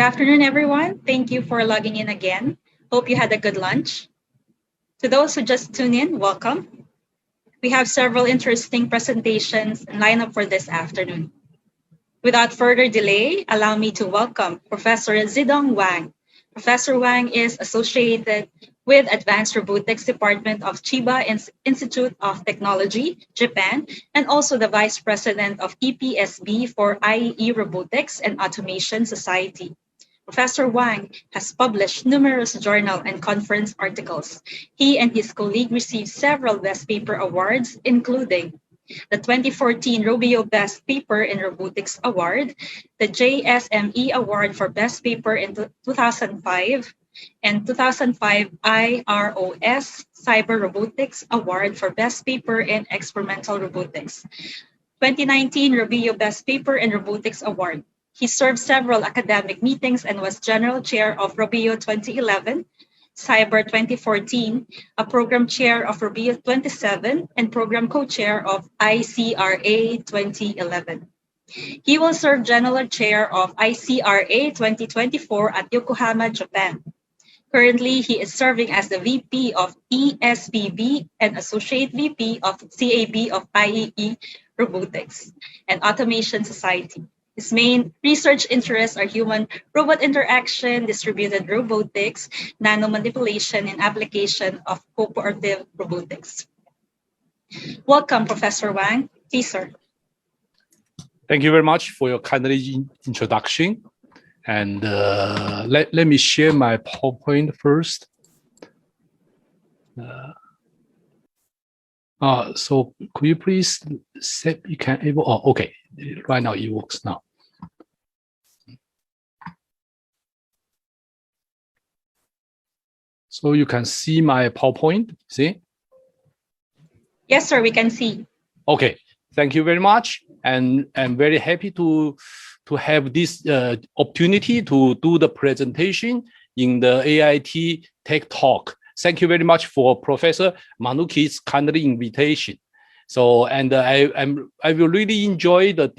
afternoon, everyone. Thank you for logging in again. Hope you had a good lunch. To those who just tuned in, welcome. We have several interesting presentations lined up for this afternoon. Without further delay, allow me to welcome Professor Zidong Wang. Professor Wang is associated with Advanced Robotics Department of Chiba Institute of Technology, Japan, and also the Vice President of EPSB for IEE Robotics and Automation Society. Professor Wang has published numerous journal and conference articles. He and his colleague received several Best Paper awards, including the 2014 Robio Best Paper in Robotics Award, the JSME Award for Best Paper in 2005, and 2005 IROS Cyber Robotics Award for Best Paper in Experimental Robotics. 2019 Robio Best Paper in Robotics Award. He served several academic meetings and was General Chair of Robio 2011, Cyber 2014, a Program Chair of Robio 27, and Program Co-Chair of ICRA 2011. He will serve General Chair of ICRA 2024 at Yokohama, Japan. Currently, he is serving as the VP of ESPB and Associate VP of CAB of IEE Robotics and Automation Society. His main research interests are human-robot interaction, distributed robotics, nanomanipulation, and application of cooperative robotics. Welcome, Professor Wang. Please, sir. Thank you very much for your kind introduction. And let me share my PowerPoint first. So could you please set, you can able, oh, okay. Right now it works now. So you can see my PowerPoint, see? Yes, sir, we can see. Okay, thank you very much. And I'm very happy to have this opportunity to do the presentation in the AIT Tech Talk. Thank you very much for Professor Manuki's kind invitation. So, and I will really enjoy the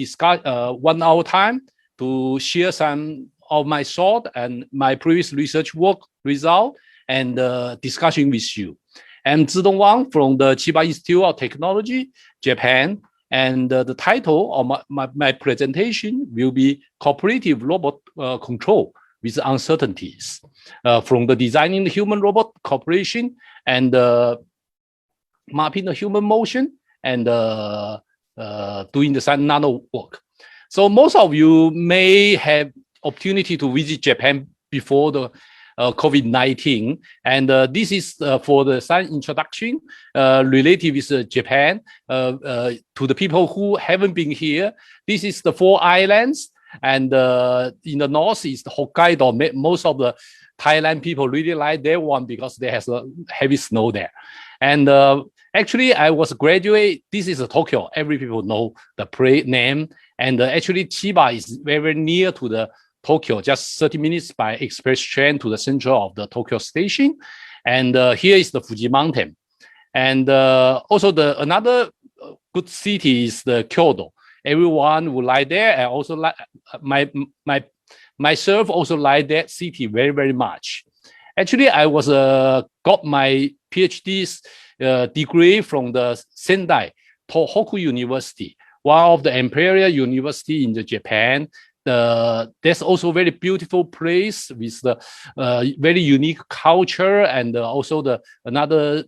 1 hour time to share some of my thought and my previous research work result and discussion with you. I'm Zidong Wang from the Chiba Institute of Technology, Japan. And the title of my presentation will be Cooperative Robot Control with Uncertainties, from the designing the human-robot cooperation and mapping the human motion and doing the some nano work. So most of you may have opportunity to visit Japan before the COVID-19, and this is for the some introduction related with Japan to the people who haven't been here. This is the 4 islands, and in the north is the Hokkaido. Most of the Thailand people really like that one because there has a heavy snow there. And actually, I was a graduate. This is Tokyo. Every people know the name. And actually, Chiba is very, very near to the Tokyo, just 30 minutes by express train to the center of the Tokyo station. And here is the Fuji Mountain. And also another good city is the Kyoto. Everyone would like there. I also like myself also like that city very, very much. Actually, I was got my PhD degree from the Sendai Tohoku University, one of the imperial university in the Japan. There's also a very beautiful place with the very unique culture, and also another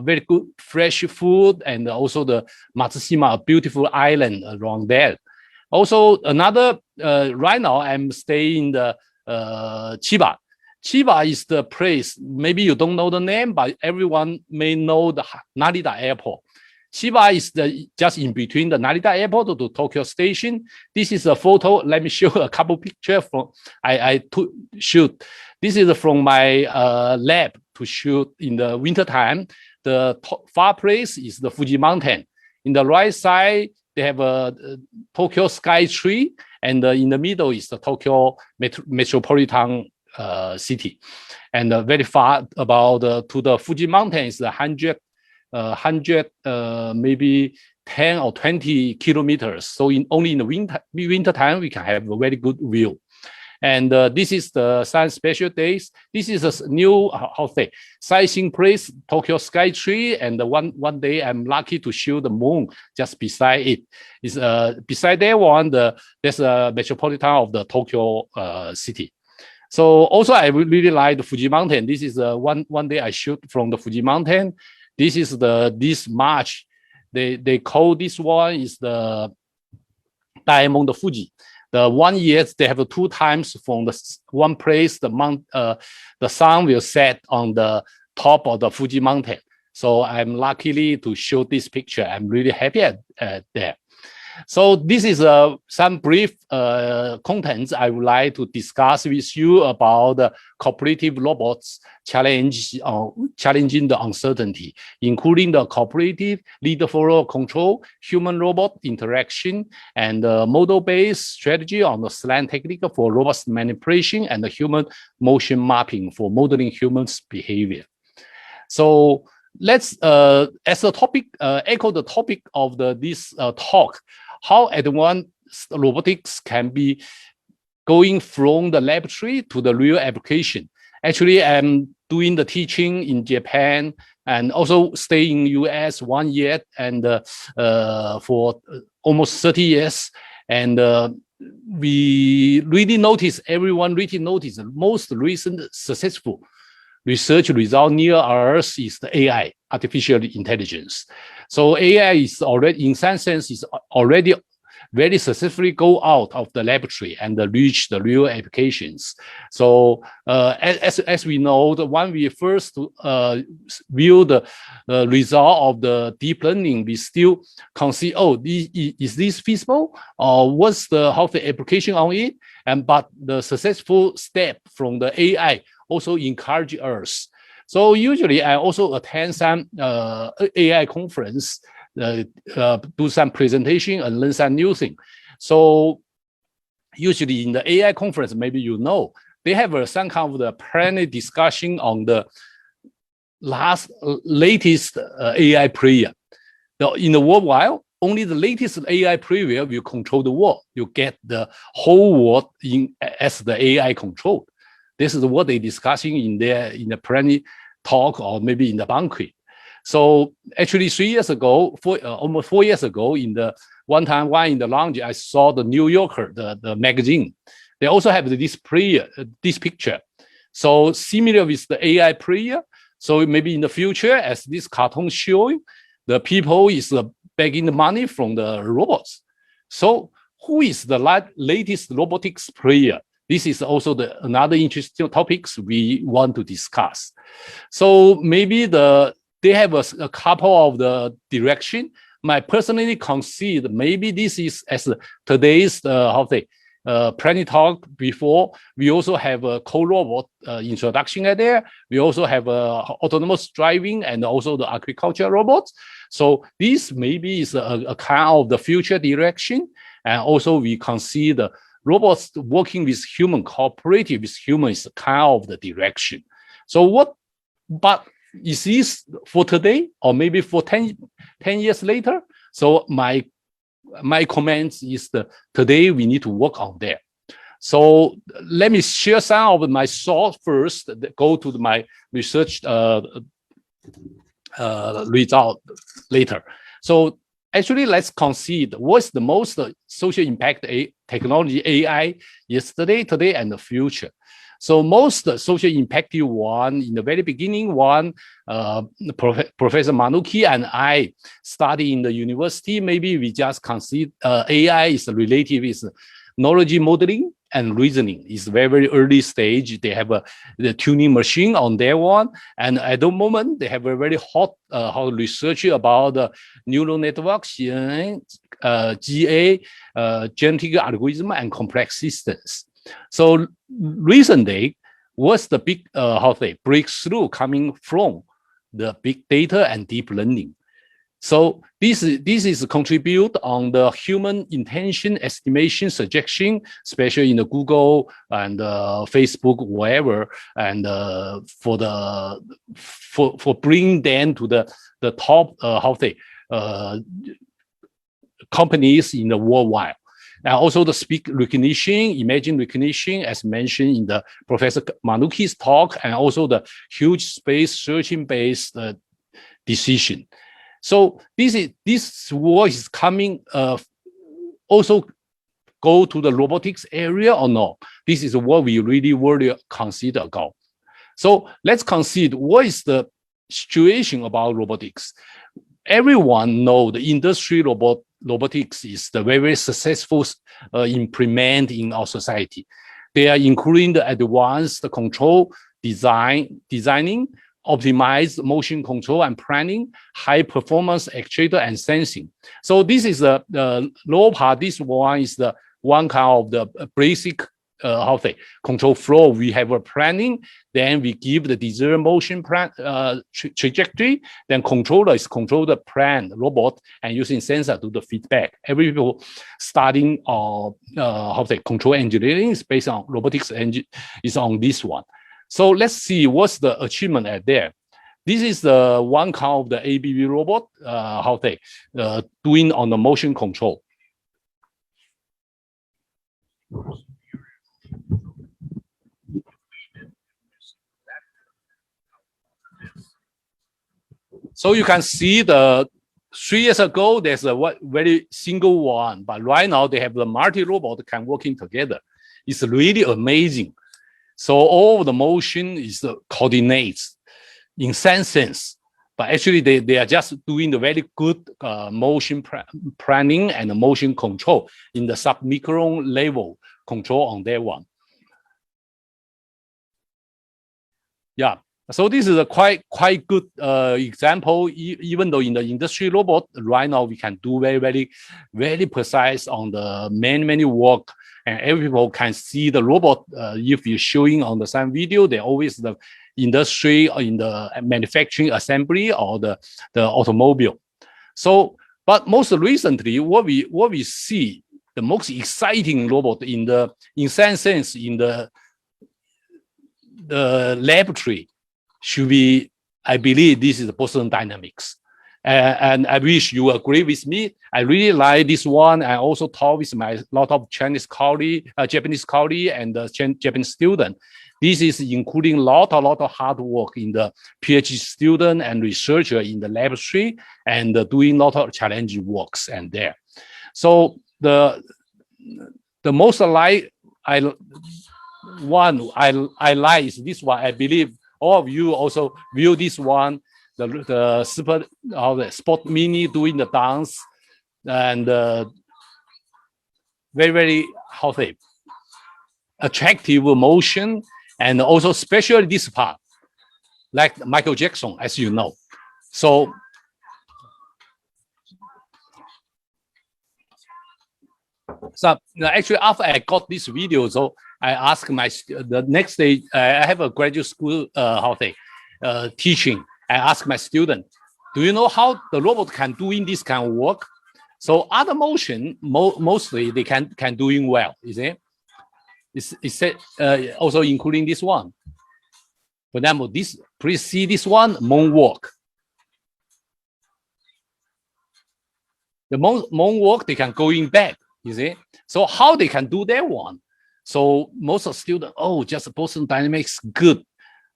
very good fresh food, and also the Matsushima, a beautiful island around there. Also another, right now I'm staying in the Chiba. Chiba is the place, maybe you don't know the name, but everyone may know the Narita Airport. Chiba is just in between the Narita Airport to Tokyo Station. This is a photo. Let me show a couple pictures from I shoot. This is from my lab to shoot in the winter time. The far place is the Fuji Mountain. In the right side, they have a Tokyo Sky Tree, and in the middle is the Tokyo metropolitan city. And very far about to the Fuji Mountain is 100 maybe 10 or 20 kilometers. So only in the winter time, we can have a very good view. And this is the Science Special Days. This is a new, sightseeing place, Tokyo Skytree. And one day I'm lucky to show the moon just beside it. It's beside that one, there's a metropolitan of the Tokyo city. So also I really like the Fuji Mountain. This is one day I shoot from the Fuji Mountain. This is this March. They call this one is the Diamond Fuji. The 1 year they have 2 times from the one place the sun will set on the top of the Fuji Mountain. So I'm luckily to show this picture. I'm really happy at there. So this is some brief contents I would like to discuss with you about the cooperative robots challenging the uncertainty, including the cooperative leader-follower control, human-robot interaction, and model-based strategy on the SLAM technique for robot manipulation and the human motion mapping for modeling humans' behavior. So let's, as a topic, echo the topic of this talk, how advanced robotics can be going from the laboratory to the real application. Actually, I'm doing the teaching in Japan and also stay in US 1 year and for almost 30 years. And we really notice, everyone really notice the most recent successful research result near us is the AI, artificial intelligence. So AI is already, in some sense, is already very successfully go out of the laboratory and reach the real applications. So as we know, when we first view the result of the deep learning, we still consider, oh, is this feasible? Or what's the application on it? But the successful step from the AI also encourage us. So usually I also attend some AI conference, do some presentation and learn some new thing. So usually in the AI conference, maybe you know, they have some kind of the plenary discussion on the latest AI player. In the worldwide, only the latest AI player will control the world. You get the whole world as the AI control. This is what they're discussing in the plenary talk or maybe in the banquet. So actually 3 years ago, almost 4 years ago, in the one in the lounge, I saw the New Yorker, the magazine. They also have this player, this picture. So similar with the AI player. So maybe in the future, as this cartoon showing, the people is begging the money from the robots. So who is the latest robotics player? This is also another interesting topics we want to discuss. So maybe they have a couple of the direction. My personally concede maybe this is as today's plenty talk before. We also have a co-robot introduction at there. We also have autonomous driving and also the agriculture robots. So this maybe is a kind of the future direction. And also we consider robots working with human, cooperative with humans, kind of the direction. So but is this for today or maybe for 10 years later? So my comments is today we need to work on that. So let me share some of my thoughts first, go to my research result later. So actually, let's concede what's the most social impact technology AI yesterday, today, and the future. So most social impactive one in the very beginning one, Professor Manuki and I study in the university. Maybe we just consider AI is related with knowledge modeling and reasoning. It's very, very early stage. They have the tuning machine on their one. And at the moment, they have a very hot research about neural networks, GA, genetic algorithm, and complex systems. So recently, what's the big breakthrough coming from the big data and deep learning? So this is contribute on the human intention estimation suggestion, especially in the Google and Facebook, wherever, and for bringing them to the top companies in the worldwide. And also the speak recognition, image recognition, as mentioned in the Professor Manuki's talk, and also the huge space searching based decision. So this work is coming also go to the robotics area or no? This is what we really consider about. So let's consider what is the situation about robotics. Everyone know the industry robotics is the very successful implement in our society. They are including the advanced control designing, optimized motion control and planning, high performance actuator and sensing. So this is the low part. This one is the one kind of the basic control flow. We have a planning, then we give the desired motion plan trajectory, then controller is control the plan robot and using sensor to do the feedback. Every people studying control engineering is based on robotics is on this one. So let's see what's the achievement at there. This is the one kind of the ABB robot, doing on the motion control. So you can see the 3 years ago, there's a very single one, but right now they have the multi-robot can working together. It's really amazing. So all the motion is coordinates in some sense, but actually they are just doing the very good motion planning and motion control in the sub-micron level control on that one. Yeah. So this is a quite good example. Even though in the industry robot right now we can do very precise on the many work, and every people can see the robot. If you're showing on the same video, they always the industry or in the manufacturing assembly or the automobile. So, but most recently, what we see the most exciting robot in some sense in the laboratory should be, I believe this is the Boston Dynamics. And I wish you agree with me. I really like this one. I also talk with my lot of Japanese colleague and Japanese student. This is including lot of hard work in the PhD student and researcher in the laboratory and doing lot of challenging works and there. So the most I like is this one. I believe all of you also view this one, the super the Sport Mini doing the dance and very attractive motion, and also especially this part, like Michael Jackson, as you know. So actually after I got this video, so I asked the next day, I have a graduate school, teaching. I asked my student, do you know how the robot can doing this kind of work? So other motion, mostly they can doing well, is it? It's also including this one. For example, please see this one, moonwalk. The moonwalk, they can going back, you see? So how they can do that one? So most of students, just Boston Dynamics good.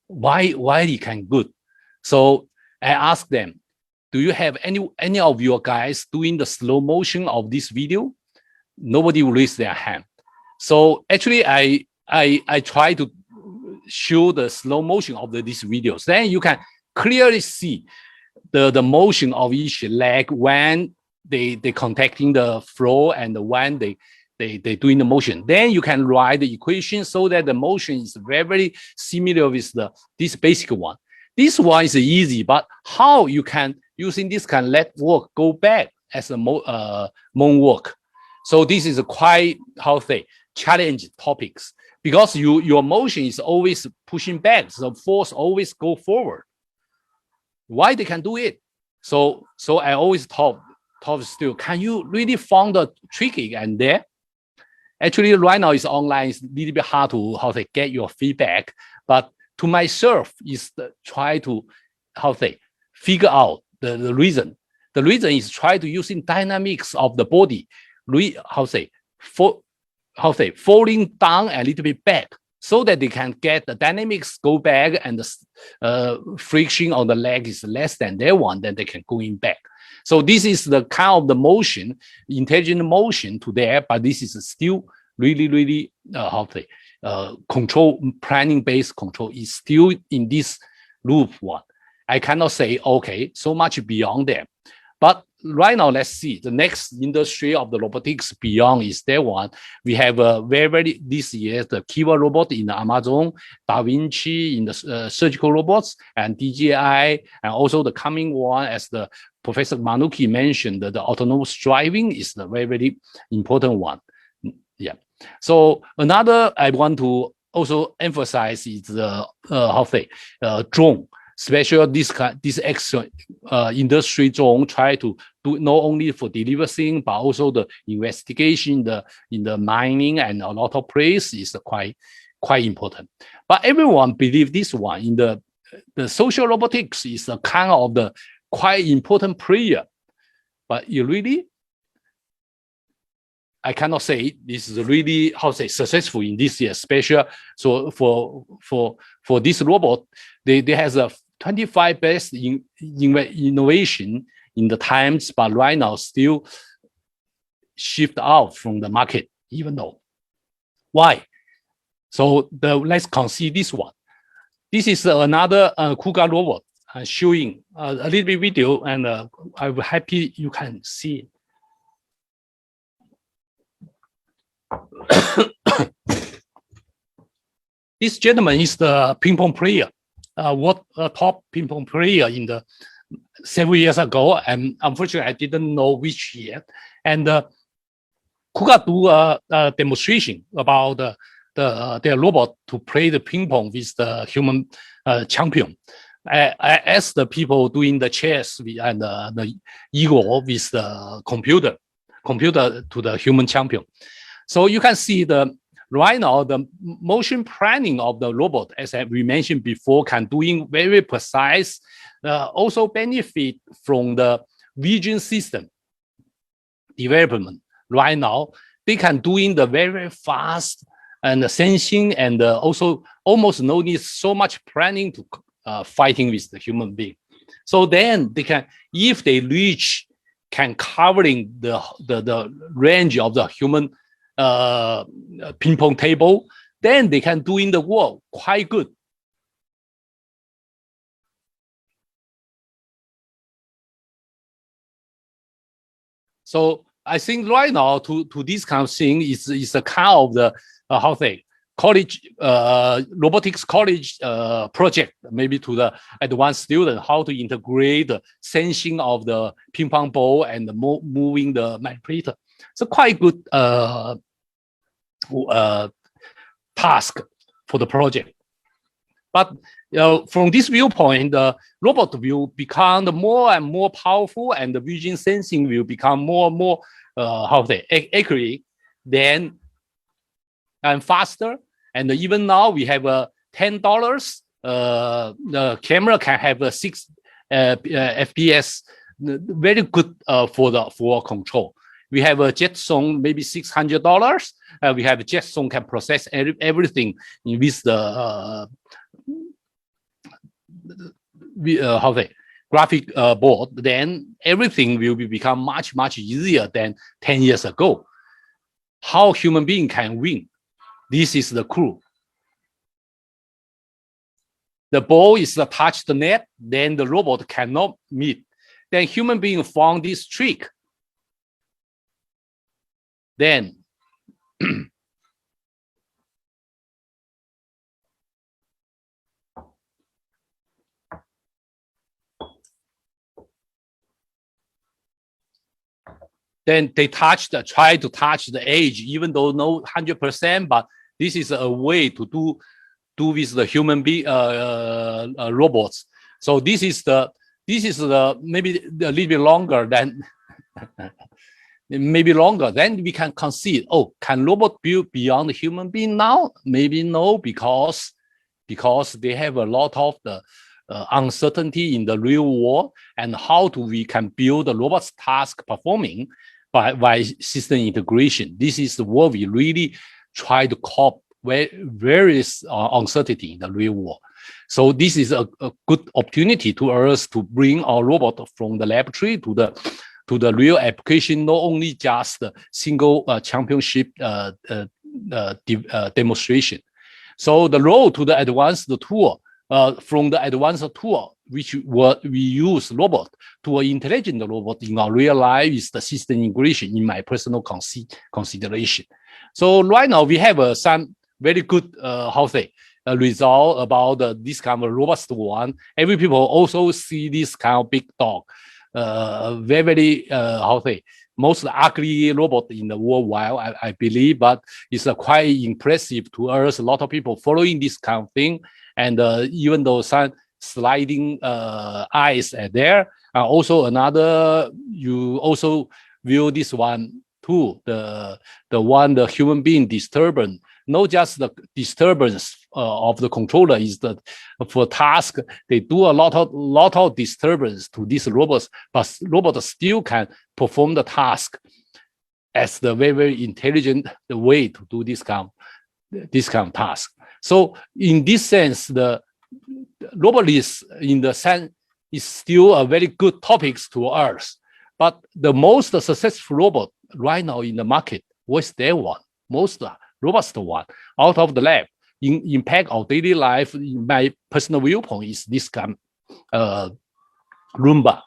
Why it can good? So I asked them, do you have any of your guys doing the slow motion of this video? Nobody raised their hand. So actually, I try to show the slow motion of these videos. Then you can clearly see the motion of each leg when they contacting the floor and when they doing the motion. Then you can write the equation so that the motion is very similar with this basic one. This one is easy, but how you can using this can let work go back as a moonwalk. So this is a quite challenge topics, because your motion is always pushing back, so force always go forward. Why they can do it? So I always talk still, can you really find the tricky and there? Actually, right now it's online. It's a little bit hard to get your feedback. But to myself is try to figure out the reason. The reason is try to using dynamics of the body. falling down a little bit back, so that they can get the dynamics go back and the friction on the leg is less than their one, then they can go in back. So this is the kind of the motion, intelligent motion to there, but this is still really control, planning based control is still in this loop one. I cannot say, okay, so much beyond them. But right now, let's see the next industry of the robotics beyond is that one. We have a very this year the Kiva robot in the Amazon, Da Vinci in the surgical robots, and DJI, and also the coming one, as the Professor Manuki mentioned, the autonomous driving is the very important one. Yeah. So another I want to also emphasize is the drone. Special this extra industry zone try to do not only for delivering but also the investigation in the mining and a lot of place is quite important. But everyone believe this one in the social robotics is a kind of the quite important player. But you really, I cannot say this is really successful in this year. Special so for this robot, they has a 25 best innovation in the times, but right now still shift out from the market, even though. Why? So let's consider this one. This is another Kuga robot showing a little bit video, and I'm happy you can see it. This gentleman is the ping pong player. Top ping pong player in the several years ago, and unfortunately I didn't know which year. And Kuga do a demonstration about their robot to play the ping pong with the human champion. I asked the people doing the chess and the ego with the computer to the human champion. So you can see right now, the motion planning of the robot, as we mentioned before, can doing very precise, also benefit from the vision system development. Right now, they can doing the very fast and sensing, and also almost no need so much planning to fighting with the human being. So then they can, if they reach, can covering the range of the human ping pong table, then they can do in the world quite good. So I think right now to this kind of thing is a kind of the college robotics college project, maybe to the advanced student, how to integrate the sensing of the ping pong ball and moving the manipulator. So quite good task for the project. But from this viewpoint, the robot will become more and more powerful, and the vision sensing will become more and more accurate and faster. And even now we have $10. The camera can have a 6 FPS, very good for control. We have a Jetson, maybe $600. We have a Jetson can process everything with the graphic board. Then everything will become much easier than 10 years ago. How human being can win? This is the clue. The ball is touch the net, then the robot cannot meet. Then human being found this trick. Then they try to touch the edge, even though no 100%, but this is a way to do with the human being robots. So this is the maybe a little bit longer than maybe longer. Then we can concede, oh, can robot build beyond the human being now? Maybe no, because they have a lot of the uncertainty in the real world, and how do we can build the robot's task performing. by system integration. This is what we really try to cope with various uncertainty in the real world. So this is a good opportunity to us to bring our robot from the laboratory to the real application, not only just the single championship demonstration. So the road to the advanced tool, from the advanced tool, which we use robot to an intelligent robot in our real life, is the system integration in my personal consideration. So right now we have some very good, result about this kind of robust one. Every people also see this kind of big dog, very, most ugly robot in the world, I believe, but it's quite impressive to us. A lot of people following this kind of thing. And even though some sliding eyes are there, also another, you also view this one too, the human being disturbance. Not just the disturbance of the controller is that for task, they do a lot of disturbance to these robots, but robots still can perform the task as the very intelligent way to do this kind of task. So in this sense, the robotics in the sense is still a very good topics to us. But the most successful robot right now in the market was their one, most robust one out of the lab. Impact our daily life, in my personal viewpoint, is this kind Roomba.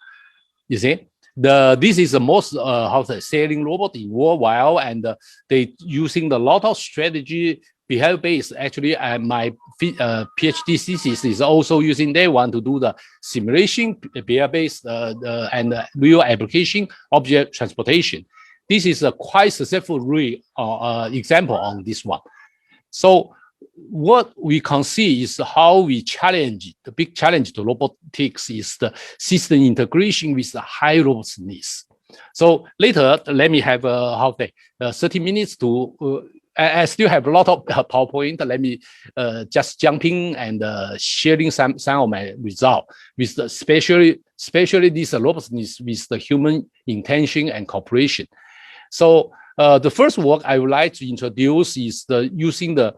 You see, this is the most selling robot in worldwide, and they using a lot of strategy behavior based. Actually, my PhD thesis is also using their one to do the simulation behavior based and real application object transportation. This is a quite successful example on this one. So what we can see is how we challenge, the big challenge to robotics is the system integration with the high robustness. So later, let me have 30 minutes to, I still have a lot of PowerPoint. Let me just jumping and sharing some of my results with especially this robustness with the human intention and cooperation. So the first work I would like to introduce is using the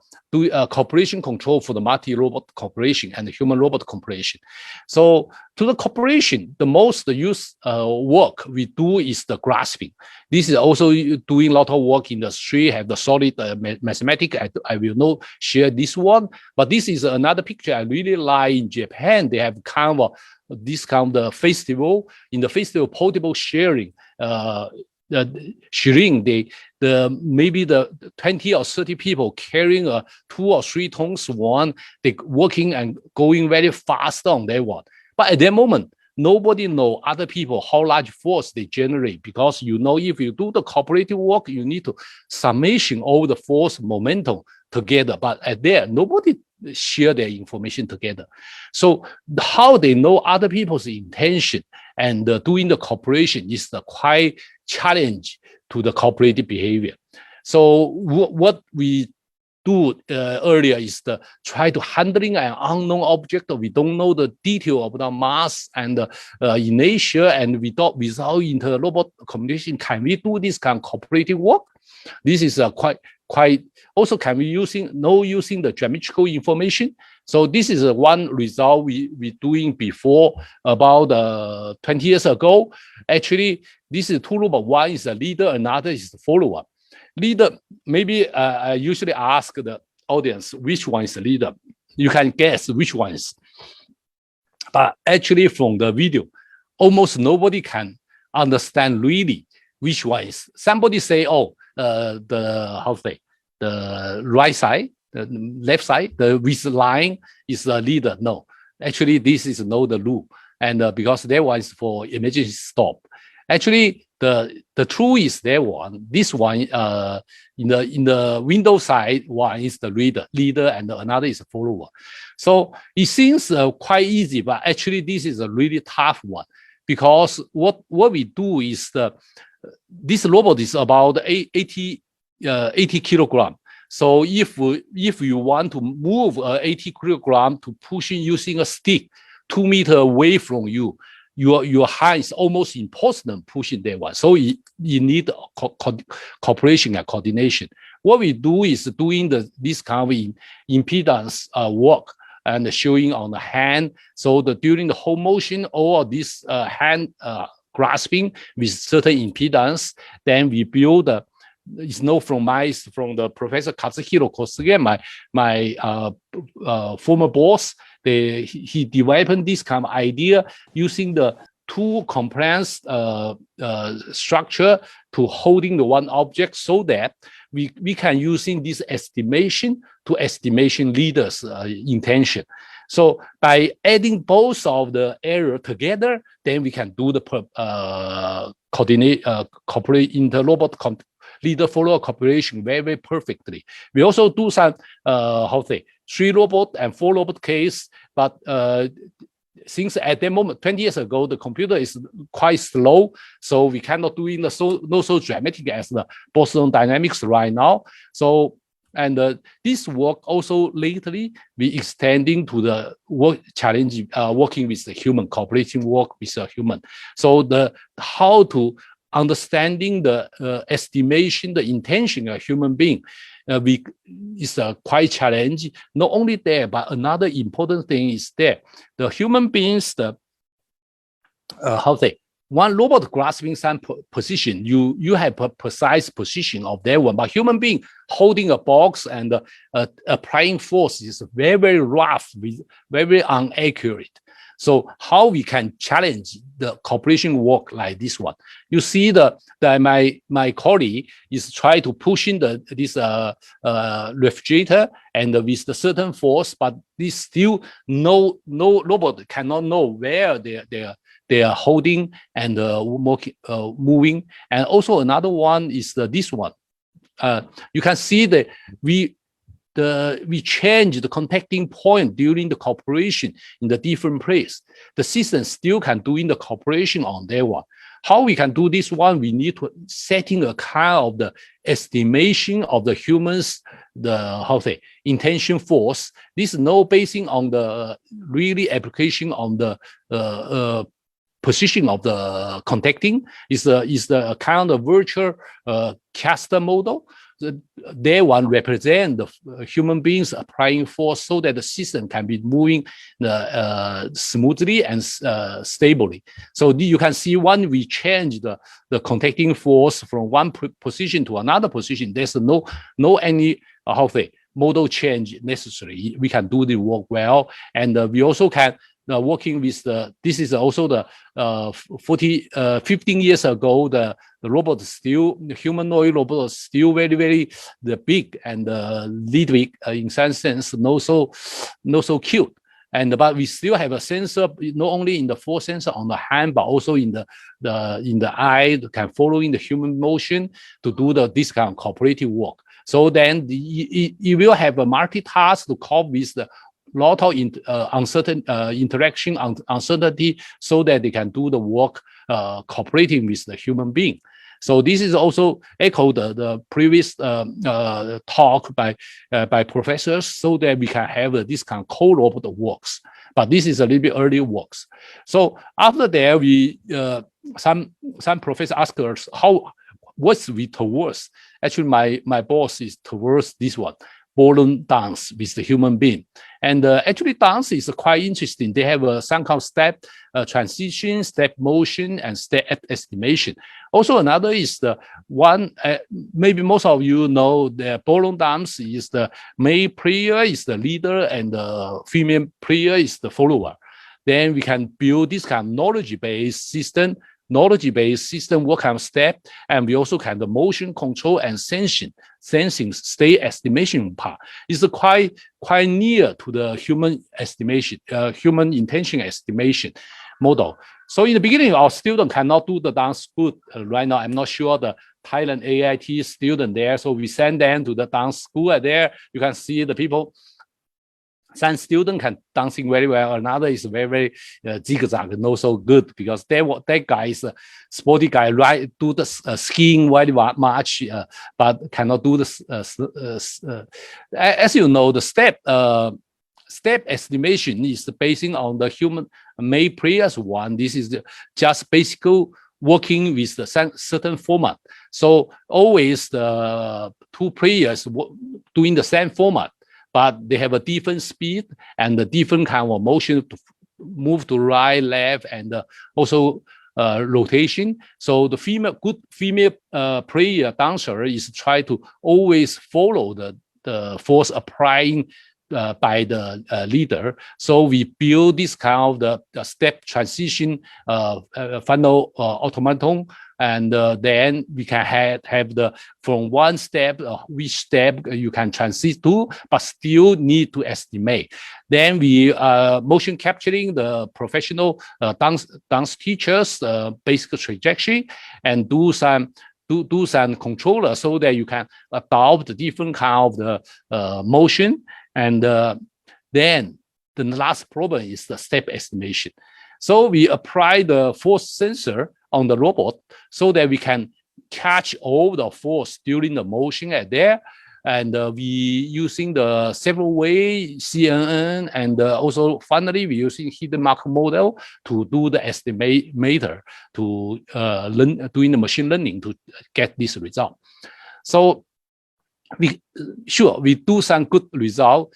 cooperation control for the multi-robot cooperation and the human-robot cooperation. So to the cooperation, the most used work we do is the grasping. This is also doing a lot of work in the industry, have the solid mathematics. I will not share this one, but this is another picture I really like in Japan. They have kind of this kind of festival. In the festival, portable sharing. Sharing, maybe the 20 or 30 people carrying 2 or 3 tons one, they working and going very fast on that one. But at that moment, nobody know other people how large force they generate, because you know if you do the cooperative work, you need to summation all the force momentum together. But at there, nobody share their information together. So how they know other people's intention and doing the cooperation is the quite challenge to the cooperative behavior. So what we do earlier is try to handling an unknown object. We don't know the detail of the mass and inertia, and without inter-robot communication, can we do this kind of cooperative work? This is quite also can we using the geometrical information. So this is one result we doing before about 20 years ago. Actually, this is 2 robots. One is a leader, another is the follower. Leader, maybe I usually ask the audience which one is the leader. You can guess which one is. But actually, from the video, almost nobody can understand really which one is. Somebody say, oh, the right side, the left side, the with line is the leader. No, actually, this is not the rule, and because that one is for emergency stop. Actually, the truth is that one. This one in the window side, one is the leader, and another is a follower. So it seems quite easy, but actually this is a really tough one, because what we do is this robot is about 80 kilogram. So if you want to move 80 kilogram to pushing using a stick 2 meters away from you, your hand is almost impossible pushing that one. So you need cooperation and coordination. What we do is doing this kind of impedance work and showing on the hand. So during the whole motion, all this hand grasping with certain impedance, then we build it's known from the Professor Katsuhiro Kosuge, my former boss. He developed this kind of idea using the two complex structure to holding the one object, so that we can using this estimation to estimation leaders' intention. So by adding both of the error together, then we can do the cooperate inter-robot leader follower cooperation very perfectly. We also do some 3 robot and 4 robot case, but since at that moment 20 years ago the computer is quite slow, so we cannot do it so dramatic as the Boston Dynamics right now. So this work also lately we extending to the work challenge, working with the human, cooperating work with the human. So how to understanding the estimation, the intention of a human being is quite challenging. Not only there, but another important thing is that the human beings, one robot grasping some position, you have a precise position of that one, but human being holding a box and applying force is very rough, very inaccurate. So how we can challenge the cooperation work like this one? You see that my colleague is trying to push in this refrigerator and with the certain force, but this still no robot cannot know where they are holding and moving. And also another one is this one. You can see that we change the contacting point during the cooperation in the different place. The system still can do in the cooperation on that one. How we can do this one? We need to setting a kind of the estimation of the humans, intention force. This is no basing on the really application on the position of the contacting. Is the kind of virtual caster model. They one represent the human beings applying force so that the system can be moving smoothly and stably. So you can see when we change the contacting force from one position to another position, there's no any model change necessary. We can do the work well, and we also can working with this is also the 15 years ago, the robot still, the humanoid robot is still very big and little in some sense, not so cute. But we still have a sensor, not only in the force sensor on the hand, but also in the eye, can following the human motion to do this kind of cooperative work. So then you will have a multitask to cope with the lot of uncertain interaction, uncertainty, so that they can do the work cooperating with the human being. So this is also echo the previous talk by professors, so that we can have this kind of co-robot works. But this is a little bit early works. So after that, we some professors ask us what's we towards. Actually, my boss is towards this one. Ballroom dance with the human being. And actually dance is quite interesting. They have some kind of step transition, step motion, and step estimation. Also another is the one, maybe most of you know, the ballroom dance is the male player is the leader and the female player is the follower. Then we can build this kind of knowledge-based system what kind of step, and we also can the motion control and sensing state estimation part is quite near to the human estimation, human intention estimation model. So in the beginning, our student cannot do the dance good. Right now, I'm not sure the Thailand AIT student there, so we send them to the dance school there. You can see the people. Some student can dancing very well. Another is very zigzag, not so good, because that guy is a sporty guy, right? Do the skiing very much, but cannot do the. As you know, the step estimation is based on the human-made players one. This is just basically working with the certain format. So always the two players doing the same format, but they have a different speed and a different kind of motion to move to right, left, and also rotation. So the good female player dancer is try to always follow the force applying by the leader. So we build this kind of the step transition final automaton, and then we can have the from one step, which step you can transit to, but still need to estimate. Then we motion capturing the professional dance teachers basic trajectory and do some controller so that you can adopt the different kind of the motion. And then the last problem is the step estimation. So we apply the force sensor on the robot so that we can catch all the force during the motion at there. And we using the several way CNN, and also finally we using hidden mark model to do the estimator to doing the machine learning to get this result. So we do some good result.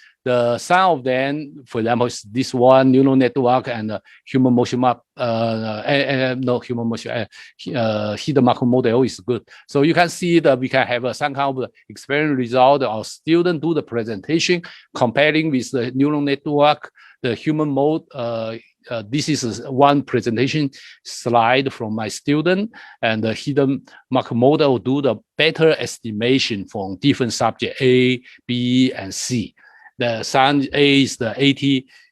Some of them, for example, this one neural network and human motion map, no human motion, hidden mark model is good. So you can see that we can have some kind of experiment result. Our student do the presentation comparing with the neural network, the human mode. This is one presentation slide from my student, and the hidden mark model do the better estimation from different subject A, B, and C. The sun A is the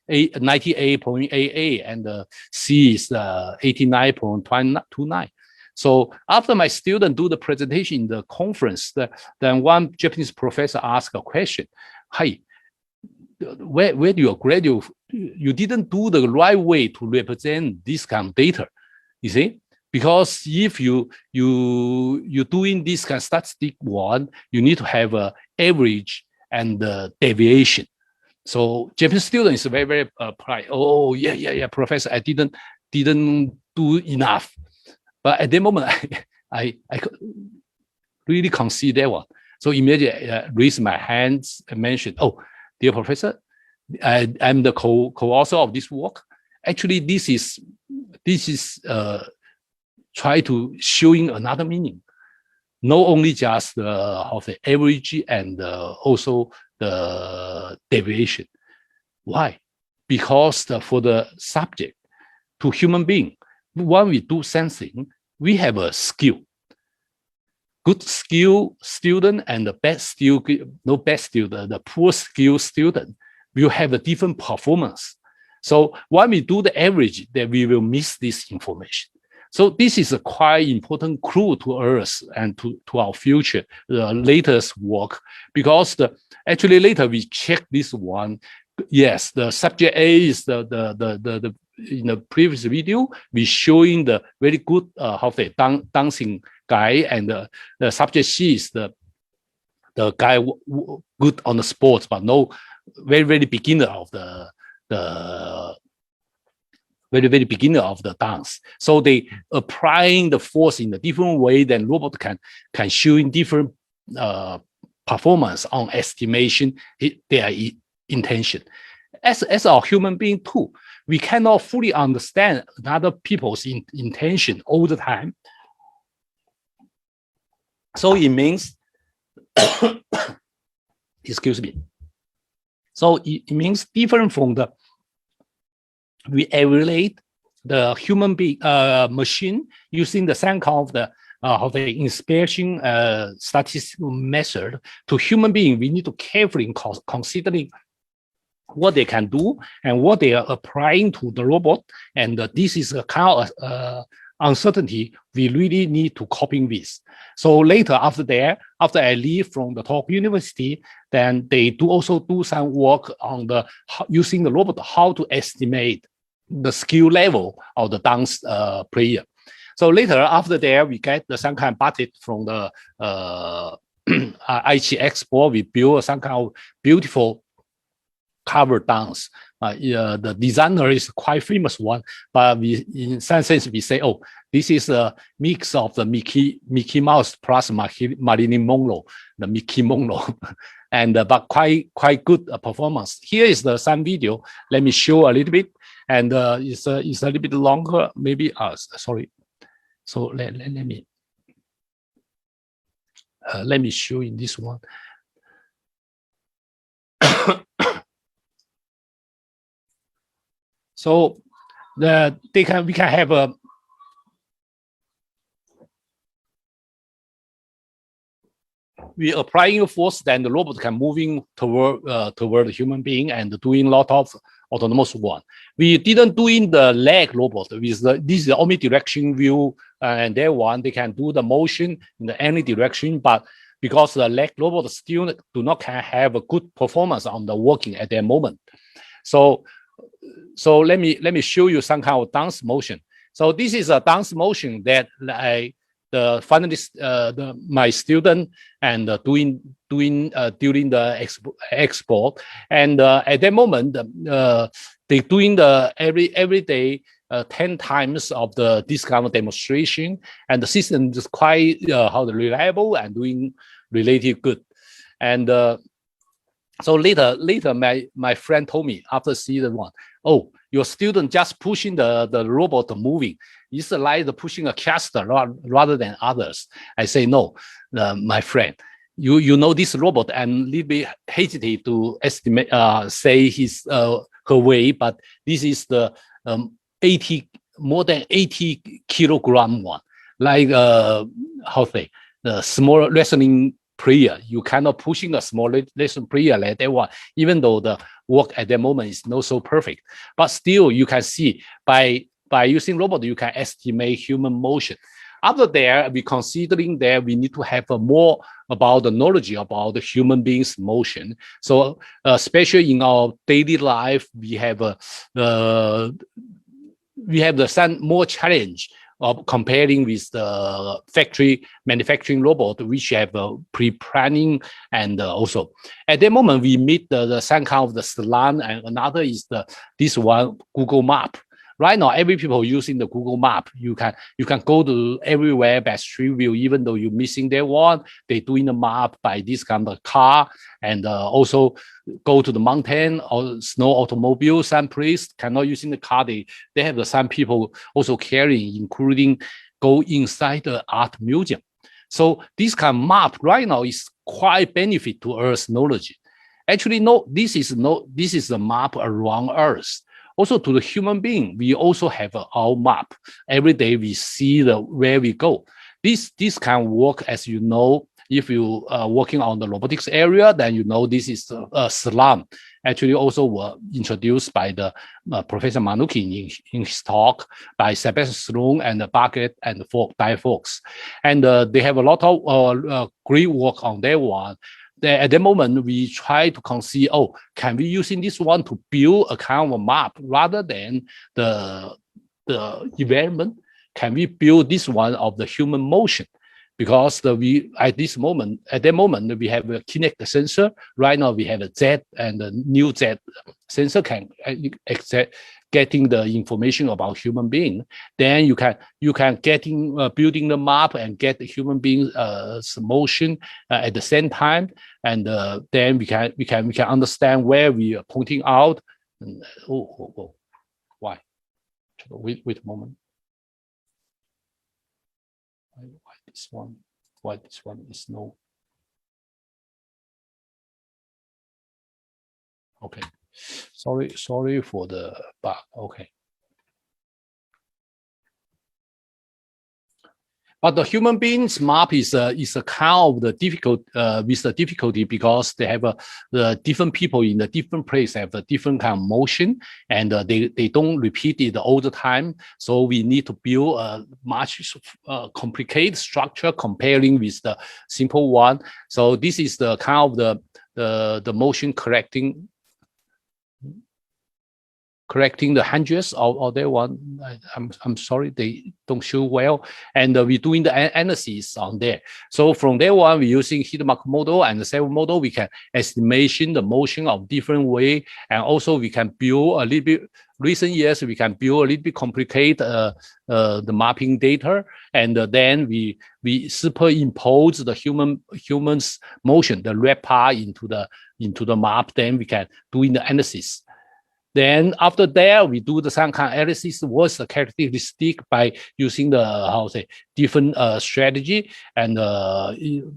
98.88, and the C is the 89.29. So after my student do the presentation in the conference, then one Japanese professor asked a question: "Hey, where do you graduate? You didn't do the right way to represent this kind of data, you see? Because if you're doing this kind of statistic one, you need to have an average and deviation." So Japanese student is very, very proud. Oh yeah, professor, I didn't do enough. But at the moment, I really consider that one. So immediately raise my hands and mention, "Oh, dear professor, I'm the co-author of this work. Actually, this is try to showing another meaning, not only just the average and also the deviation. Why? Because for the subject to human being, when we do something, we have a skill. Good skill student and the bad skill, no bad student, the poor skill student will have a different performance. So when we do the average, then we will miss this information. So this is a quite important clue to us and to our future, the latest work, because actually later we check this one. Yes, the subject A is the in the previous video, we showing the very good dancing guy, and the subject C is the guy good on the sports, but no very beginner of the very beginner of the dance. So they applying the force in a different way than robot can show in different performance on estimation their intention. As our human being too, we cannot fully understand other people's intention all the time. So it means, excuse me. So it means different from we evaluate the human being machine using the same kind of the inspection statistical method. To human being, we need to carefully considering what they can do and what they are applying to the robot. And this is a kind of uncertainty we really need to coping with. So later, after I leave from the Tokyo University, then they also do some work on using the robot, how to estimate the skill level of the dance player. So later, after that, we get some kind of budget from the IT Expo. We build some kind of beautiful cover dance. The designer is quite famous one, but we, in some sense, we say, oh, this is a mix of the Mickey Mouse plus Marilyn Monroe, the Mickey Monroe, and but quite good performance. Here is the some video. Let me show a little bit, and it's a little bit longer, maybe. Sorry. So let me show in this one. So we can have a we applying force, then the robot can moving toward the human being and doing a lot of autonomous one. We didn't do in the leg robot with this is the omnidirection view, and that one they can do the motion in any direction, but because the leg robot still do not have a good performance on the working at that moment. So let me show you some kind of dance motion. So this is a dance motion that the finalist, my student, and doing during the export, and at that moment they doing the every day 10 times of this kind of demonstration, and the system is quite reliable and doing relatively good. And so later my friend told me after season 1, oh, your student just pushing the robot moving. It's like pushing a caster rather than others. I say, no, my friend, you know this robot, and little bit hesitate to estimate say his her weight, but this is the more than 80 kilogram one, like how say the small wrestling player. You cannot pushing a small wrestling player like that one, even though the work at the moment is not so perfect, but still you can see by using robot you can estimate human motion. After that, we considering that we need to have more about the knowledge about the human being's motion. So especially in our daily life, we have some more challenge of comparing with the factory manufacturing robot, which have pre-planning, and also at the moment we meet the some kind of the Slan, and another is this one Google Map. Right now, every people using the Google Map. You can go to everywhere by street view, even though you're missing that one. They doing the map by this kind of car, and also go to the mountain or snow automobile. Some place cannot using the car. They have some people also carrying, including go inside the art museum. So this kind of map right now is quite benefit to Earth's knowledge. Actually, no, this is a map around Earth. Also to the human being, we also have our map. Every day we see where we go. This can work, as you know, if you are working on the robotics area, then you know this is a SLAM. Actually also were introduced by the Professor Manukin in his talk, by Sebastian Sloan and Bucket and Di Fox. And they have a lot of great work on that one. At the moment, we try to conceive, oh, can we using this one to build a kind of a map rather than the environment? Can we build this one of the human motion? Because at the moment we have a Kinect sensor. Right now we have a Z, and the new Z sensor can getting the information about human being. Then you can getting building the map and get the human being's motion at the same time, and then we can understand where we are pointing out. And, why? Wait a moment. Why this one is no? Okay, sorry for the bug. Okay. But the human being's map is a kind of the difficulty because they have the different people in the different place have a different kind of motion, and they don't repeat it all the time. So we need to build a much complicated structure comparing with the simple one. So this is the kind of the motion correcting. correcting the hundreds of that one. I'm sorry, they don't show well. And we're doing the analysis on there. So from that one, we're using heat map model and the several model. We can estimation the motion of different way. And also we can build a little bit, recent years, we can build a little bit complicated the mapping data. And then we superimpose the human's motion, the red part into the map. Then we can do the analysis. Then after that, we do the some kind of analysis. What's the characteristic by using the different strategy and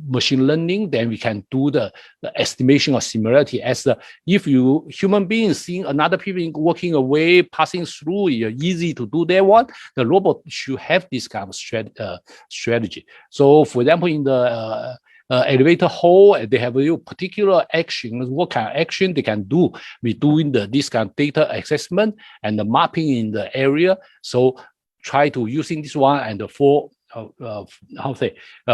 machine learning. Then we can do the estimation of similarity. As if you human beings seeing another people walking away, passing through, easy to do that one. The robot should have this kind of strategy. So, for example, in the elevator hole, they have a particular action, what kind of action they can do. We're doing this kind of data assessment and the mapping in the area. So try to using this one and for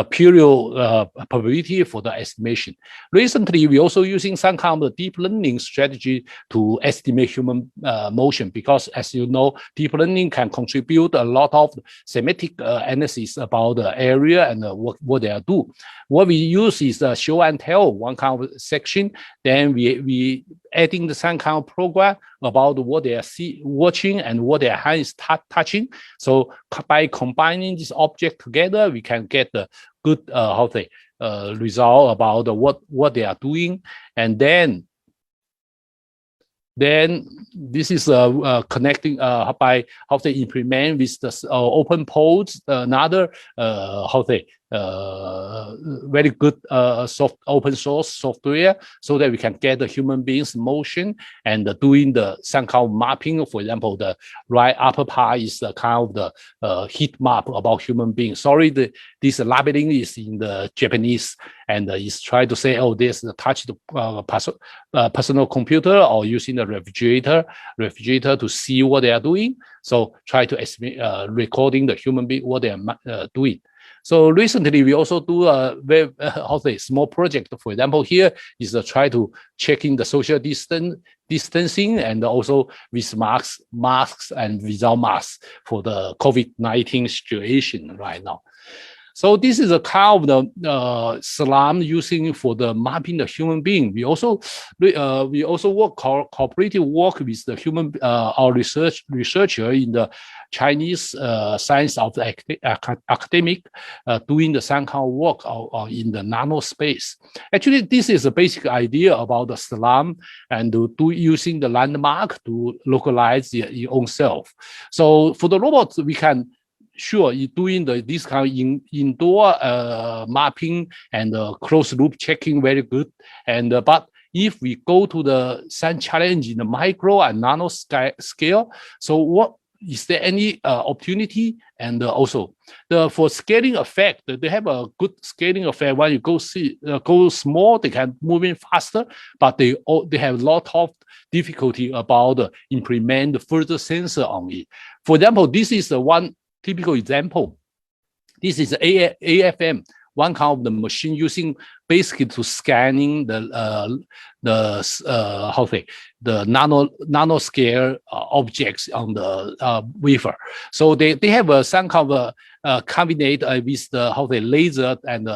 period probability for the estimation. Recently, we're also using some kind of deep learning strategy to estimate human motion, because as you know, deep learning can contribute a lot of semantic analysis about the area and what they are do. What we use is show and tell, one kind of section. Then we adding the some kind of program about what they are watching and what their hand is touching. So by combining this object together, we can get the good result about what they are doing. And then this is connecting by how they implement with the open pods, another very good open source software, so that we can get the human beings motion and doing the some kind of mapping. For example, the right upper part is the kind of the heat map about human beings. Sorry, this labeling is in the Japanese, and is trying to say, oh, this touch the personal computer or using the refrigerator to see what they are doing. So try to estimate recording the human being what they are doing. So recently, we also do a very small project. For example, here is try to check in the social distancing and also with masks and without masks for the COVID-19 situation right now. So this is a kind of the SLAM using for the mapping the human being. We also work cooperative work with the human our researcher in the Chinese science of the academic doing the some kind of work in the nano space. Actually, this is a basic idea about the SLAM and do using the landmark to localize your own self. So for the robots, we can you're doing this kind of indoor mapping and closed loop checking very good. And but if we go to the some challenge in the micro and nano scale, so what is there any opportunity? And also for scaling effect, they have a good scaling effect. When you go small, they can move in faster, but they have a lot of difficulty about implement the further sensor on it. For example, this is one typical example. This is AFM, one kind of the machine using basically to scanning the nano scale objects on the wafer. So they have some kind of combinate with the laser and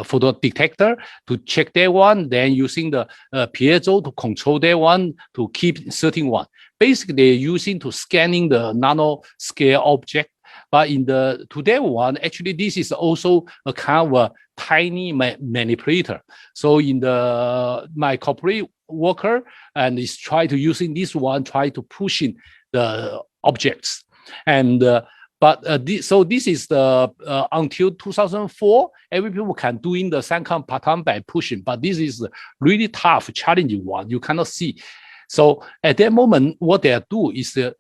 photo detector to check that one. Then using the piezo to control that one to keep certain one. Basically, they're using to scanning the nano scale object. But in the today one, actually, this is also a kind of a tiny manipulator. So in my corporate worker and is try to using this one, try to push in the objects. And so this is the until 2004, every people can doing the same kind of pattern by pushing. But this is really tough, challenging one. You cannot see. So at that moment, what they do is they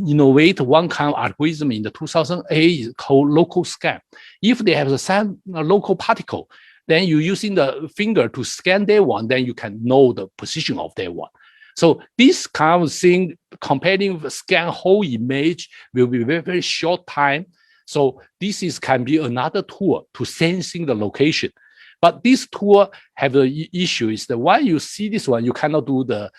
innovate one kind of algorithm in the 2008 called local scan. If they have the same local particle, then you're using the finger to scan that one, then you can know the position of that one. So this kind of thing, comparing the scan whole image will be very, very short time. So this can be another tool to sensing the location. But this tool have the issue is that when you see this one, you cannot do the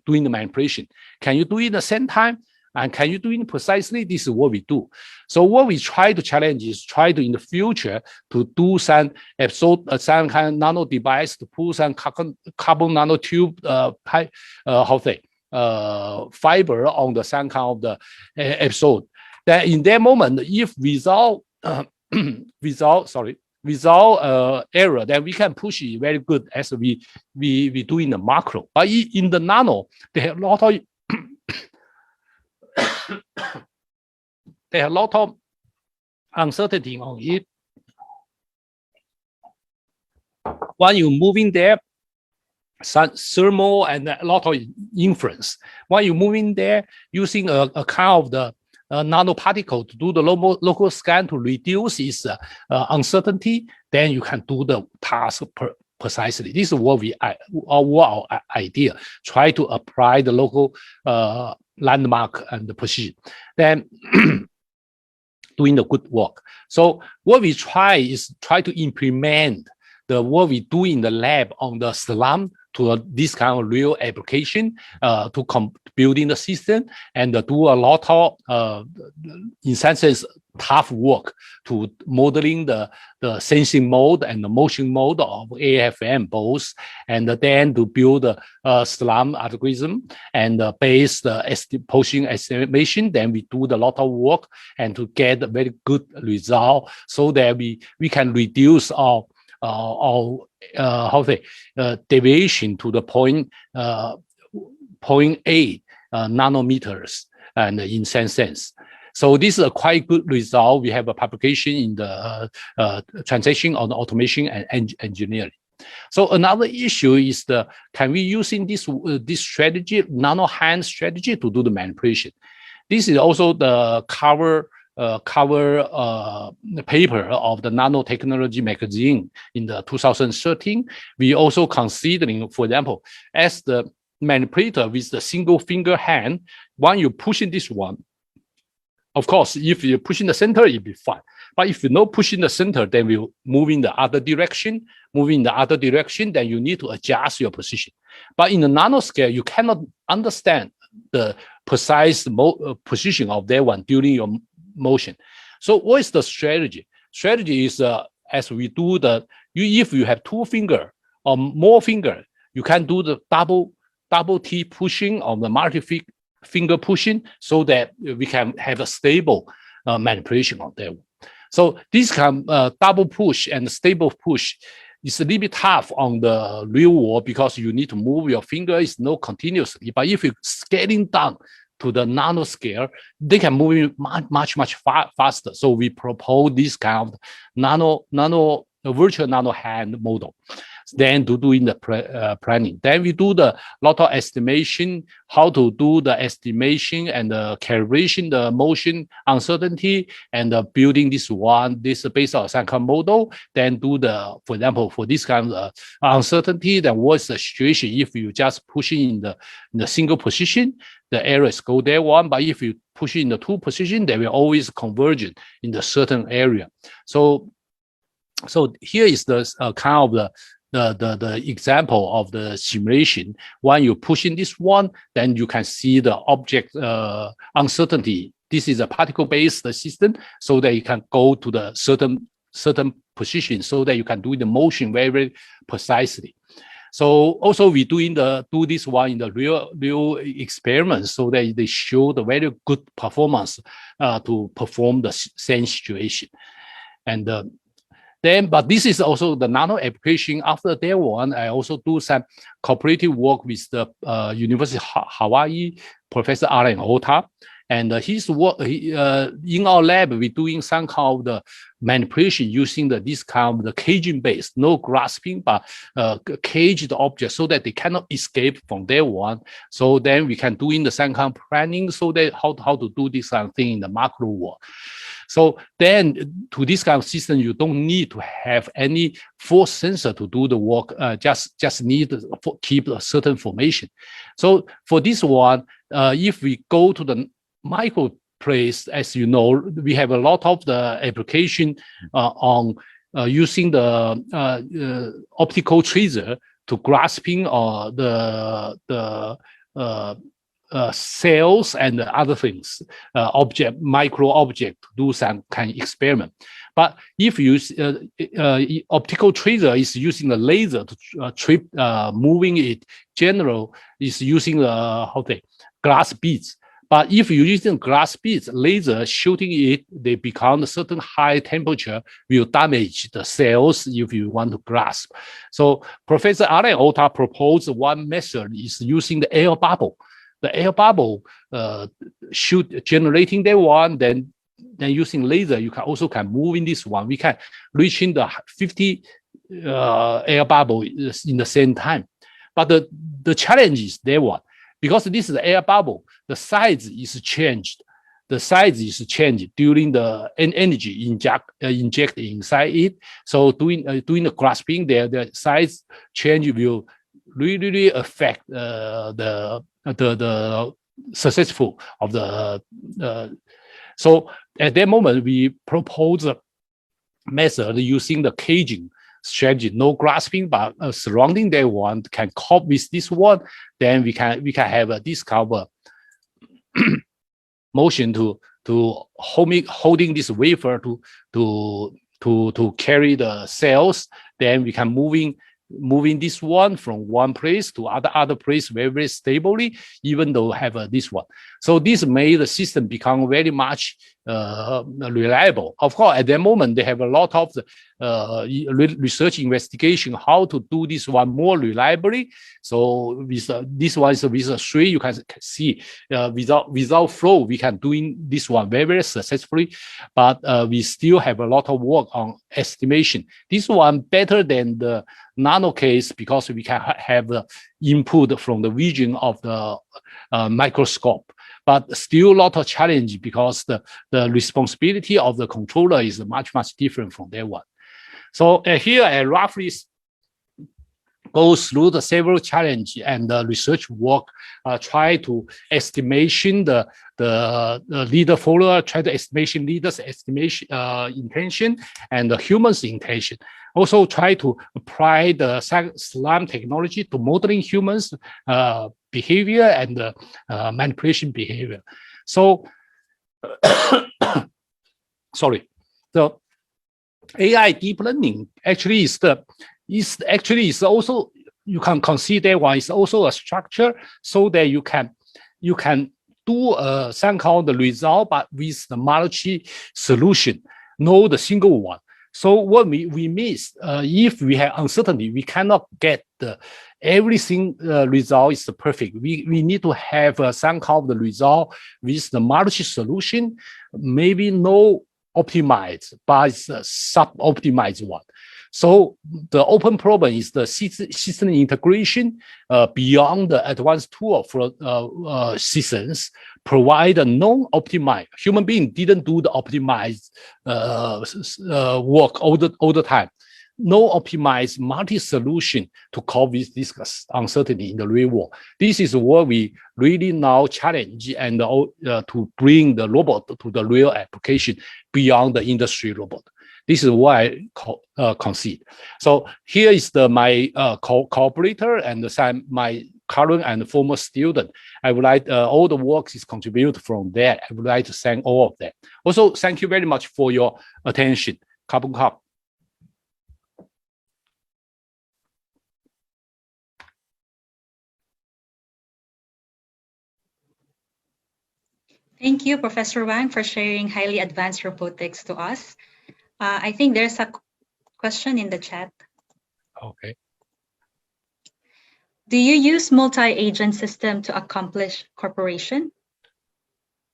doing the manipulation. Can you do it at the same time? And can you do it precisely? This is what we do. So what we try to challenge is try to in the future to do some episode, some kind of nano device to put some carbon nanotube fiber on the some kind of the episode. Then in that moment, if without error, then we can push it very good as we do in the macro. But in the nano, they have a lot of uncertainty on it. When you're moving there, some thermal and a lot of influence. When you're moving there, using a kind of the nanoparticle to do the local scan to reduce its uncertainty, then you can do the task precisely. This is what our idea. Try to apply the local landmark and the position, then doing the good work. So what we try is to implement what we do in the lab on the slum to this kind of real application, to building the system and do a lot of, in some sense, tough work to modeling the sensing mode and the motion mode of AFM both, and then to build a slum algorithm and base the position estimation. Then we do a lot of work and to get a very good result so that we can reduce our deviation to the 0.8 nanometers, and in some sense. So this is a quite good result. We have a publication in the transaction on automation and engineering. So another issue is can we using this strategy, nano hand strategy, to do the manipulation? This is also the cover paper of the nanotechnology magazine in the 2013. We also considering, for example, as the manipulator with the single finger hand, when you pushing this one, of course, if you push in the center, it'll be fine. But if you not push in the center, then we move in the other direction. Then you need to adjust your position. But in the nanoscale, you cannot understand the precise position of that one during your motion. So what is the strategy? Strategy is as we do if you have two finger or more finger, you can do the double T pushing or the multi-finger pushing so that we can have a stable manipulation of that one. So this kind double push and stable push is a little bit tough on the real world because you need to move your finger is not continuously. But if you're scaling down to the nanoscale, they can move much faster. So we propose this kind of virtual nano hand model. Then to do in the planning. Then we do the lot of estimation, how to do the estimation and the calibration, the motion uncertainty, and building this based on some kind of model. Then do for example, for this kind of uncertainty, then what's the situation if you just pushing in the single position, the errors go there one. But if you push in the two position, they will always converge in the certain area. So here is the kind of the example of the simulation. When you push in this one, then you can see the object uncertainty. This is a particle-based system, so that you can go to the certain position, so that you can do the motion very precisely. So also we do this one in the real experiments, so that they show the very good performance to perform the same situation. And but this is also the nano application. After that one, I also do some cooperative work with the University of Hawaii, Professor Alan Ota. And his work, in our lab, we're doing some kind of the manipulation using this kind of the caging base, no grasping, but caged object so that they cannot escape from that one. So then we can do in the same kind of planning so that how to do this kind of thing in the macro world. So then to this kind of system, you don't need to have any force sensor to do the work, just need to keep a certain formation. So for this one, if we go to the micro place, as you know, we have a lot of the application on using the optical tracer to grasping the cells and other things, micro object, to do some kind of experiment. But if you optical tracer is using a laser to moving it, general is using glass beads. But if you're using glass beads, laser shooting it, they become a certain high temperature will damage the cells if you want to grasp. So Professor Allen Ota proposed one method is using the air bubble. The air bubble generating that one, then using laser, you can also move in this one. We can reach in the 50 air bubble in the same time. But the challenge is that one. Because this is the air bubble, the size is changed. The size is changed during the energy inject inside it. So doing the grasping, the size change will really affect the successful of the. So at that moment, we propose a method using the caging strategy, no grasping, but surrounding that one can cope with this one. Then we can have a discover motion to holding this wafer to carry the cells. Then we can moving this one from one place to other place very stably, even though have this one. So this made the system become very much reliable. Of course, at that moment, they have a lot of research investigation how to do this one more reliably. So with this one, so with 3, you can see without flow, we can doing this one very successfully. But we still have a lot of work on estimation. This one better than the nano case because we can have the input from the vision of the microscope. But still a lot of challenge because the responsibility of the controller is much different from that one. So here I roughly go through the several challenges and the research work, try to estimation the leader follower, try to estimation leaders estimation intention and the human's intention. Also try to apply the SLAM technology to modeling humans behavior and manipulation behavior. So, sorry, the AI deep learning actually is also, you can consider one is also a structure so that you can do somehow the result, but with the multi solution, no the single one. So what we miss, if we have uncertainty, we cannot get everything result is perfect. We need to have somehow the result with the multi solution, maybe no optimized, but it's a sub-optimized one. So the open problem is the system integration beyond the advanced tool for systems provide a non-optimized. Human being didn't do the optimized work all the time. No optimized multi-solution to cope with this uncertainty in the real world. This is what we really now challenge and to bring the robot to the real application beyond the industry robot. This is what I concede. So here is my cooperator and my current and former student. I would like all the works is contributed from there. I would like to thank all of them. Also, thank you very much for your attention. Carbon Cup. Thank you, Professor Wang, for sharing highly advanced robotics to us. I think there's a question in the chat. Okay. Do you use multi-agent system to accomplish corporation?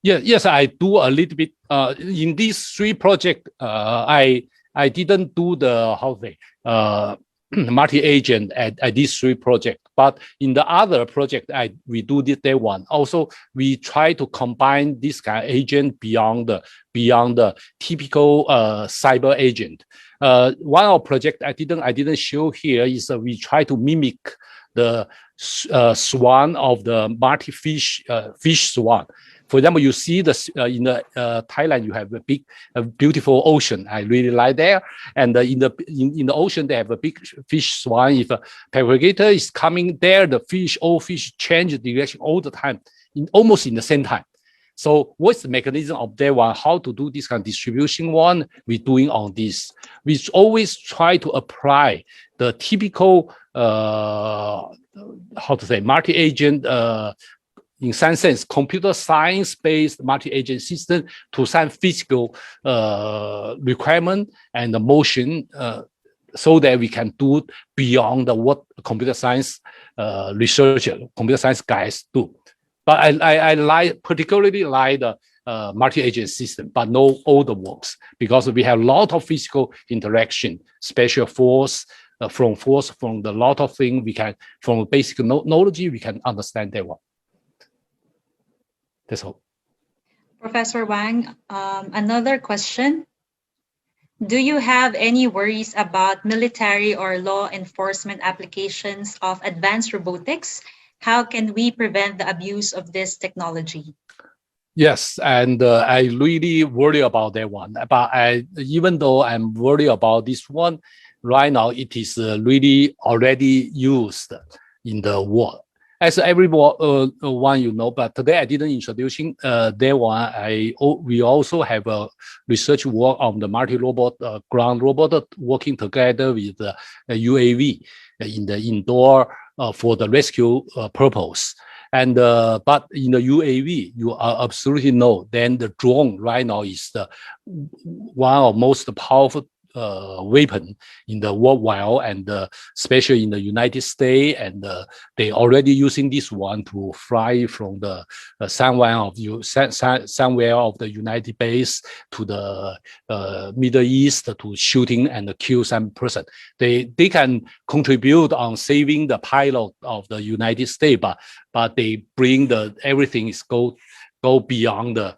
Yeah, yes, I do a little bit. In these 3 projects, I didn't do the multi-agent at these 3 projects, but in the other project, we do that one. Also, we try to combine this kind of agent beyond the typical cyber agent. One of the project I didn't show here is we try to mimic the swan of the fish swan. For example, you see in the Thailand, you have a beautiful ocean. I really like there. And in the ocean, they have a big fish swan. If a propagator is coming there, all fish change direction all the time, almost in the same time. So what's the mechanism of that one? How to do this kind of distribution one? We're doing on this. We always try to apply the typical, multi-agent, in some sense, computer science-based multi-agent system to some physical requirement and the motion, so that we can do beyond what computer science computer science guys do. But I particularly like the multi-agent system, but not all the works, because we have a lot of physical interaction, special force, from the lot of things we can, from basic knowledge, we can understand that one. That's all. Professor Wang, another question. Do you have any worries about military or law enforcement applications of advanced robotics? How can we prevent the abuse of this technology? Yes, and I really worry about that one. But even though I'm worried about this one, right now it is really already used in the world. As everyone you know, but today I didn't introduce that one. We also have a research work on the multi-robot ground robot working together with the UAV in the indoor for the rescue purpose. And but in the UAV, you are absolutely know. Then the drone right now is the one of most powerful weapon in the worldwide, and especially in the United States, and they already using this one to fly from the somewhere of the United base to the Middle East to shooting and kill some person. They can contribute on saving the pilot of the United States, but they bring everything is go beyond the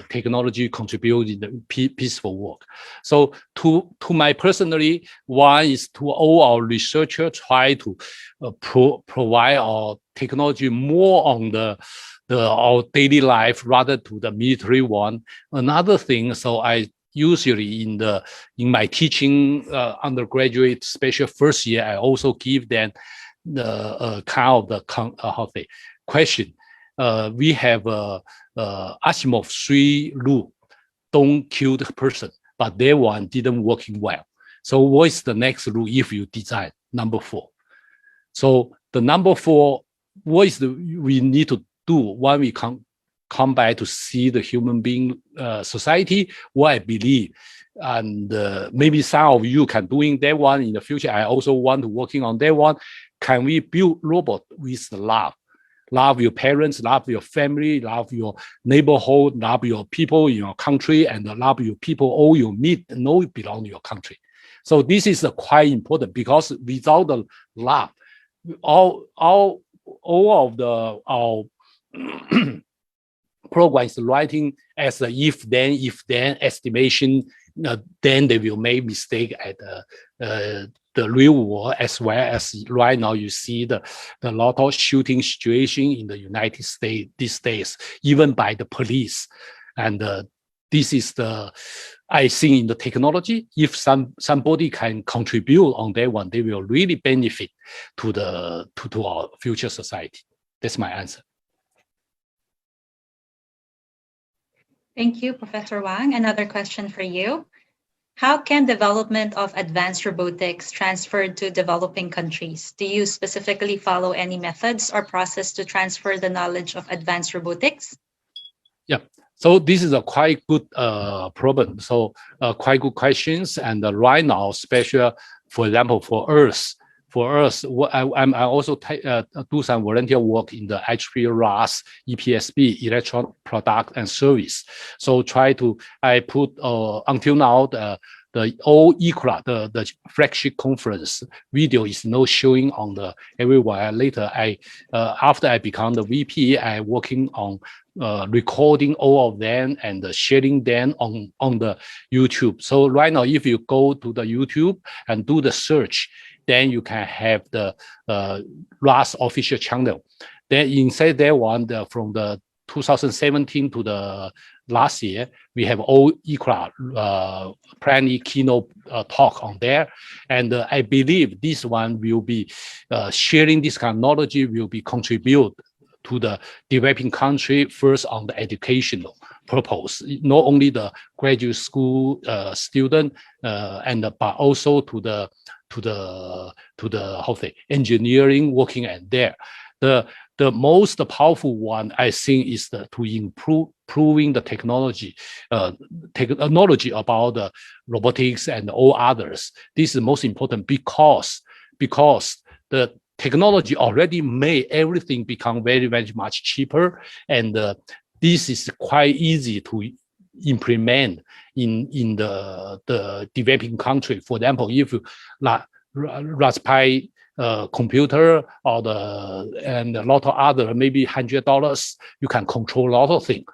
technology contributing the peaceful work. So to my personally, one is to all our researchers try to provide our technology more on our daily life rather to the military one. Another thing, so I usually in my teaching undergraduate special first year, I also give them the kind of the question. We have Asimov 3 rule, don't kill the person, but that one didn't working well. So what is the next rule if you design? Number 4. So the number 4, what is we need to do when we come back to see the human being society? What I believe, and maybe some of you can doing that one in the future. I also want to working on that one. Can we build robot with love? Love your parents, love your family, love your neighborhood, love your people in your country, and love your people all you meet know belong to your country. So this is quite important, because without the love, all of our program is writing as a if then estimation. Then they will make mistake at the real world, as well as right now you see the lot of shooting situation in the United States these days, even by the police. And this is I think in the technology, if somebody can contribute on that one, they will really benefit to our future society. That's my answer. Thank you, Professor Wang. Another question for you. How can development of advanced robotics transfer to developing countries? Do you specifically follow any methods or process to transfer the knowledge of advanced robotics? Yeah, so this is a quite good problem. So quite good questions. And right now, especially, for example, for us, I also do some volunteer work in the HP RAS EPSB, electronic product and service. So I put until now the all ECRA, the flagship conference video is now showing on the everywhere. Later, after I become the VP, I working on recording all of them and sharing them on the YouTube. So right now, if you go to the YouTube and do the search, then you can have the RAS official channel. Then inside that one, from the 2017 to the last year, we have all ICRA plenty keynote talk on there. And I believe this one will be sharing this kind of knowledge will be contribute to the developing country first on the educational purpose, not only the graduate school student but also to the how to say engineering working at there. The most powerful one, I think, is to improving the technology about the robotics and all others. This is most important because the technology already made everything become very, very much cheaper, and this is quite easy to implement in the developing country. For example, if you Raspberry computer and a lot of other, maybe $100, you can control a lot of things.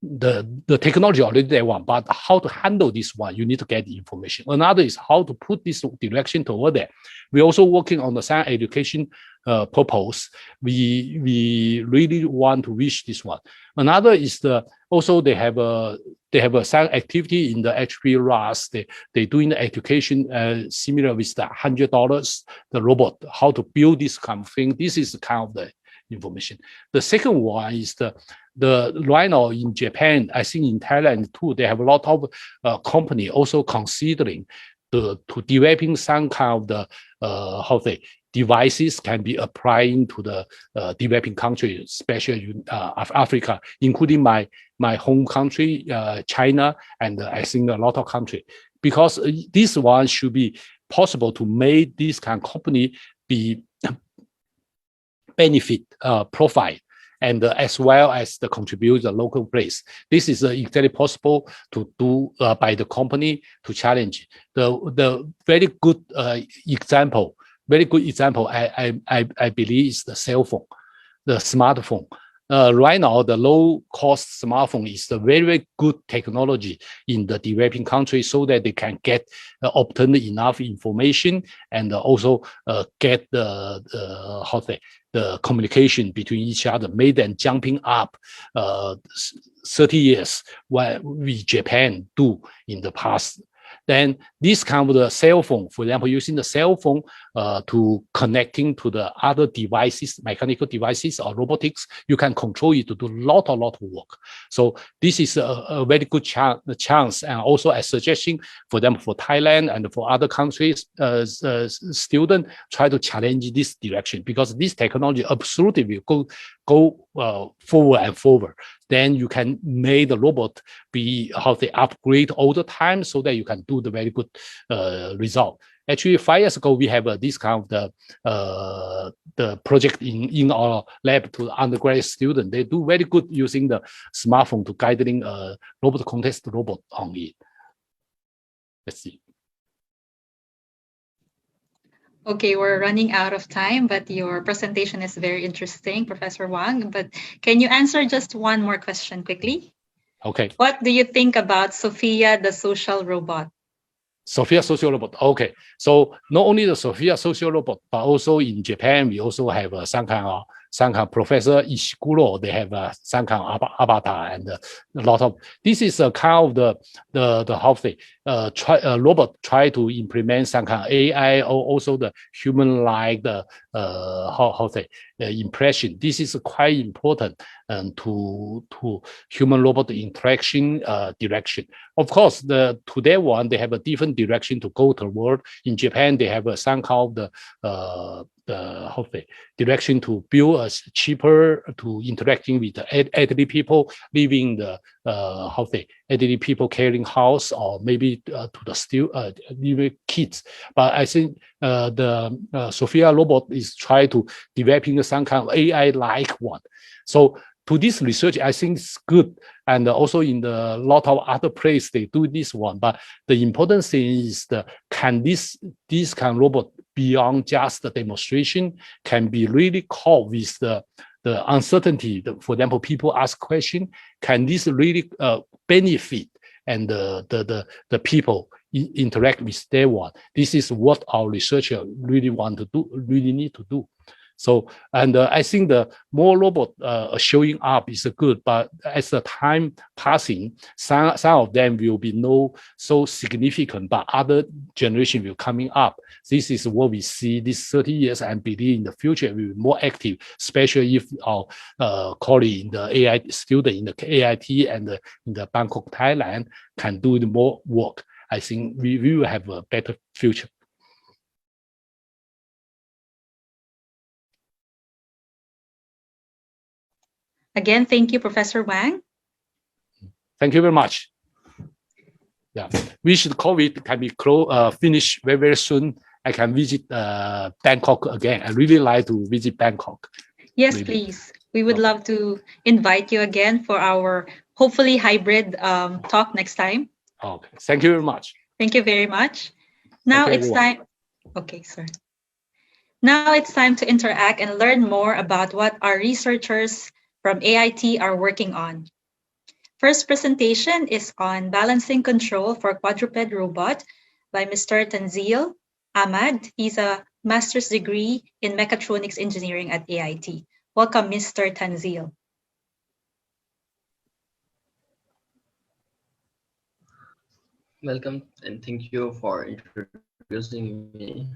The technology already there one, but how to handle this one, you need to get the information. Another is how to put this direction toward there. We're also working on the science education purpose. We really want to reach this one. Another is also they have a science activity in the HP RAS. They doing the education similar with the $100 the robot, how to build this kind of thing. This is kind of the information. The second one is the right now in Japan, I think in Thailand too, they have a lot of company also considering to developing some kind of the how to say devices can be applying to the developing countries, especially Africa, including my home country, China, and I think a lot of countries, because this one should be possible to make this kind of company be benefit profile, and as well as the contribute the local place. This is exactly possible to do by the company to challenge. The very good example, I believe is the cell phone, the smartphone. Right now, the low-cost smartphone is a very, very good technology in the developing countries, so that they can get obtain enough information and also get the communication between each other, made them jumping up 30 years what we Japan do in the past. Then this kind of the cell phone, for example, using the cell phone to connecting to the other devices, mechanical devices or robotics, you can control it to do a lot of work. So this is a very good chance, and also a suggestion for them for Thailand and for other countries, students try to challenge this direction, because this technology absolutely will go forward and forward. Then you can make the robot be how they upgrade all the time, so that you can do the very good result. Actually, 5 years ago, we have this kind of the project in our lab to undergraduate students. They do very good using the smartphone to guiding a robot contest robot on it. Let's see. Okay, we're running out of time, but your presentation is very interesting, Professor Wang. But can you answer just one more question quickly? Okay. What do you think about Sophia, the social robot? Sophia social robot. Okay, so not only the Sophia social robot, but also in Japan, we also have some kind of Professor Ishiguro. They have some kind of avatar, and a lot of this is a kind of the how they robot try to implement some kind of AI, or also the human like the how they impression. This is quite important to human robot interaction direction. Of course, to their one, they have a different direction to go toward. In Japan, they have some kind of the how they direction to build a cheaper to interacting with the elderly people living the how they elderly people caring house, or maybe to the still even kids. But I think the Sophia robot is trying to developing some kind of AI like one. So to this research, I think it's good, and also in the lot of other places they do this one. But the important thing is can this kind of robot beyond just the demonstration can be really caught with the uncertainty. For example, people ask question, can this really benefit and the people interact with their one? This is what our researcher really want to do, really need to do. So, and I think the more robot showing up is good, but as the time passing, some of them will be no so significant, but other generation will coming up. This is what we see this 30 years, and believe in the future will be more active, especially if our colleague in the AI student in the AIT and in the Bangkok, Thailand can do more work. I think we will have a better future. Again, thank you, Professor Wang. Thank you very much. Yeah, wish the COVID can be finished very, very soon. I can visit Bangkok again. I really like to visit Bangkok. Yes, really. Please. We would love to invite you again for our hopefully hybrid talk next time. Okay. Thank you very much. Thank you very much. Now it's time. Okay, sir. Now it's time to interact and learn more about what our researchers from AIT are working on. First presentation is on balancing control for quadruped robot by Mr. Tanzil Ahmad. He's a master's degree in mechatronics engineering at AIT. Welcome, Mr. Tanzil. Welcome, and thank you for introducing me.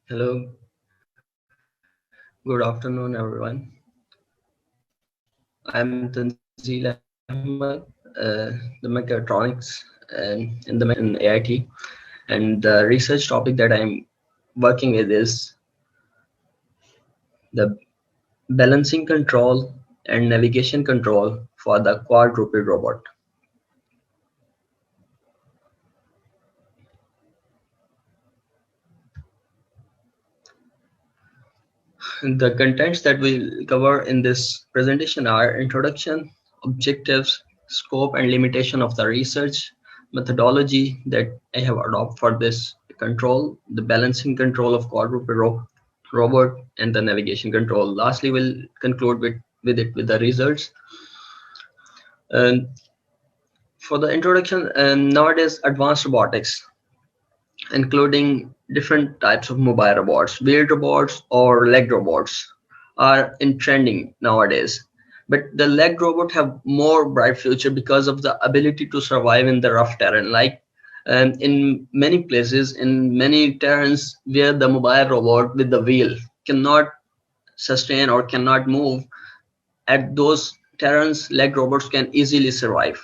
Hello, good afternoon, everyone. I'm Tanzil Ahmed, the mechatronics in AIT, and the research topic that I'm working with is the balancing control and navigation control for the quadruped robot. The contents that we'll cover in this presentation are introduction, objectives, scope and limitation of the research, methodology that I have adopted for this control, the balancing control of quadruped robot, and the navigation control. Lastly, we'll conclude with the results. And for the introduction, nowadays advanced robotics, including different types of mobile robots, wheeled robots or leg robots, are in trending nowadays. But the leg robot have more bright future because of the ability to survive in the rough terrain. Like in many places, in many terrains where the mobile robot with the wheel cannot sustain or cannot move, at those terrains, leg robots can easily survive.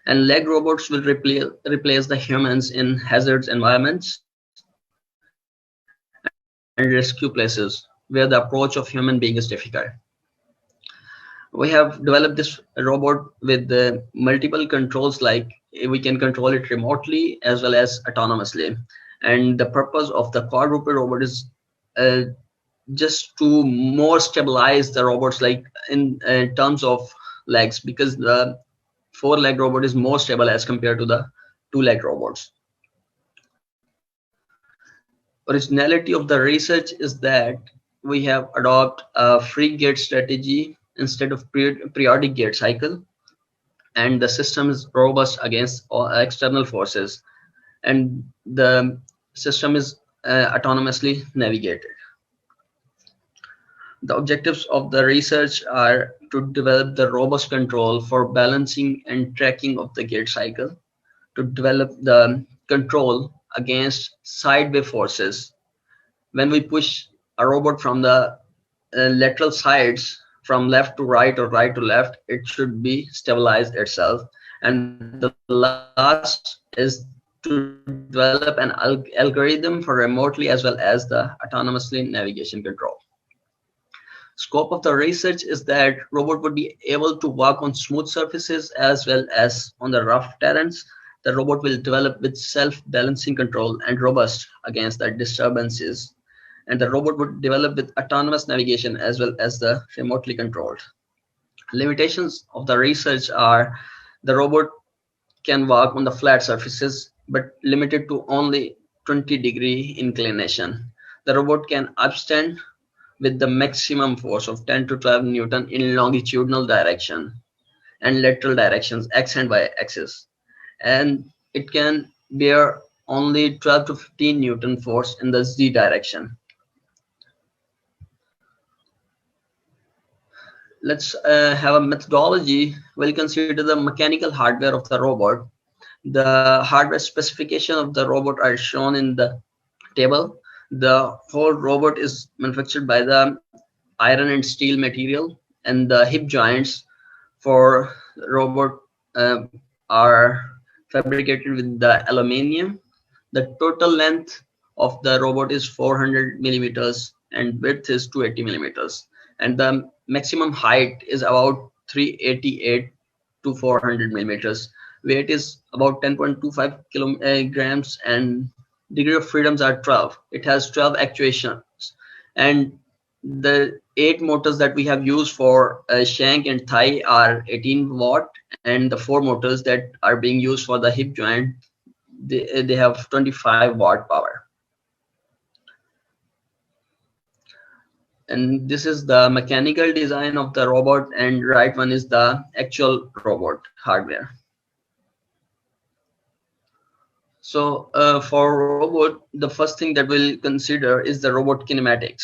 And leg robots will replace the humans in hazards environments and rescue places where the approach of human being is difficult. We have developed this robot with multiple controls, like we can control it remotely as well as autonomously. And the purpose of the quadruped robot is just to more stabilize the robots, like in terms of legs, because the 4-leg robot is more stable as compared to the 2-leg robots. Originality of the research is that we have adopted a free gate strategy instead of periodic gate cycle, and the system is robust against all external forces, and the system is autonomously navigated. The objectives of the research are to develop the robust control for balancing and tracking of the gate cycle, to develop the control against sideway forces. When we push a robot from the lateral sides, from left to right or right to left, it should be stabilized itself. And the last is to develop an algorithm for remotely as well as the autonomously navigation control. Scope of the research is that robot would be able to walk on smooth surfaces as well as on the rough terrains. The robot will develop with self-balancing control and robust against the disturbances. and the robot would develop with autonomous navigation as well as the remotely controlled. Limitations of the research are the robot can walk on the flat surfaces but limited to only 20-degree inclination. The robot can upstand with the maximum force of 10 to 12 Newton in longitudinal direction and lateral directions x and y axis, and it can bear only 12 to 15 Newton force in the z direction. Let's have a methodology. We'll consider the mechanical hardware of the robot. The hardware specification of the robot are shown in the table. The whole robot is manufactured by the iron and steel material, and the hip joints for the robot are fabricated with the aluminium. The total length of the robot is 400 millimeters and width is 280 millimeters, and the maximum height is about 388 to 400 millimeters. Weight is about 10.25 kilograms, and degree of freedoms are 12. It has 12 actuations, and the 8 motors that we have used for shank and thigh are 18 watt, and the 4 motors that are being used for the hip joint, they have 25 watt power. And this is the mechanical design of the robot, and right one is the actual robot hardware. So for robot, the first thing that we'll consider is the robot kinematics.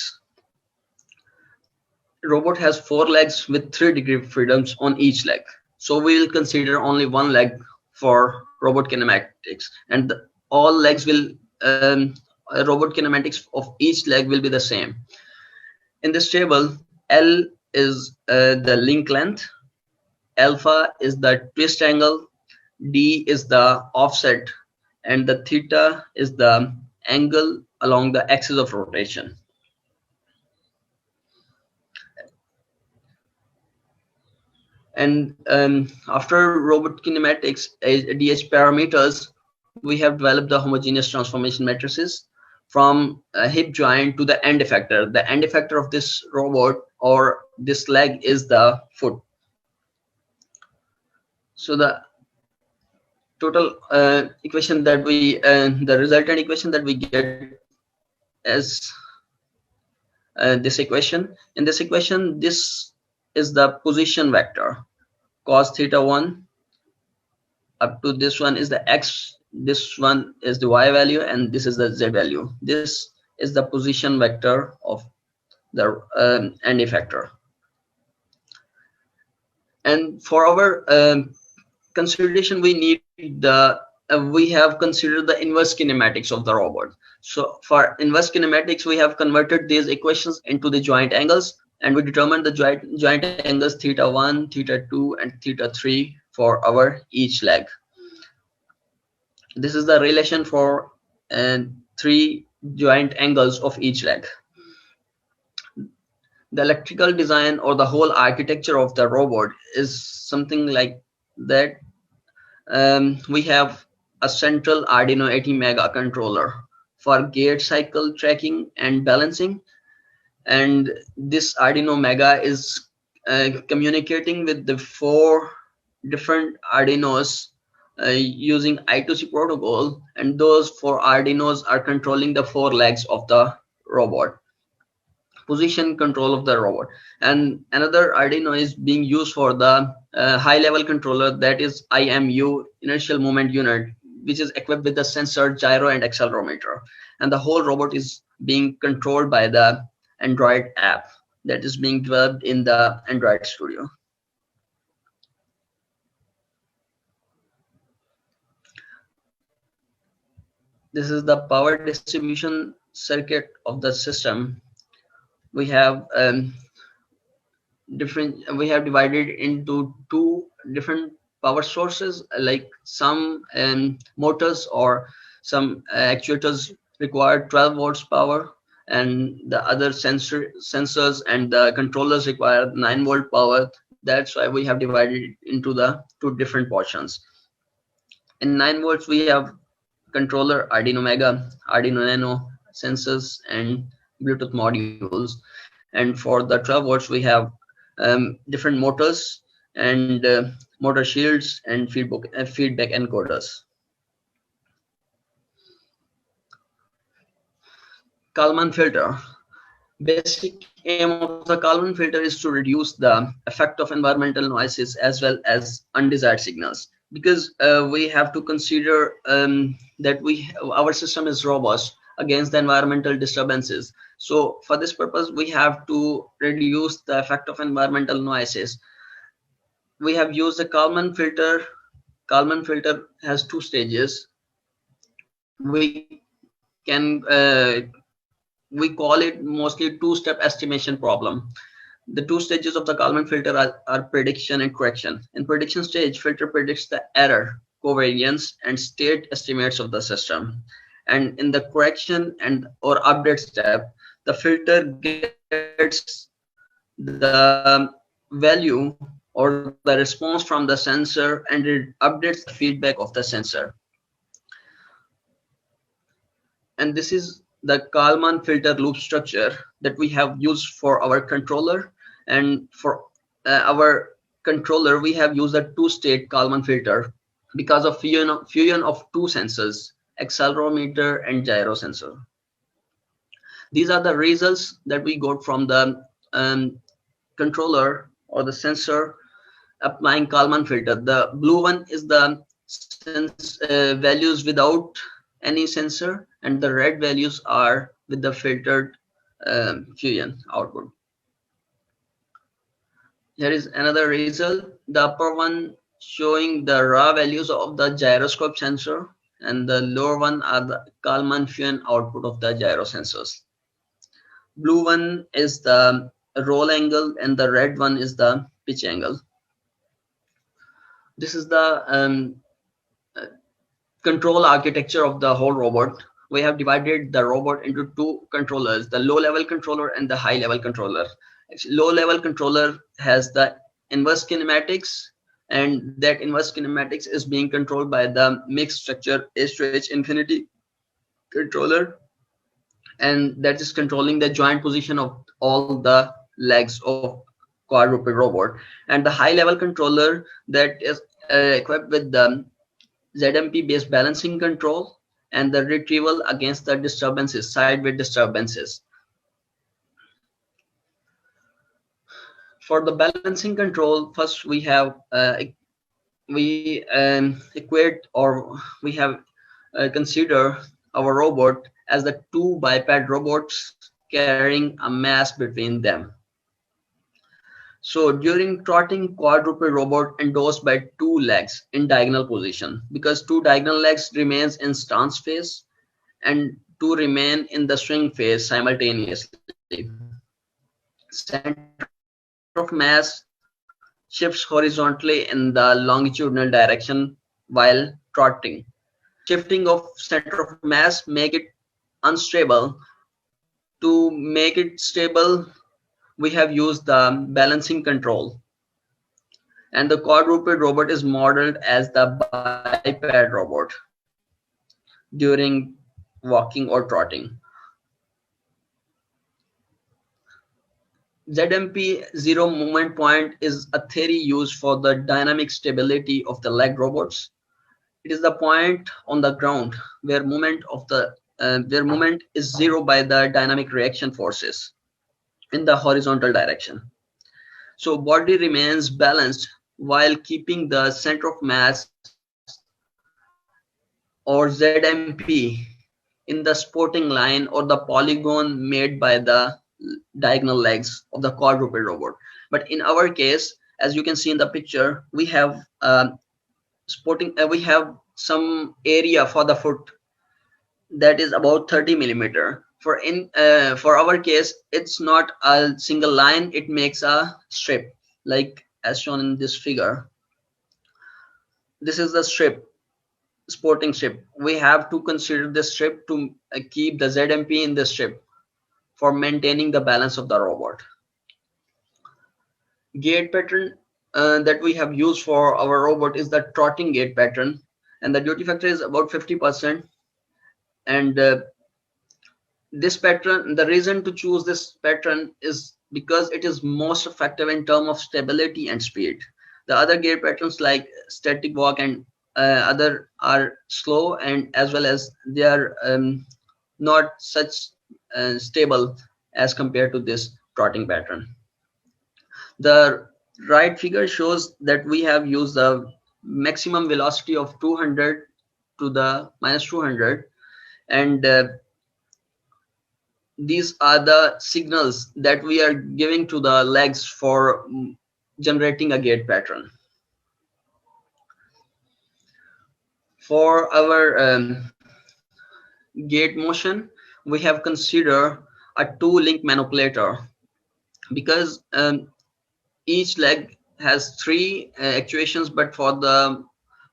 Robot has 4 legs with 3 degree freedoms on each leg. So we will consider only one leg for robot kinematics, and all legs will robot kinematics of each leg will be the same. In this table, L is the link length, alpha is the twist angle, D is the offset, and the theta is the angle along the axis of rotation. And after robot kinematics, DH parameters, we have developed the homogeneous transformation matrices from a hip joint to the end effector. The end effector of this robot or this leg is the foot. So the total equation that we, the resultant equation that we get as this equation. In this equation, this is the position vector. Cos theta 1 up to this one is the x, this one is the y value, and this is the z value. This is the position vector of the end effector. And for our consideration, we need the we have considered the inverse kinematics of the robot. So for inverse kinematics, we have converted these equations into the joint angles, and we determined the joint angles theta 1, theta 2, and theta 3 for our each leg. This is the relation for 3 joint angles of each leg. The electrical design or the whole architecture of the robot is something like that. We have a central Arduino 80 mega controller for gate cycle tracking and balancing, and this Arduino mega is communicating with the 4 different Arduinos using I2C protocol, and those 4 Arduinos are controlling the 4 legs of the robot, position control of the robot. And another Arduino is being used for the high level controller, that is IMU, inertial moment unit, which is equipped with the sensor, gyro, and accelerometer. And the whole robot is being controlled by the Android app that is being developed in the Android Studio. This is the power distribution circuit of the system. We have divided into 2 different power sources, like some motors or some actuators require 12 volts power, and the other sensors and the controllers require 9 volt power. That's why we have divided it into the 2 different portions. In 9 volts, we have controller Arduino Mega, Arduino Nano, sensors, and Bluetooth modules. And for the 12 volts, we have different motors and motor shields and feedback encoders. Kalman filter. Basic aim of the Kalman filter is to reduce the effect of environmental noises as well as undesired signals, because we have to consider that our system is robust against the environmental disturbances. So for this purpose, we have to reduce the effect of environmental noises. We have used the Kalman filter. Kalman filter has two stages. We call it mostly two-step estimation problem. The two stages of the Kalman filter are prediction and correction. In prediction stage, filter predicts the error, covariance, and state estimates of the system. And in the correction and or update step, the filter gets the value or the response from the sensor, and it updates the feedback of the sensor. And this is the Kalman filter loop structure that we have used for our controller. And for our controller, we have used a two-state Kalman filter because of fusion of two sensors, accelerometer and gyro sensor. These are the results that we got from the controller or the sensor applying Kalman filter. The blue one is the values without any sensor, and the red values are with the filtered fusion output. Here is another result. The upper one showing the raw values of the gyroscope sensor, and the lower one are the Kalman fusion output of the gyro sensors. Blue one is the roll angle, and the red one is the pitch angle. This is the control architecture of the whole robot. We have divided the robot into two controllers, the low-level controller and the high-level controller. Low-level controller has the inverse kinematics, and that inverse kinematics is being controlled by the mixed structure H2H infinity controller, and that is controlling the joint position of all the legs of quadruped robot. And the high-level controller that is equipped with the ZMP based balancing control and the retrieval against the disturbances, sideways disturbances. For the balancing control, first we have consider our robot as the two biped robots carrying a mass between them. So during trotting, quadruped robot endorsed by two legs in diagonal position, because two diagonal legs remains in stance phase and two remain in the swing phase simultaneously. Center of mass shifts horizontally in the longitudinal direction while trotting. Shifting of center of mass make it unstable. To make it stable, we have used the balancing control, and the quadruped robot is modeled as the biped robot during walking or trotting. ZMP zero movement point is a theory used for the dynamic stability of the leg robots. It is the point on the ground where movement is zero by the dynamic reaction forces in the horizontal direction. So body remains balanced while keeping the center of mass or ZMP in the supporting line or the polygon made by the diagonal legs of the quadruped robot. But in our case, as you can see in the picture, we have we have some area for the foot that is about 30 millimeter. For our case, it's not a single line, it makes a strip, like as shown in this figure. This is the strip, sporting strip. We have to consider this strip to keep the ZMP in the strip for maintaining the balance of the robot. Gait pattern that we have used for our robot is the trotting gait pattern, and the duty factor is about 50%. And this pattern, the reason to choose this pattern is because it is most effective in terms of stability and speed. The other gait patterns like static walk and other are slow, and as well as they are not such stable as compared to this trotting pattern. The right figure shows that we have used the maximum velocity of 200 to the minus 200, and these are the signals that we are giving to the legs for generating a gait pattern. For our gait motion, we have considered a two-link manipulator, because each leg has three actuations, but for the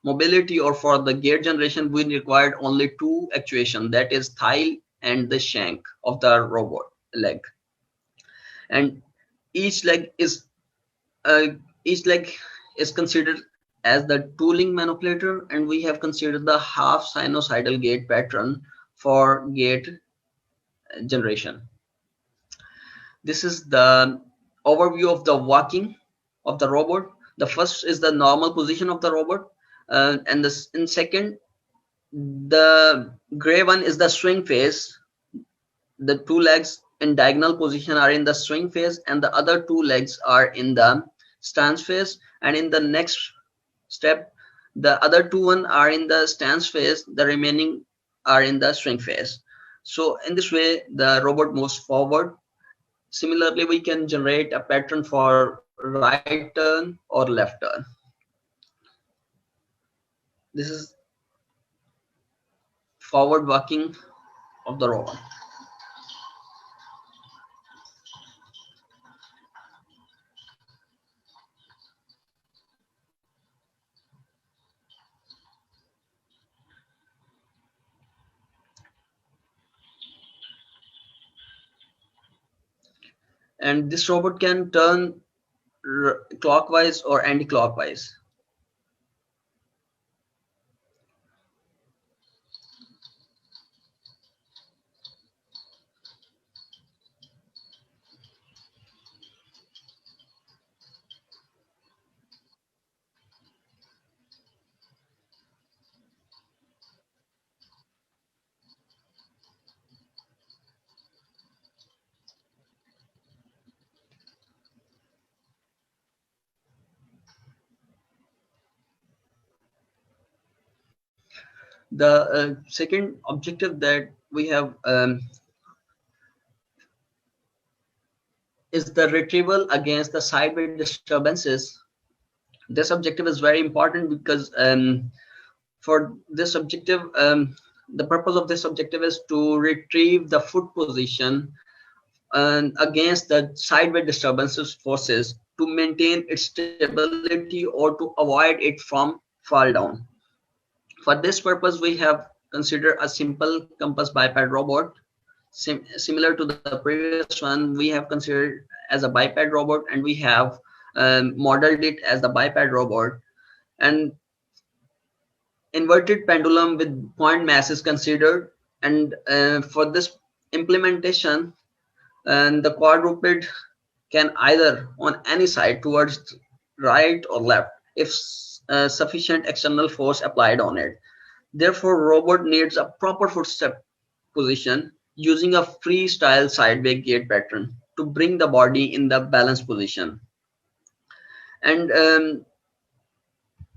mobility or for the gait generation, we required only two actuation, that is thigh and the shank of the robot leg. And each leg is uh, each leg is considered as the two-link manipulator, and we have considered the half sinusoidal gait pattern for gait generation. This is the overview of the walking of the robot. The first is the normal position of the robot, and this in second, the gray one is the swing phase. The two legs in diagonal position are in the swing phase, and the other two legs are in the stance phase. And in the next step, the other two one are in the stance phase, the remaining are in the swing phase. So in this way, the robot moves forward. Similarly, we can generate a pattern for right turn or left turn. This is forward walking of the robot. And this robot can turn clockwise or anti-clockwise. The second objective that we have is the retrieval against the sideways disturbances. This objective is very important because for this objective, the purpose of this objective is to retrieve the foot position against the sideways disturbances forces to maintain its stability or to avoid it from fall down. For this purpose, we have considered a simple compass biped robot. Similar to the previous one, we have considered as a biped robot, and we have modeled it as the biped robot. And inverted pendulum with point mass is considered, and for this implementation, the quadruped can either on any side towards right or left if sufficient external force applied on it. Therefore, robot needs a proper footstep position using a freestyle sideways gait pattern to bring the body in the balanced position. And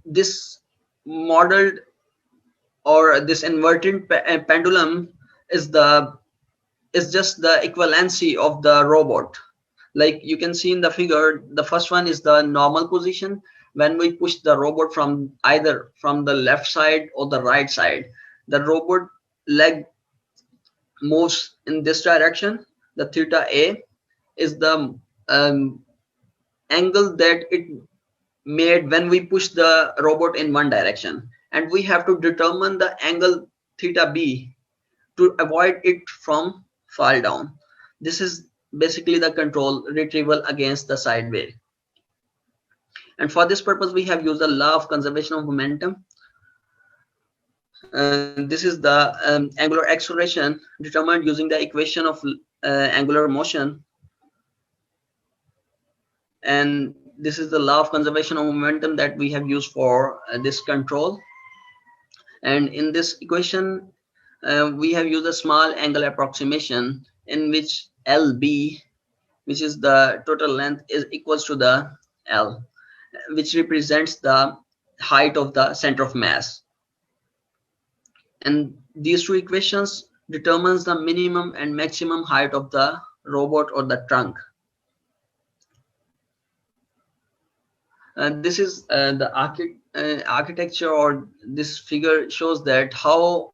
this modeled or this inverted pendulum is just the equivalency of the robot. Like you can see in the figure, the first one is the normal position. When we push the robot from either from the left side or the right side, the robot leg moves in this direction. The theta A is the angle that it made when we push the robot in one direction, and we have to determine the angle theta B to avoid it from fall down. This is basically the control retrieval against the sideways. And for this purpose, we have used the law of conservation of momentum. This is the angular acceleration determined using the equation of angular motion, and this is the law of conservation of momentum that we have used for this control. And in this equation, we have used a small angle approximation in which LB, which is the total length, is equals to the L, which represents the height of the center of mass. And these two equations determines the minimum and maximum height of the robot or the trunk. This is the architecture, or this figure shows that how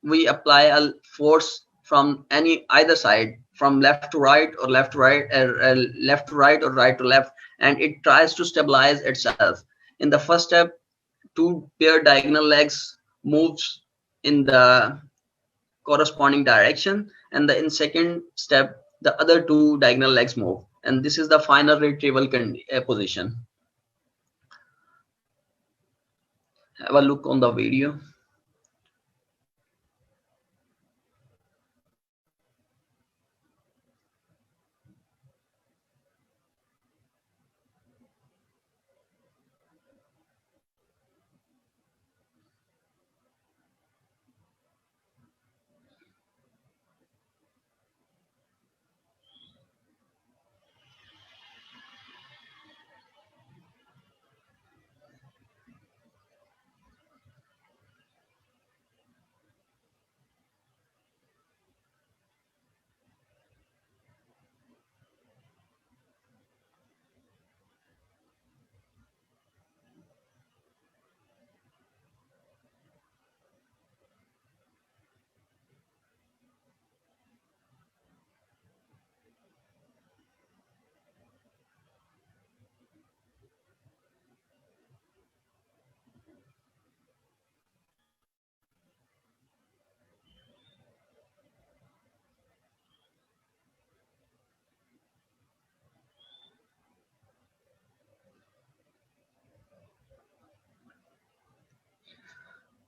we apply a force from either side, from left to right or left to right, left to right or right to left, and it tries to stabilize itself. In the first step, two pair diagonal legs moves in the corresponding direction, and in second step the other two diagonal legs move, and this is the final retrieval position. Have a look on the video.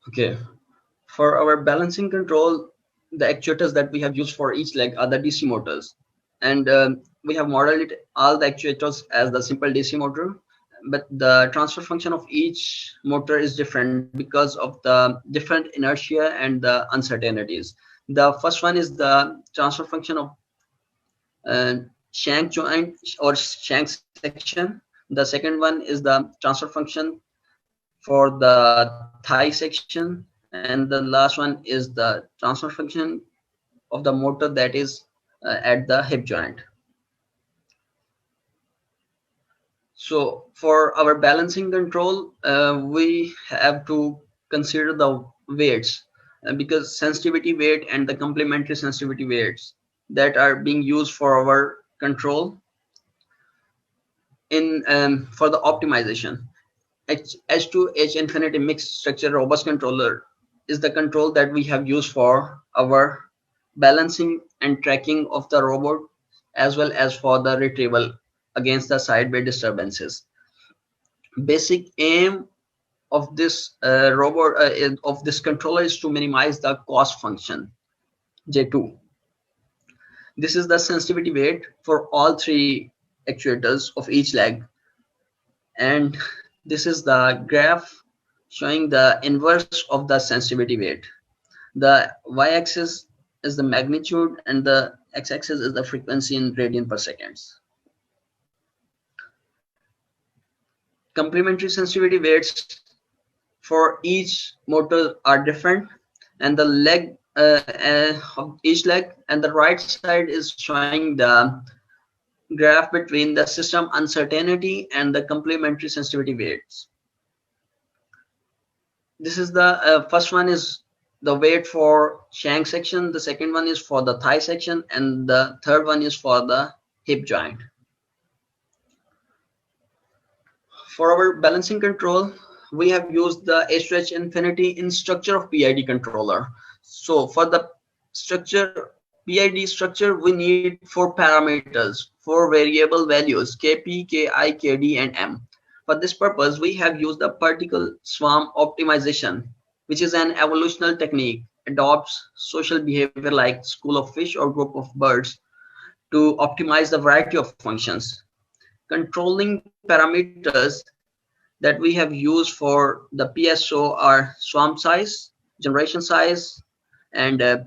Okay, for our balancing control, the actuators that we have used for each leg are the DC motors, and we have modeled all the actuators as the simple DC motor, but the transfer function of each motor is different because of the different inertia and the uncertainties. The first one is the transfer function of shank joint or shank section. The second one is the transfer function for the thigh section, and the last one is the transfer function of the motor that is at the hip joint. So for our balancing control, we have to consider the weights, because sensitivity weight and the complementary sensitivity weights that are being used for our control in for the optimization. H to H infinity mixed structure robust controller is the control that we have used for our balancing and tracking of the robot, as well as for the retrieval against the sideway disturbances. Basic aim of this of this controller is to minimize the cost function J2. This is the sensitivity weight for all three actuators of each leg, and this is the graph showing the inverse of the sensitivity weight. The y-axis is the magnitude and the x-axis is the frequency in radian per seconds. Complementary sensitivity weights for each motor are different, and the leg of each leg, and the right side is showing the graph between the system uncertainty and the complementary sensitivity weights. This is the first one is the weight for shank section, the second one is for the thigh section, and the third one is for the hip joint. For our balancing control, we have used the H to H infinity in structure of PID controller. So for the structure, PID structure, we need 4 parameters, 4 variable values, Kp, Ki, Kd, and M. For this purpose, we have used the particle swarm optimization which is an evolutionary technique, adopts social behavior like school of fish or group of birds to optimize the variety of functions. Controlling parameters that we have used for the PSO are swarm size, generation size, and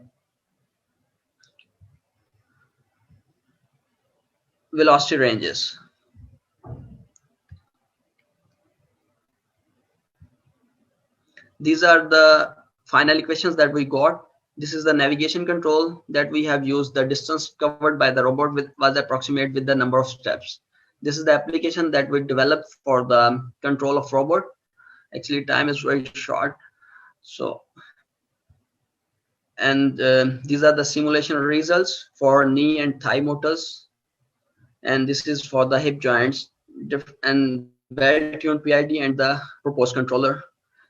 velocity ranges. These are the final equations that we got. This is the navigation control that we have used. The distance covered by the robot was approximate with the number of steps. This is the application that we developed for the control of robot. Actually, time is very short. So, and these are the simulation results for knee and thigh motors. And this is for the hip joints and the well-tuned PID and the proposed controller.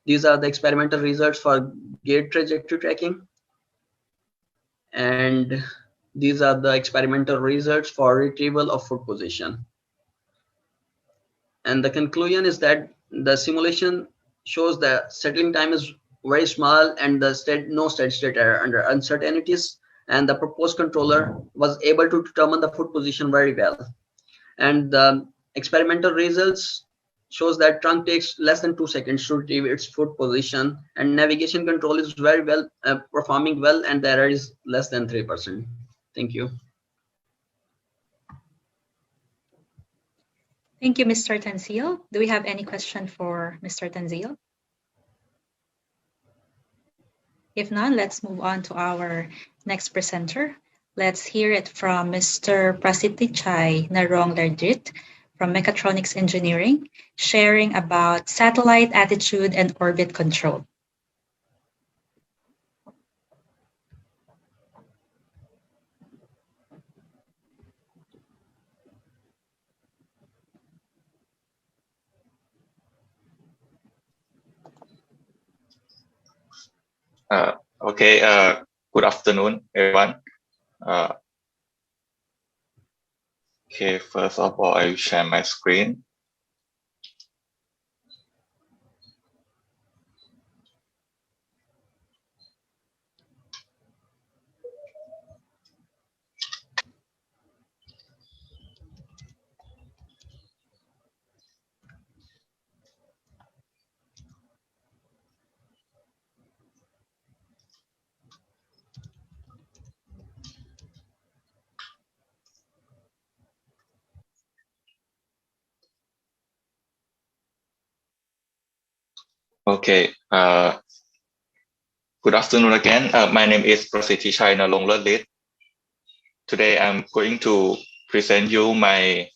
These are the experimental results for gait trajectory tracking. And these are the experimental results for retrieval of foot position. And the conclusion is that the simulation shows that settling time is very small and no steady state error under uncertainties. And the proposed controller was able to determine the foot position very well. And the experimental results shows that trunk takes less than 2 seconds to retrieve its foot position, and navigation control is very well performing well, and the error is less than 3%. Thank you. Thank you, Mr. Tanzil. Do we have any question for Mr. Tanzil? If not, let's move on to our next presenter. Let's hear it from Mr. Prasitichai Naronglardit from Mechatronics Engineering, sharing about satellite attitude and orbit control. Good afternoon, everyone. First of all, I will share my screen. Good afternoon again. My name is Prasitichai Naronglardit. Today I'm going to present you my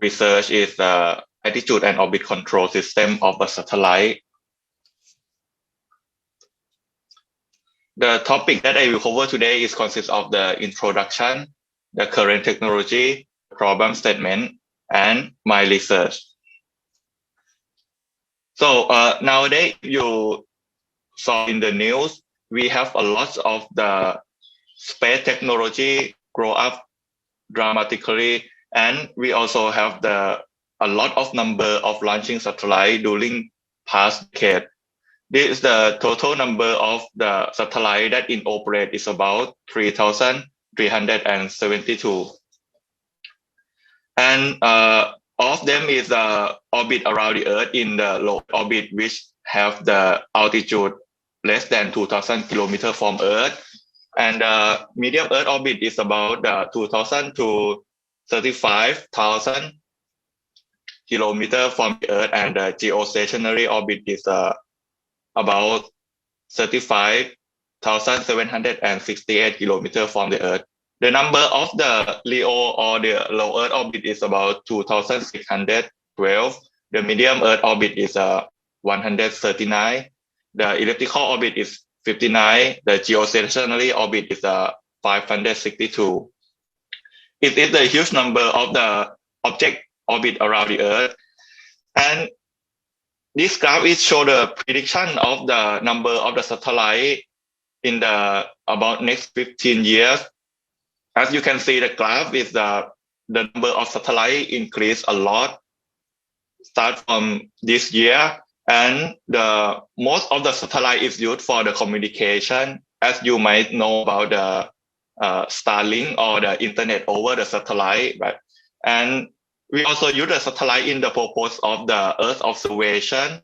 research is the attitude and orbit control system of a satellite. The topic that I will cover today is consists of the introduction, the current technology, problem statement, and my research. So nowadays, you saw in the news, we have a lot of the space technology grow up dramatically, and we also have a lot of number of launching satellite during past decade. This is the total number of the satellite that in operate is about 3,372. And of them is orbit around the Earth in the low orbit, which have the altitude less than 2,000 kilometers from Earth. And medium Earth orbit is about 2,000 to 35,000 kilometers from the Earth. And the geostationary orbit is about 35,768 kilometers from the Earth. The number of the LEO or the low Earth orbit is about 2,612. The medium Earth orbit is 139. The elliptical orbit is 59. The geostationary orbit is 562. It is the huge number of the object orbit around the Earth. And this graph is show the prediction of the number of the satellite in the about next 15 years. As you can see, the graph is the number of satellite increase a lot. Start from this year, And the most of the satellite is used for the communication, as you might know about the Starlink or the internet over the satellite, right? And we also use the satellite in the purpose of the Earth observation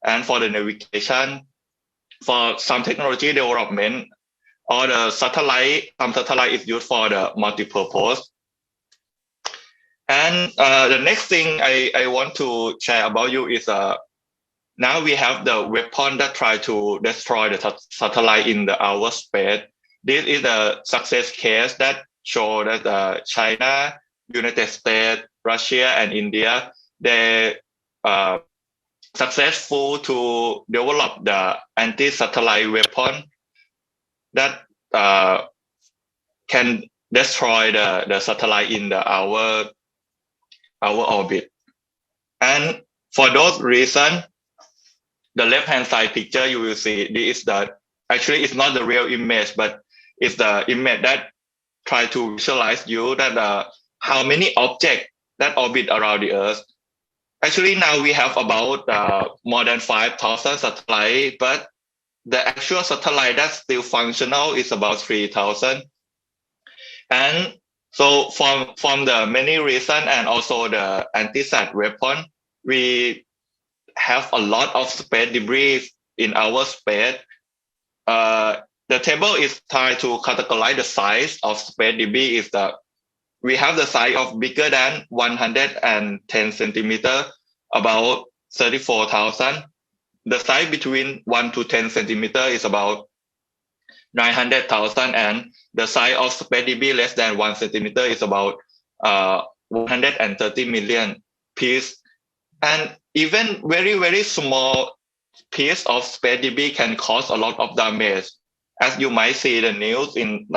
and for the navigation, for some technology development, or the satellite, some satellite is used for the multi-purpose. And the next thing I want to share about you is now we have the weapon that try to destroy the satellite in the outer space. This is a success case that show that China, United States, Russia, and India, they successful to develop the anti-satellite weapon that can destroy the satellite in our orbit. And for those reasons, the left-hand side picture you will see, this is actually it's not the real image, but it's the image that try to visualize you that how many objects that orbit around the Earth. Actually, now we have about more than 5,000 satellites, but the actual satellite that's still functional is about 3,000. And so from the many reasons and also the anti-sat weapon, we have a lot of space debris in our space. The table is trying to categorize the size of space debris is that we have the size of bigger than 110 centimeter, about 34,000. The size between 1 to 10 centimeter is about 900,000, and the size of space debris less than 1 centimeter is about 130 million pieces. And even very, very small piece of space debris can cause a lot of damage. As you might see the news in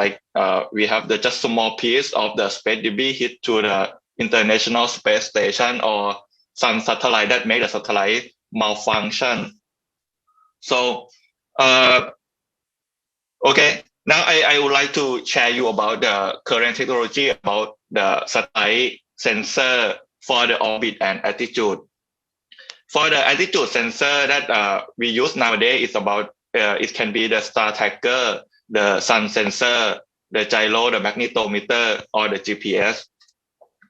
we have the just small piece of the space debris hit to the International Space Station or some satellite that made the satellite malfunction. So, okay, now I would like to share you about the current technology about the satellite sensor for the orbit and altitude. For the altitude sensor that we use nowadays is about, it can be the star tracker, the sun sensor, the gyro, the magnetometer, or the GPS.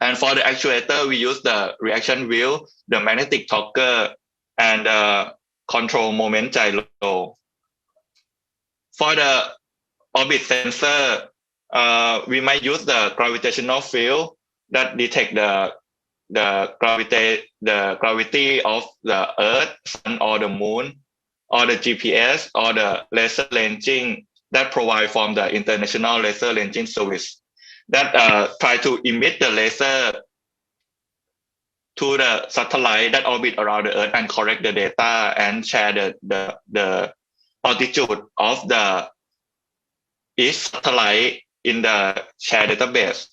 And for the actuator, we use the reaction wheel, the magnetic torque, and the control moment gyro. For the orbit sensor, we might use the gravitational field that detect the gravity of the Earth, Sun, or the Moon, or the GPS, or the laser ranging that provide from the International Laser Ranging Service that try to emit the laser to the satellite that orbit around the Earth and correct the data and share the altitude of the each satellite in the shared database.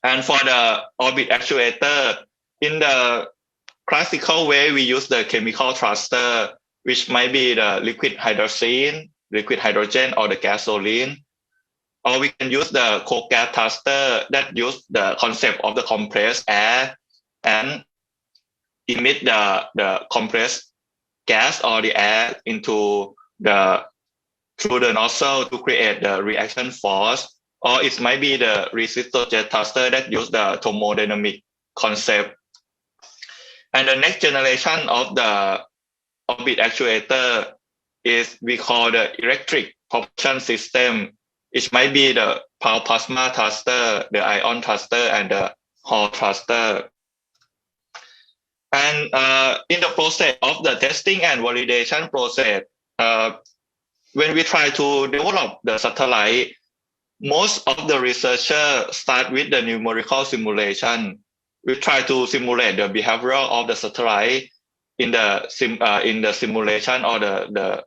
And for the orbit actuator, in the classical way, we use the chemical thruster, which might be the liquid hydrogen, or the gasoline. Or we can use the cold gas thruster that use the concept of the compressed air and emit the compressed gas or the air into through the nozzle to create the reaction force. Or it might be the resistor jet thruster that use the thermodynamic concept. And the next generation of the orbit actuator is we call the electric propulsion system. It might be the power plasma thruster, the ion thruster, and the Hall thruster. And in the process of the testing and validation process, when we try to develop the satellite, most of the researchers start with the numerical simulation. We try to simulate the behavior of the satellite in the simulation or the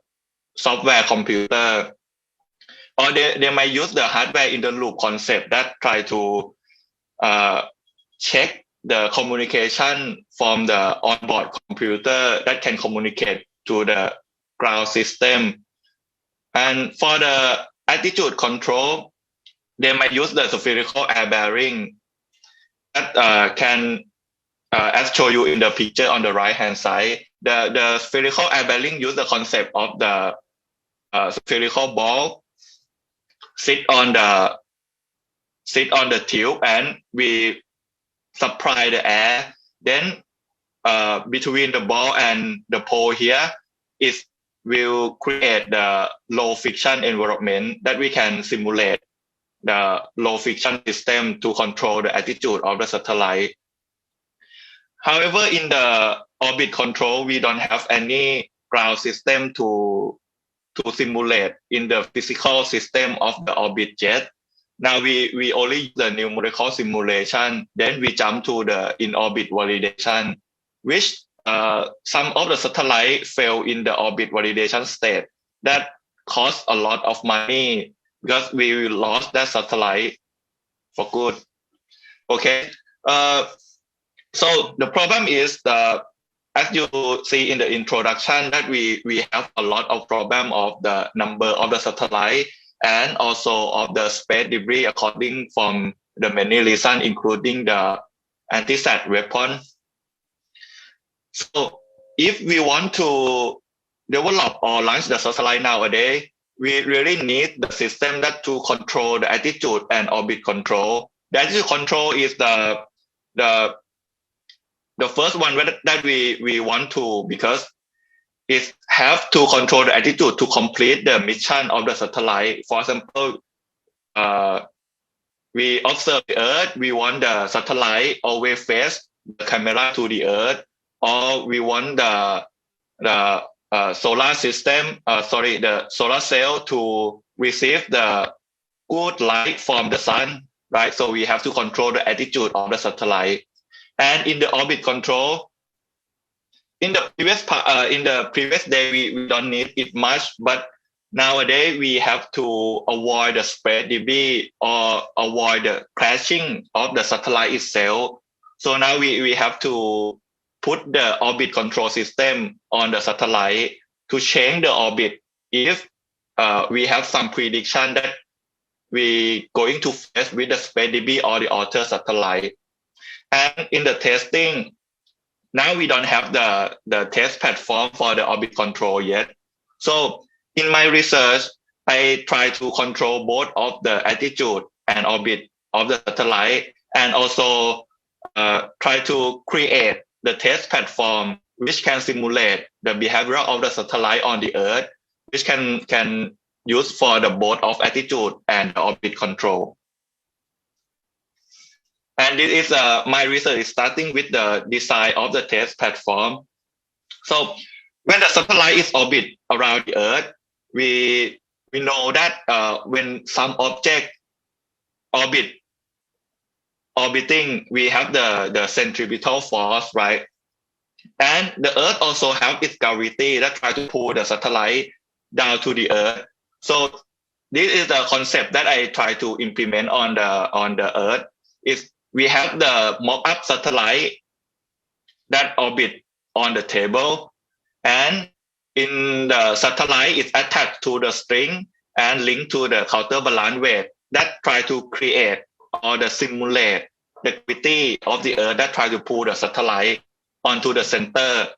software computer. Or they might use the hardware in the loop concept that try to check the communication from the onboard computer that can communicate to the ground system. And for the altitude control, they might use the spherical air bearing that can, as shown you in the picture on the right-hand side, the spherical air bearing use the concept of the spherical ball sit on the tube, and we supply the air. Then between the ball and the pole here, it will create the low friction environment that we can simulate the low friction system to control the attitude of the satellite. However, in the orbit control, we don't have any ground system to simulate in the physical system of the orbit yet. Now we only use the numerical simulation. Then we jump to the in-orbit validation, which some of the satellites fail in the orbit validation state. That costs a lot of money because we lost that satellite for good. Okay. So the problem is as you see in the introduction, that we have a lot of problem of the number of the satellite and also of the space debris according from the many reasons, including the anti-sat weapon. So if we want to develop or launch the satellite nowadays, we really need the system that to control the attitude and orbit control. The attitude control is the first one that we want to, because it have to control the attitude to complete the mission of the satellite. For example, we observe the Earth, we want the satellite always face the camera to the Earth, or we want the solar system, the solar cell to receive the good light from the sun, right? So we have to control the attitude of the satellite. And in the orbit control, in the previous day, we don't need it much, but nowadays we have to avoid the spread debris or avoid the crashing of the satellite itself. So now we have to put the orbit control system on the satellite to change the orbit if we have some prediction that we going to face with the space debris or the outer satellite. And in the testing, now we don't have the test platform for the orbit control yet. So in my research, I try to control both of the attitude and orbit of the satellite, and also try to create the test platform which can simulate the behavior of the satellite on the Earth, which can use for the both of attitude and the orbit control. And this is my research is starting with the design of the test platform. So when the satellite is orbit around the Earth, we know that when some object orbiting, we have the centripetal force, right? And the Earth also have its gravity that try to pull the satellite down to the Earth. So this is the concept that I try to implement on the Earth. Is we have the mock-up satellite that orbit on the table, and in the satellite is attached to the string and linked to the counterbalance weight that try to create or the simulate the gravity of the Earth that try to pull the satellite onto the center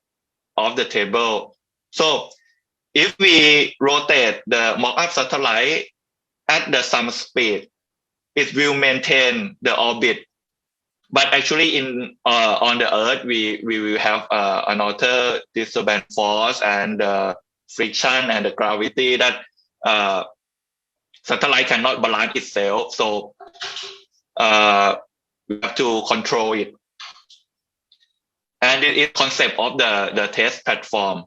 of the table. So if we rotate the mock-up satellite at the some speed, it will maintain the orbit. But actually, on the Earth, we will have another disturbance force and friction and the gravity that satellite cannot balance itself. So we have to control it. And it is concept of the test platform.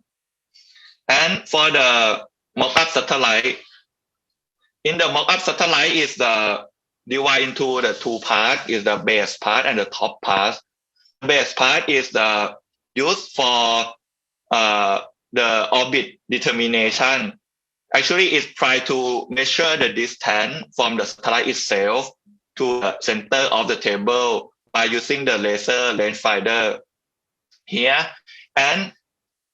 And for the mock-up satellite, in the mock-up satellite is the divided into the two parts, is the base part and the top part. The base part is the used for the orbit determination. Actually, it try to measure the distance from the satellite itself to the center of the table by using the laser rangefinder here. And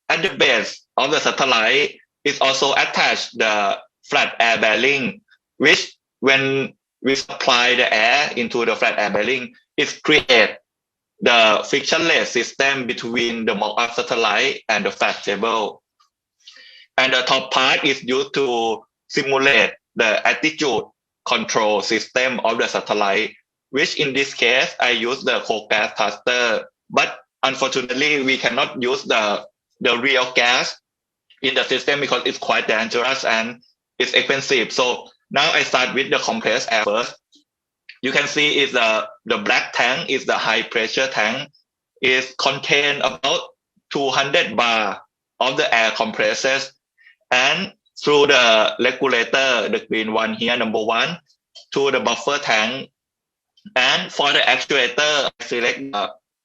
at the base of the satellite is also attached the flat air bearing, which when we supply the air into the flat air bearing, it creates the frictionless system between the mock-up satellite and the fact table. And the top part is used to simulate the attitude control system of the satellite, which in this case, I use the cold gas thruster. But unfortunately, we cannot use the real gas in the system because it's quite dangerous and it's expensive. So now I start with the compressed air first. You can see is the black tank is the high pressure tank. It contain about 200 bar of the air compressors, and through the regulator, the green one here, number one, to the buffer tank. And for the actuator, I select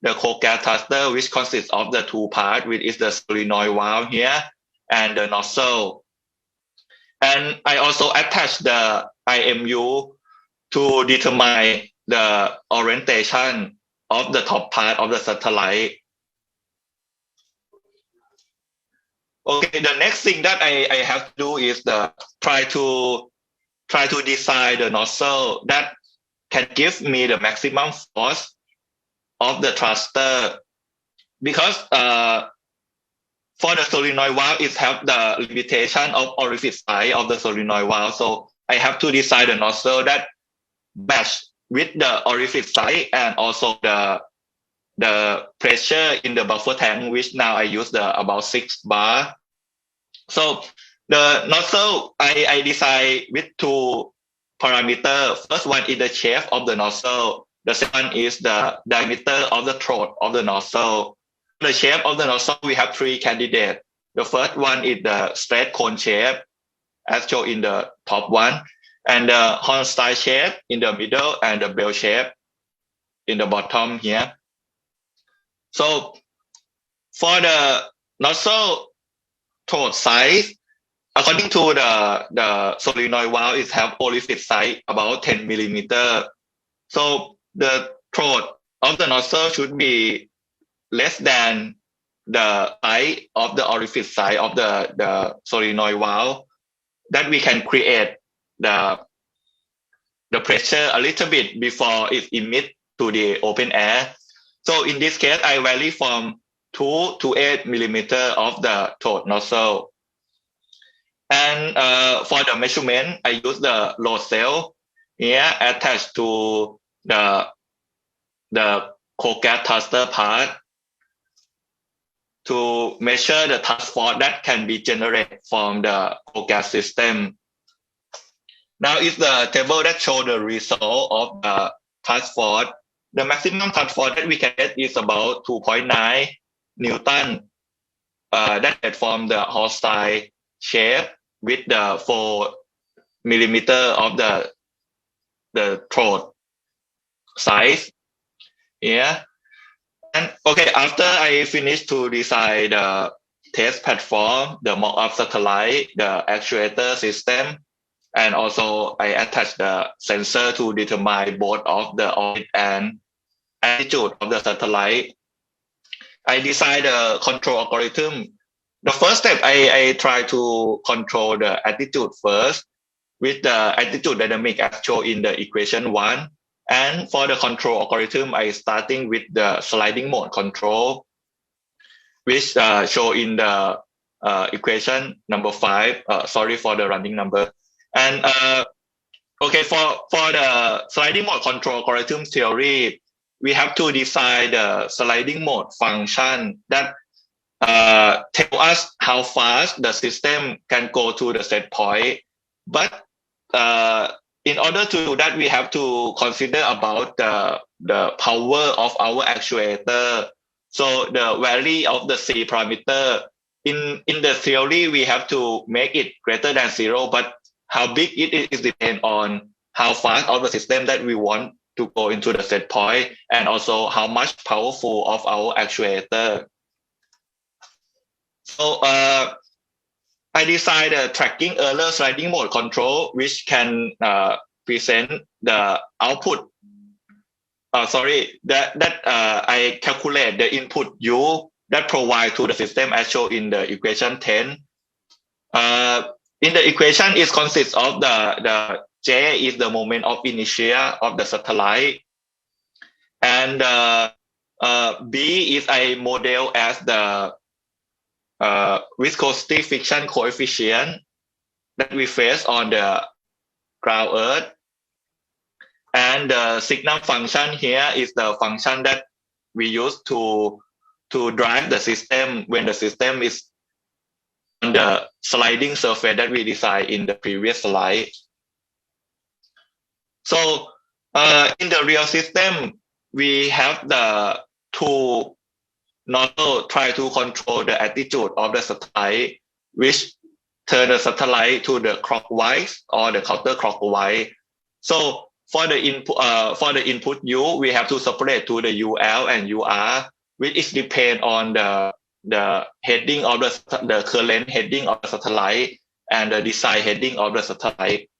the cold gas thruster, which consists of the two parts, which is the solenoid valve here and the nozzle. And I also attach the IMU to determine the orientation of the top part of the satellite. Okay, the next thing that I have to do is try to design the nozzle that can give me the maximum force of the thruster, because for the solenoid valve, it have the limitation of orifice size of the solenoid valve. So I have to design the nozzle that match with the orifice size and also the pressure in the buffer tank, which now I use about 6 bar. So the nozzle I design with two parameters. First one is the shape of the nozzle. The second is the diameter of the throat of the nozzle. The shape of the nozzle, we have three candidates. The first one is the straight cone shape, as shown in the top one, and the horn style shape in the middle, and the bell shape in the bottom here. So for the nozzle throat size, according to the solenoid valve, it have orifice size about 10 millimeter. So the throat of the nozzle should be less than the size of the orifice size of the solenoid valve, that we can create the pressure a little bit before it emits to the open air. So in this case, I vary from 2 to 8 millimeter of the throat nozzle. And for the measurement, I use the load cell here attached to the cold gas thruster part to measure the thrust force that can be generated from the cold gas system. Now is the table that shows the result of the thrust force. The maximum thrust force that we can get is about 2.9 Newton. That from the hostile shape with the 4 millimeter of the throat size. Yeah. And okay, after I finished to design the test platform, the mock-up satellite, the actuator system, and also I attached the sensor to determine both of the orbit and attitude of the satellite. I designed a control algorithm. The first step, I try to control the attitude first with the attitude dynamic as shown in the equation 1. And for the control algorithm, I starting with the sliding mode control, which show in the equation number 5. Sorry for the running number. And okay, for the sliding mode control algorithm theory, we have to design the sliding mode function that tell us how fast the system can go to the set point. But in order to do that, we have to consider about the power of our actuator. So the value of the C parameter in the theory, we have to make it greater than 0, but how big it is depends on how fast of the system that we want to go into the set point, and also how much powerful of our actuator. So I designed a tracking error sliding mode control, which can present the output. I calculate the input U that provide to the system as shown in the equation 10. In the equation, it consists of the J is the moment of inertia of the satellite, and B is I model as the viscosity friction coefficient that we face on the ground earth. And the signal function here is the function that we use to drive the system when the system is on the sliding surface that we designed in the previous slide. So in the real system, we have the two nozzle try to control the attitude of the satellite, which turn the satellite to the clockwise or the counterclockwise. So for the input U, we have to separate to the UL and UR, which is depend on the heading of the current heading of the satellite and the design heading of the satellite.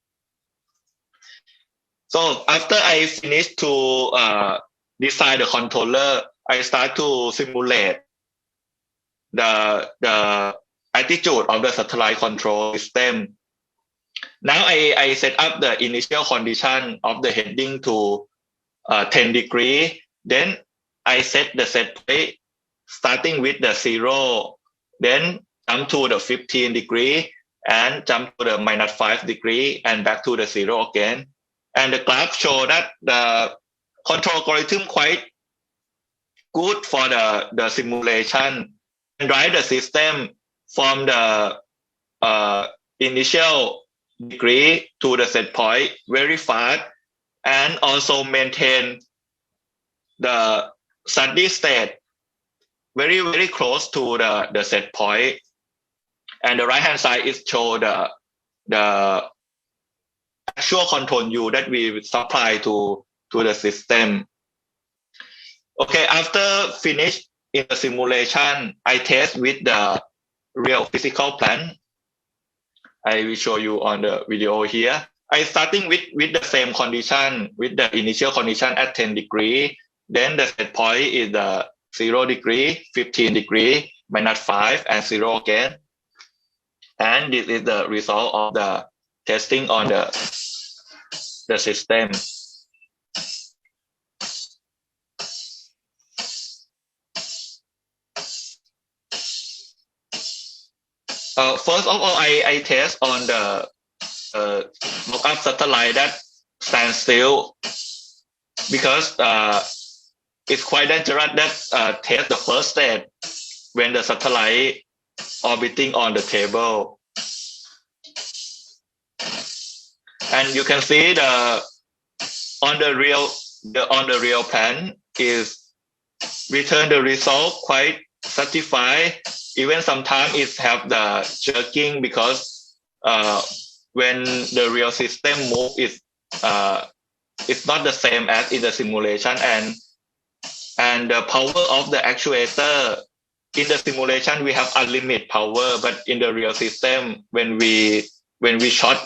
So after I finish to design the controller, I start to simulate the attitude of the satellite control system. Now I set up the initial condition of the heading to 10 degree. Then I set the set point starting with the 0, then jump to the 15 degree and jump to the -5 degree and back to the 0 again. And the graph show that the control algorithm quite good for the simulation and drive the system from the initial degree to the set point very fast and also maintain the steady state very, very close to the set point. And the right hand side is show the actual control U that we supply to the system. Okay, after finish in the simulation, I test with the real physical plant. I will show you on the video here. I starting with the same condition, with the initial condition at 10 degree. Then the set point is the 0 degree, 15 degree, -5 and 0 again. And this is the result of the testing on the system. First of all, I test on the mock-up satellite that stands still because it's quite dangerous that test the first state when the satellite orbiting on the table. And you can see on the real plan is return the result quite satisfied. Even sometimes it have the jerking because when the real system move it's not the same as in the simulation, and the power of the actuator in the simulation we have unlimited power, but in the real system when we shot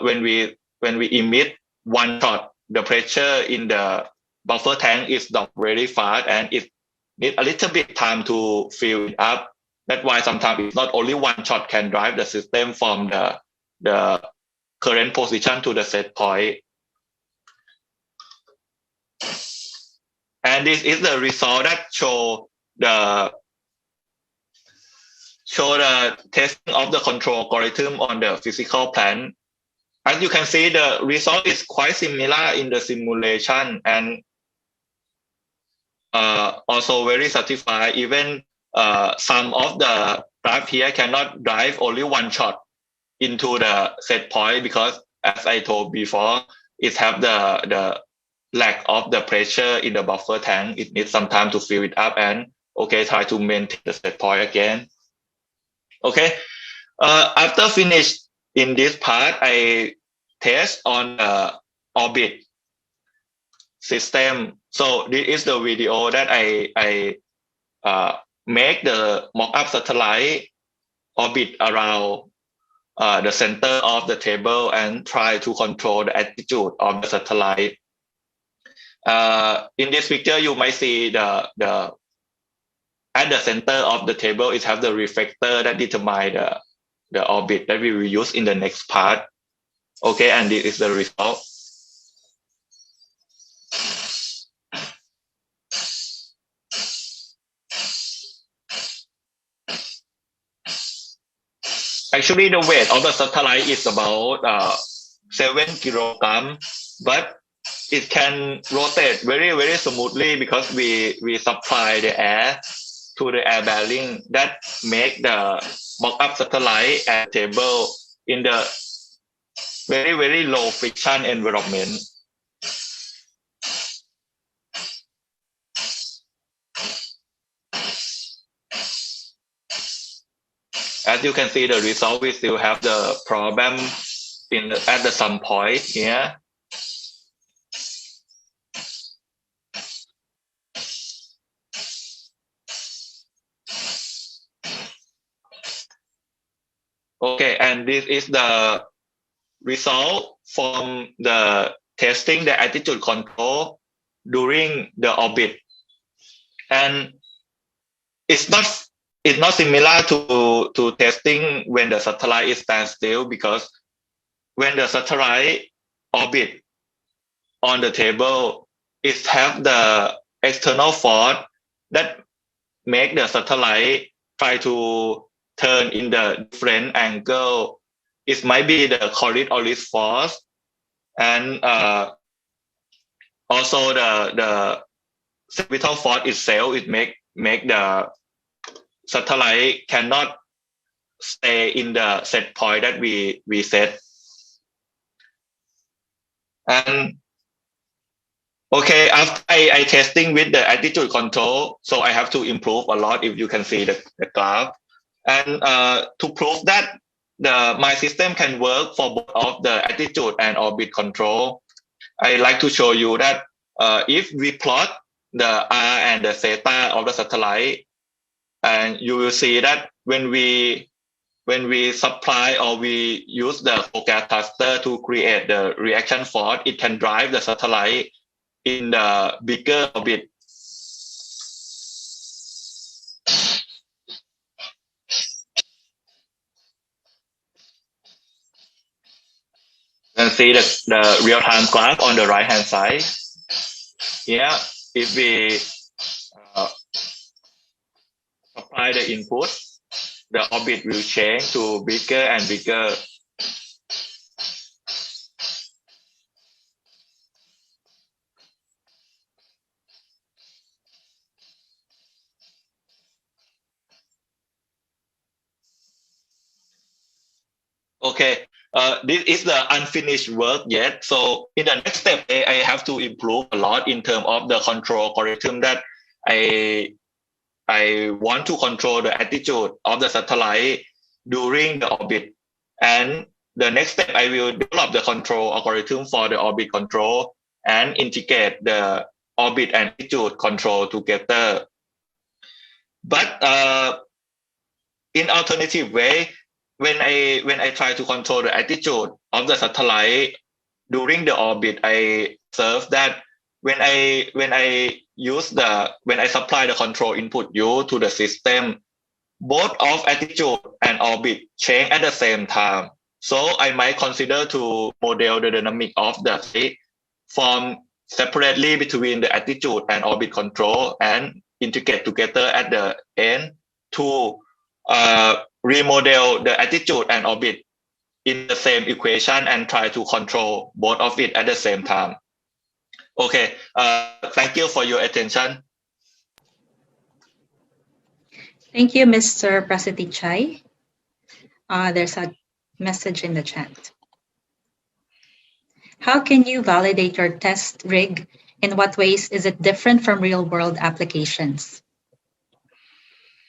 when we emit one shot, the pressure in the buffer tank is dropped very fast and it need a little bit time to fill it up. That's why sometimes it's not only one shot can drive the system from the current position to the set point. And this is the result that show the testing of the control algorithm on the physical plant. As you can see, the result is quite similar in the simulation and also very satisfied. Even some of the graph here cannot drive only one shot into the set point because, as I told before, it have the lack of the pressure in the buffer tank. It needs some time to fill it up and try to maintain the set point again. Okay, after finish in this part, I test on the orbit system. So this is the video that I make the mock-up satellite orbit around the center of the table and try to control the attitude of the satellite. In this picture, you might see the at the center of the table it have the reflector that determine the orbit that we will use in the next part. Okay, and this is the result. Actually, the weight of the satellite is about 7 kilogram, but it can rotate very smoothly because we supply the air to the air bearing that make the mock-up satellite and table in the very low friction environment. As you can see the result, we still have the problem at the some point here. Okay, and this is the result from the testing the attitude control during the orbit. And it's not similar to testing when the satellite is standstill, because when the satellite orbit on the table, it have the external force that make the satellite try to turn in the different angle. It might be the Coriolis force, and also the centripetal force itself. It make the satellite cannot stay in the set point that we set. And okay, after I testing with the attitude control, so I have to improve a lot, if you can see the graph. And to prove that my system can work for both of the attitude and orbit control, I like to show you that if we plot the R and the theta of the satellite, and you will see that when we supply or we use the forecast cluster to create the reaction force, it can drive the satellite in the bigger orbit. You can see the real-time graph on the right-hand side. Here, if we apply the input, the orbit will change to bigger and bigger. Okay, this is the unfinished work yet. So in the next step, I have to improve a lot in terms of the control algorithm that I want to control the attitude of the satellite during the orbit. And the next step, I will develop the control algorithm for the orbit control and integrate the orbit and attitude control together. But in alternative way, when I try to control the attitude of the satellite during the orbit, I observe that when I supply the control input U to the system, both of attitude and orbit change at the same time. So I might consider to model the dynamic of the state from separately between the attitude and orbit control and integrate together at the end to remodel the attitude and orbit in the same equation and try to control both of it at the same time. Okay, thank you for your attention. Thank you, Mr. Prasitichai. There's a message in the chat. How can you validate your test rig? In what ways is it different from real-world applications?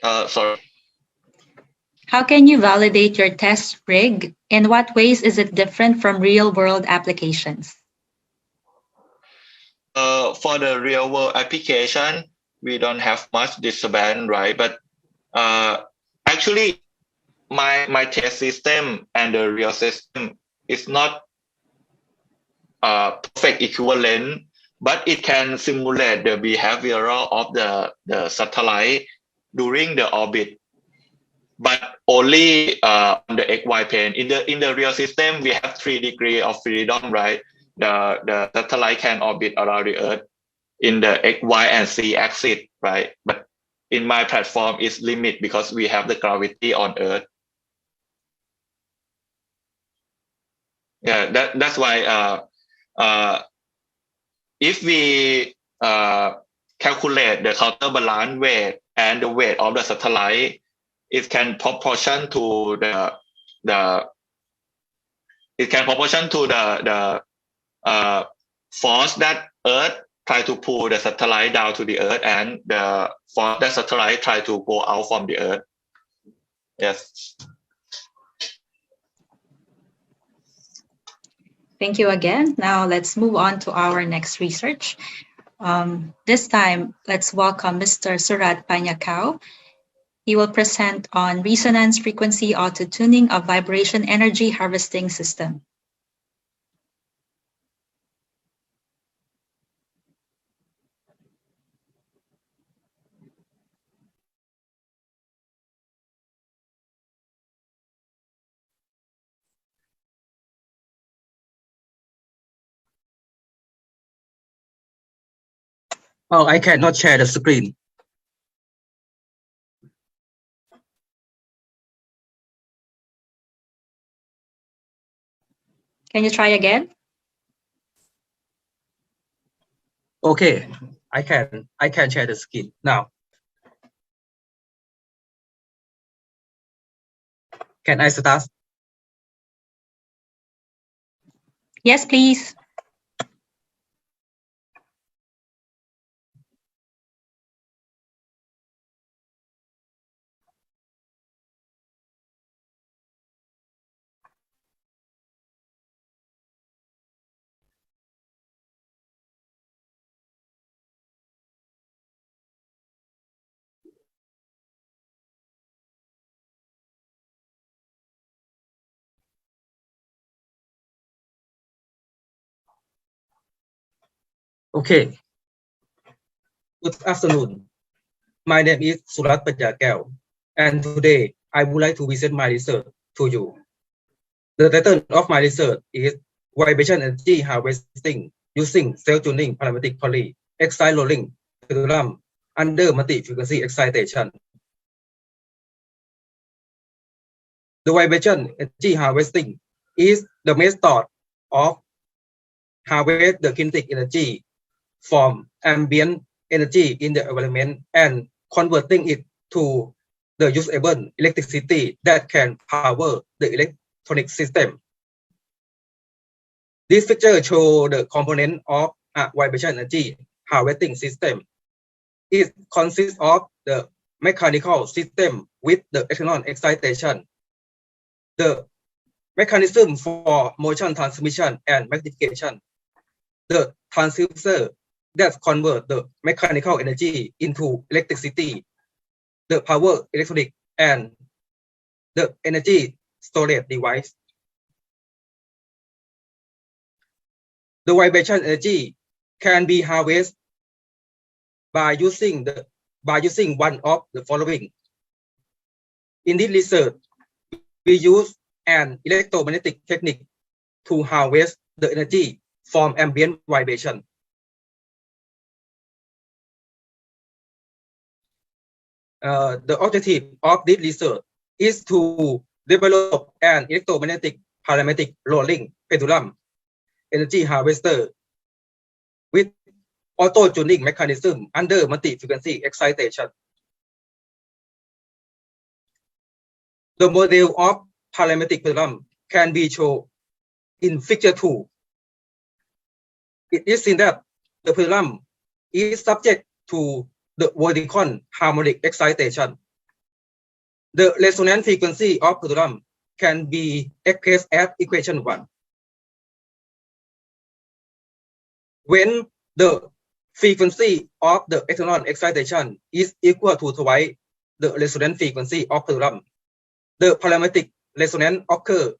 Sorry. How can you validate your test rig? In what ways is it different from real-world applications? For the real-world application, we don't have much disturbance, right? But actually, my test system and the real system is not perfect equivalent, but it can simulate the behavioral of the satellite during the orbit, but only on the XY plane. In the real system, we have 3 degrees of freedom, right? The satellite can orbit around the Earth in the X, Y, and Z axis, right? But in my platform, it's limit because we have the gravity on Earth. Yeah, that's why if we calculate the counterbalance weight and the weight of the satellite, it can proportion to the force that Earth try to pull the satellite down to the Earth and the force that satellite try to go out from the Earth. Yes. Thank you again. Now let's move on to our next research. This time, let's welcome Mr. Surat Panyakau. He will present on resonance frequency auto-tuning of vibration energy harvesting system. Oh, I cannot share the screen. Can you try again? Okay, I can share the screen now. Can I start? Yes, please. Okay. Good afternoon. My name is Surat Panyakau, and today I would like to present my research to you. The title of my research is Vibration Energy Harvesting using Self-Tuning Parametric Poly Excite Rolling Pendulum under Multi-Frequency Excitation. The vibration energy harvesting is the method of harvest the kinetic energy from ambient energy in the environment and converting it to the usable electricity that can power the electronic system. This picture shows the component of a vibration energy harvesting system. It consists of the mechanical system with the external excitation, the mechanism for motion transmission and magnification, the transducer that convert the mechanical energy into electricity, the power electronic, and the energy storage device. The vibration energy can be harvested by using one of the following. In this research, we use an electromagnetic technique to harvest the energy from ambient vibration. The objective of this research is to develop an electromagnetic parametric rolling pendulum energy harvester with auto-tuning mechanism under multi-frequency excitation. The model of parametric pendulum can be shown in figure 2. It is seen that the pendulum is subject to the vertical harmonic excitation. The resonance frequency of pendulum can be expressed as equation 1. When the frequency of the external excitation is equal to twice the resonance frequency of pendulum, the parametric resonance occurs,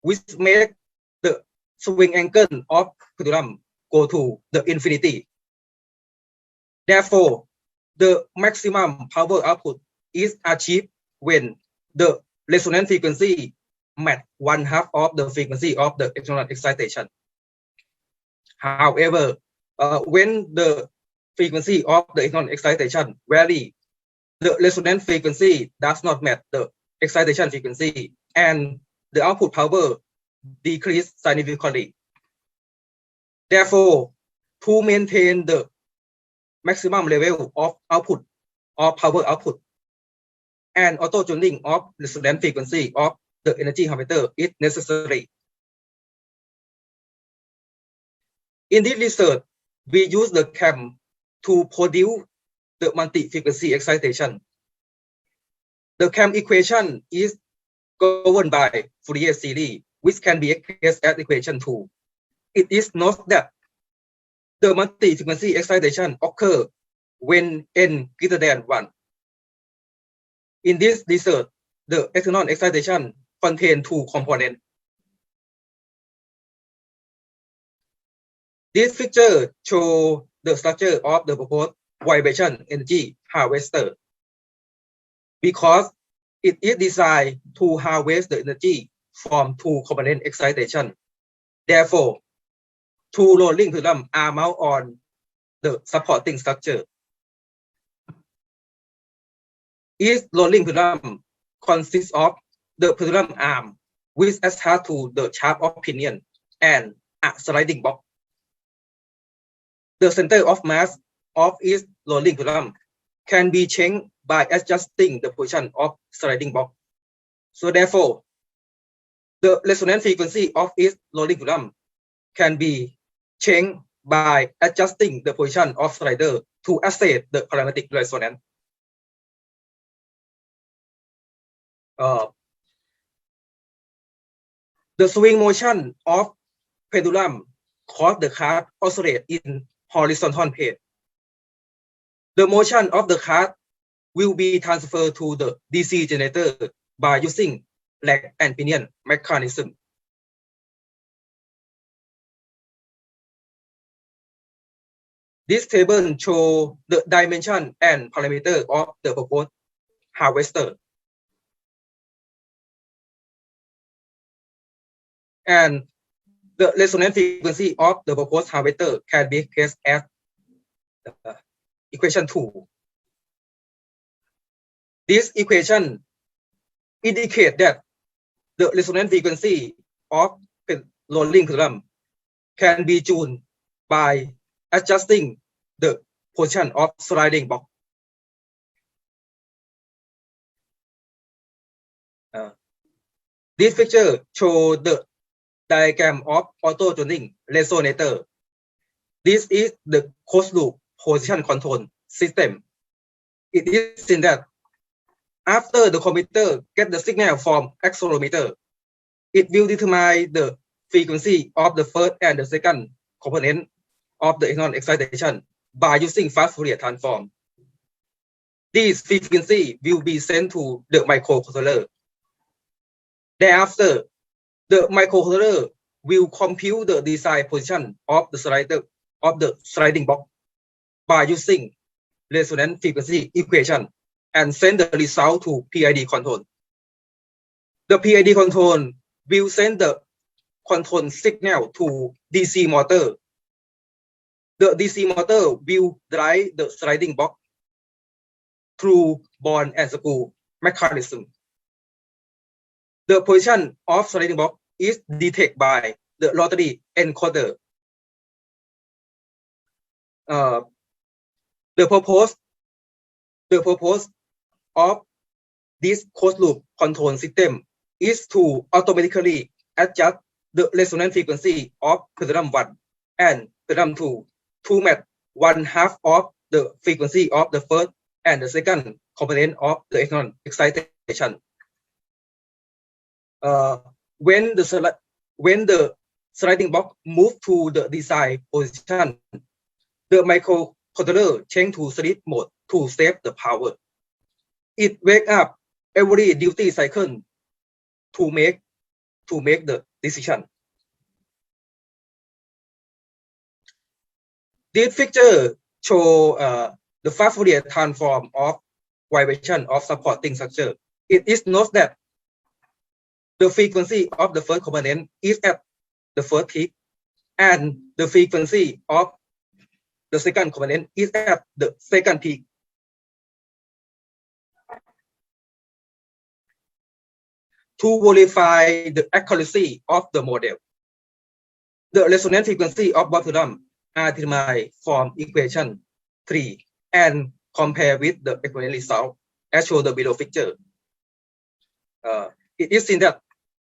which makes the swing angle of pendulum go to the infinity. Therefore, the maximum power output is achieved when the resonance frequency matches 1/2 of the frequency of the external excitation. However, when the frequency of the external excitation varies, the resonance frequency does not match the excitation frequency, and the output power decrease significantly. Therefore, to maintain the maximum level of output or power output, and auto tuning of resonance frequency of the energy harvester is necessary. In this research, we use the cam to produce the multi-frequency excitation. The cam equation is governed by Fourier series, which can be expressed as equation 2. It is noted that the multi-frequency excitation occurs when n greater than 1. In this research, the external excitation contains 2 components. This picture shows the structure of the proposed vibration energy harvester. Because it is designed to harvest the energy from 2 component excitation. Therefore, 2 rolling pendulum are mounted on the supporting structure. Each rolling pendulum consists of the pendulum arm, which attached to the shaft of pinion, and a sliding box. The center of mass of each rolling pendulum can be changed by adjusting the position of sliding box. So therefore, the resonance frequency of each rolling pendulum can be changed by adjusting the position of slider to assess the parametric resonance. The swing motion of pendulum cause the card oscillate in horizontal plane. The motion of the card will be transferred to the DC generator by using leg and pinion mechanism. This table shows the dimension and parameter of the proposed harvester. And the resonance frequency of the proposed harvester can be expressed as equation 2. This equation indicates that the resonance frequency of rolling pendulum can be tuned by adjusting the position of sliding box. This picture shows the diagram of auto tuning resonator. This is the closed loop position control system. It is seen that after the computer gets the signal from accelerometer, it will determine the frequency of the first and the second component of the external excitation by using fast Fourier transform. This frequency will be sent to the microcontroller. Thereafter, the microcontroller will compute the desired position of the slider of the sliding box by using resonance frequency equation and send the result to PID control. The PID control will send the control signal to DC motor. The DC motor will drive the sliding box through ball and screw mechanism. The position of sliding box is detected by the rotary encoder. The purpose of this closed loop control system is to automatically adjust the resonance frequency of pendulum 1 and pendulum 2 to match 1/2 of the frequency of the first and the second component of the external excitation. When the sliding box moves to the desired position, the microcontroller changes to sleep mode to save the power. It wakes up every duty cycle to make the decision. This picture shows the fast Fourier transform of vibration of supporting structure. It is noted that the frequency of the first component is at the first peak, and the frequency of the second component is at the second peak. to verify the accuracy of the model. The resonance frequency of bottom are determined from equation 3 and compare with the experiment result as shown the below picture. It is seen that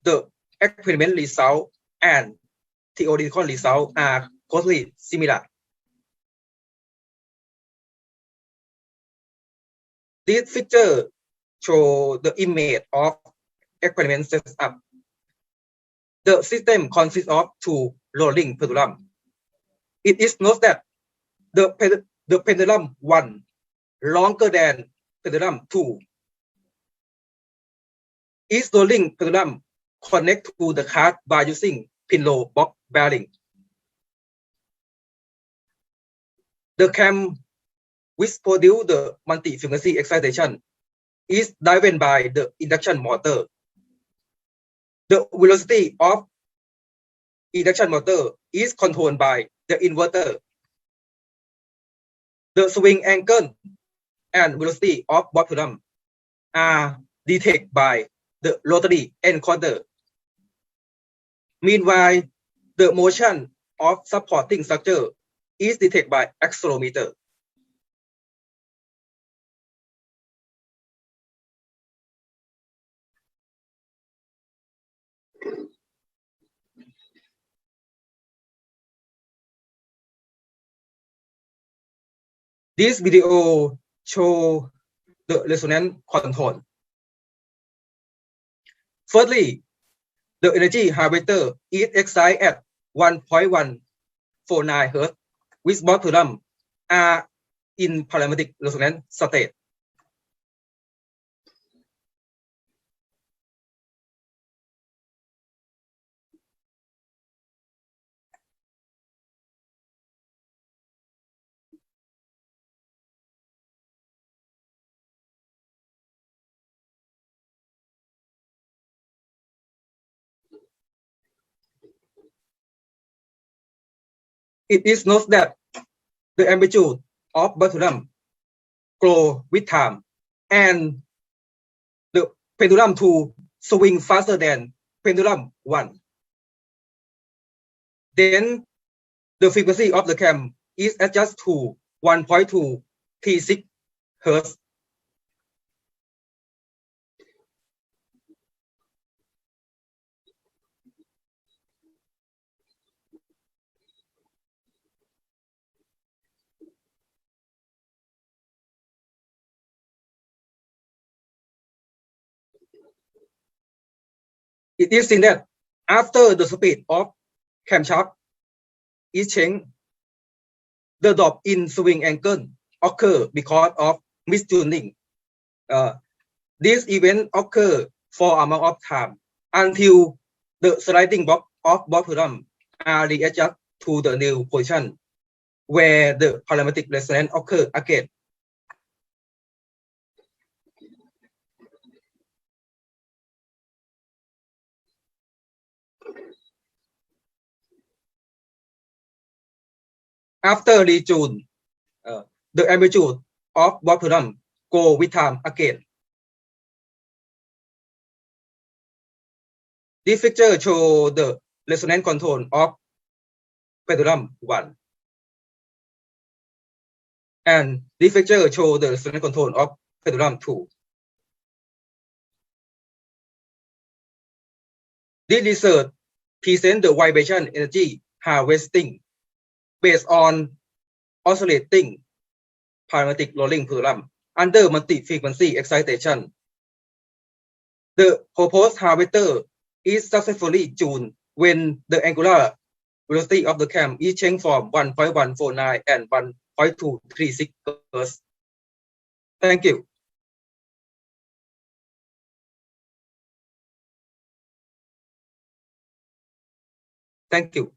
the experiment result and theoretical result are closely similar. This picture shows the image of experiment setup. The system consists of two rolling pendulums. It is noted that the pendulum 1 longer than pendulum 2. Each rolling pendulum connect to the cart by using pinlock box bearing. The cam which produce the multi-frequency excitation is driven by the induction motor. The velocity of induction motor is controlled by the inverter. The swing angle and velocity of bottom are detected by the rotary encoder. Meanwhile, the motion of supporting structure is detected by accelerometer. This video shows the resonance control. Firstly, the energy harvester is excited at 1.149 Hz, with both pendulums are in parametric resonance state. It is noted that the amplitude of pendulum grows with time, and the pendulum 2 swing faster than pendulum 1. Then the frequency of the cam is adjusted to 1.236 Hz. It is seen that after the speed of camshaft is changed, the drop in swing angle occurs because of mistuning. This event occurs for amount of time until the sliding box of bottom are readjusted to the new position where the parametric resonance occurs again. After retune, the amplitude of bottom go with time again. This picture shows the resonance control of pendulum 1. And this picture shows the resonance control of pendulum 2. This research presents the vibration energy harvesting based on oscillating parametric rolling pendulum under multi-frequency excitation. The proposed harvester is successfully tuned when the angular velocity of the cam is changed from 1.149 and 1.236 Hz. Thank you. Thank you.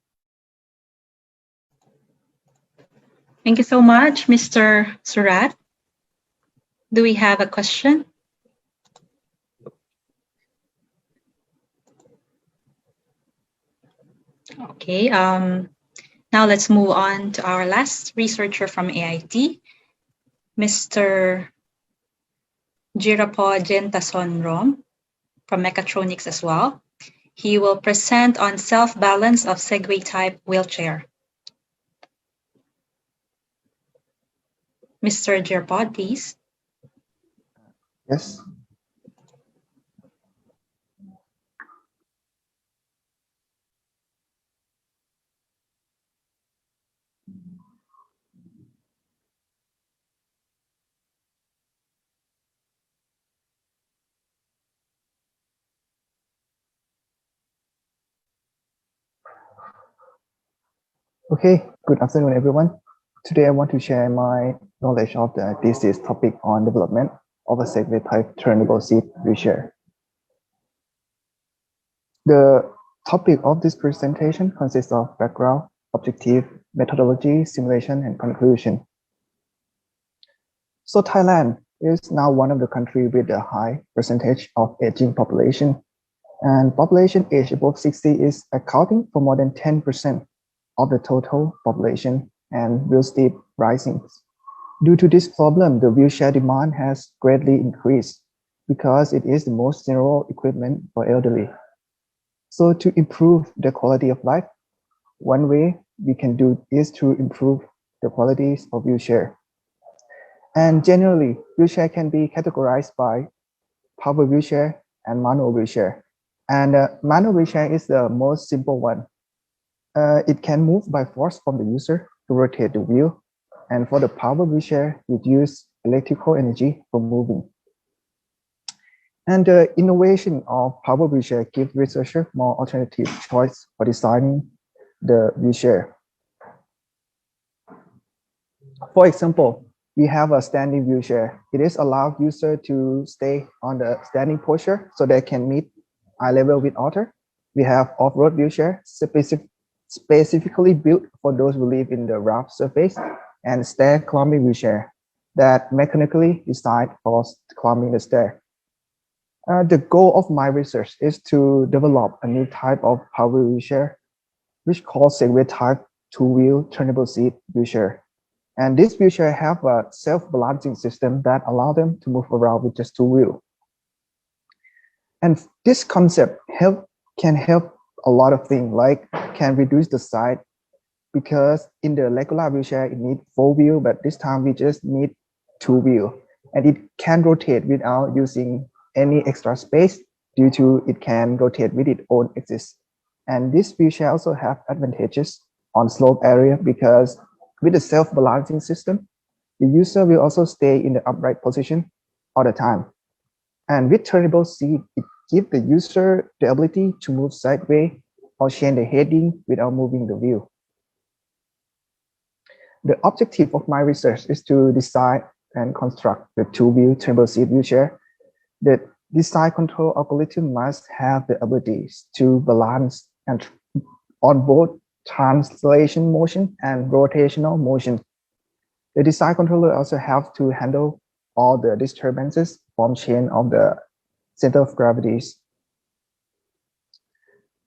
Thank you so much, Mr. Surat. Do we have a question? Okay, now let's move on to our last researcher from AIT, Mr. Jirapod Jentason Rom. from Mechatronics as well. He will present on self-balance of Segway type wheelchair. Mr. Jerpod, please. Yes. Okay, good afternoon, everyone. Today, I want to share my knowledge of the thesis topic on development of a Segway type turnable seat wheelchair. The topic of this presentation consists of background, objective, methodology, simulation, and conclusion. So Thailand is now one of the countries with a high percentage of aging population, and population age above 60 is accounting for more than 10% of the total population and will keep rising. Due to this problem, the wheelchair demand has greatly increased because it is the most general equipment for elderly. So to improve the quality of life, one way we can do is to improve the qualities of wheelchair. And generally, wheelchair can be categorized by power wheelchair and manual wheelchair. And manual wheelchair is the most simple one. It can move by force from the user to rotate the wheel. And for the power wheelchair, it uses electrical energy for moving. And the innovation of power wheelchair gives researchers more alternative choice for designing the wheelchair. For example, we have a standing wheelchair. It is allowed user to stay on the standing posture so they can meet eye level with water. We have off-road wheelchair specifically built for those who live in the rough surface, and stair climbing wheelchair that mechanically designed for climbing the stair. The goal of my research is to develop a new type of power wheelchair, which called Segway type two-wheel turnable seat wheelchair. And this wheelchair have a self-balancing system that allow them to move around with just two wheels. And this concept can help a lot of things, like can reduce the size, because in the regular wheelchair it needs four wheels, but this time we just need two wheels, and it can rotate without using any extra space due to it can rotate with its own axis. And this wheelchair also have advantages on slope area because with the self-balancing system, the user will also stay in the upright position all the time. And with turnable seat, it gives the user the ability to move sideways or change the heading without moving the wheel. The objective of my research is to design and construct the two-wheel turnable seat wheelchair. The design control algorithm must have the abilities to balance and on both translation motion and rotational motion. The design controller also have to handle all the disturbances from change of the center of gravities.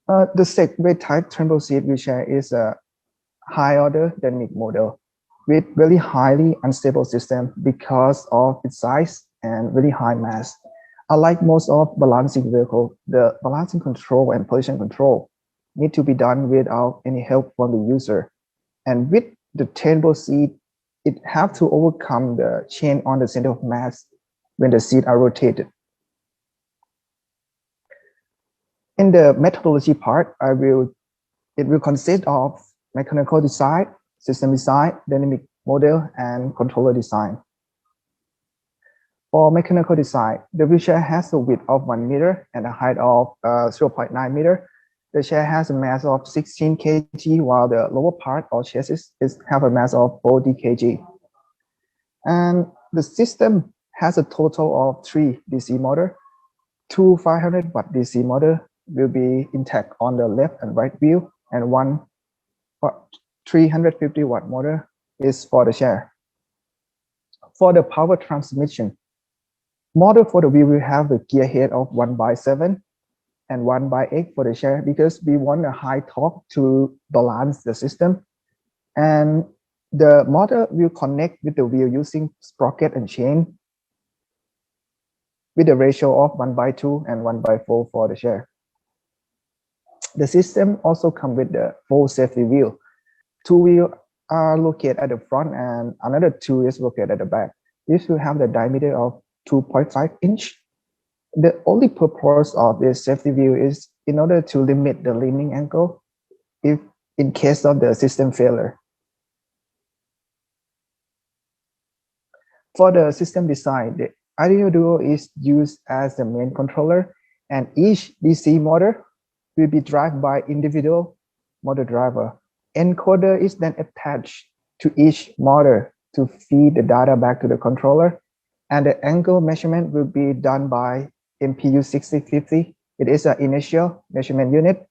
The Segway type turnable seat wheelchair is a high-order dynamic model with really highly unstable system because of its size and really high mass. Unlike most of balancing vehicle, the balancing control and position control need to be done without any help from the user. And with the turnable seat, it have to overcome the change on the center of mass when the seats are rotated. In the methodology part, it will consist of mechanical design, system design, dynamic model, and controller design. For mechanical design, the wheelchair has a width of 1 meter and a height of 0.9 meter. The chair has a mass of 16 kg, while the lower part or chassis have a mass of 40 kg. And the system has a total of 3 DC motor. 2 500 watt DC motor will be intact on the left and right wheel, and 1 350 watt motor is for the chair. For the power transmission, motor for the wheel will have a gear head of 1/7 and 1/8 for the chair because we want a high torque to balance the system. And the motor will connect with the wheel using sprocket and chain. with a ratio of 1/2 and 1/4 for the share. The system also comes with the full safety wheel. 2 wheels are located at the front and another 2 is located at the back. This will have the diameter of 2.5 inch. The only purpose of this safety wheel is in order to limit the leaning angle if in case of the system failure. For the system design, the Arduino Duo is used as the main controller, and each DC motor will be driven by individual motor driver. Encoder is then attached to each motor to feed the data back to the controller, and the angle measurement will be done by MPU 6050. It is an initial measurement unit,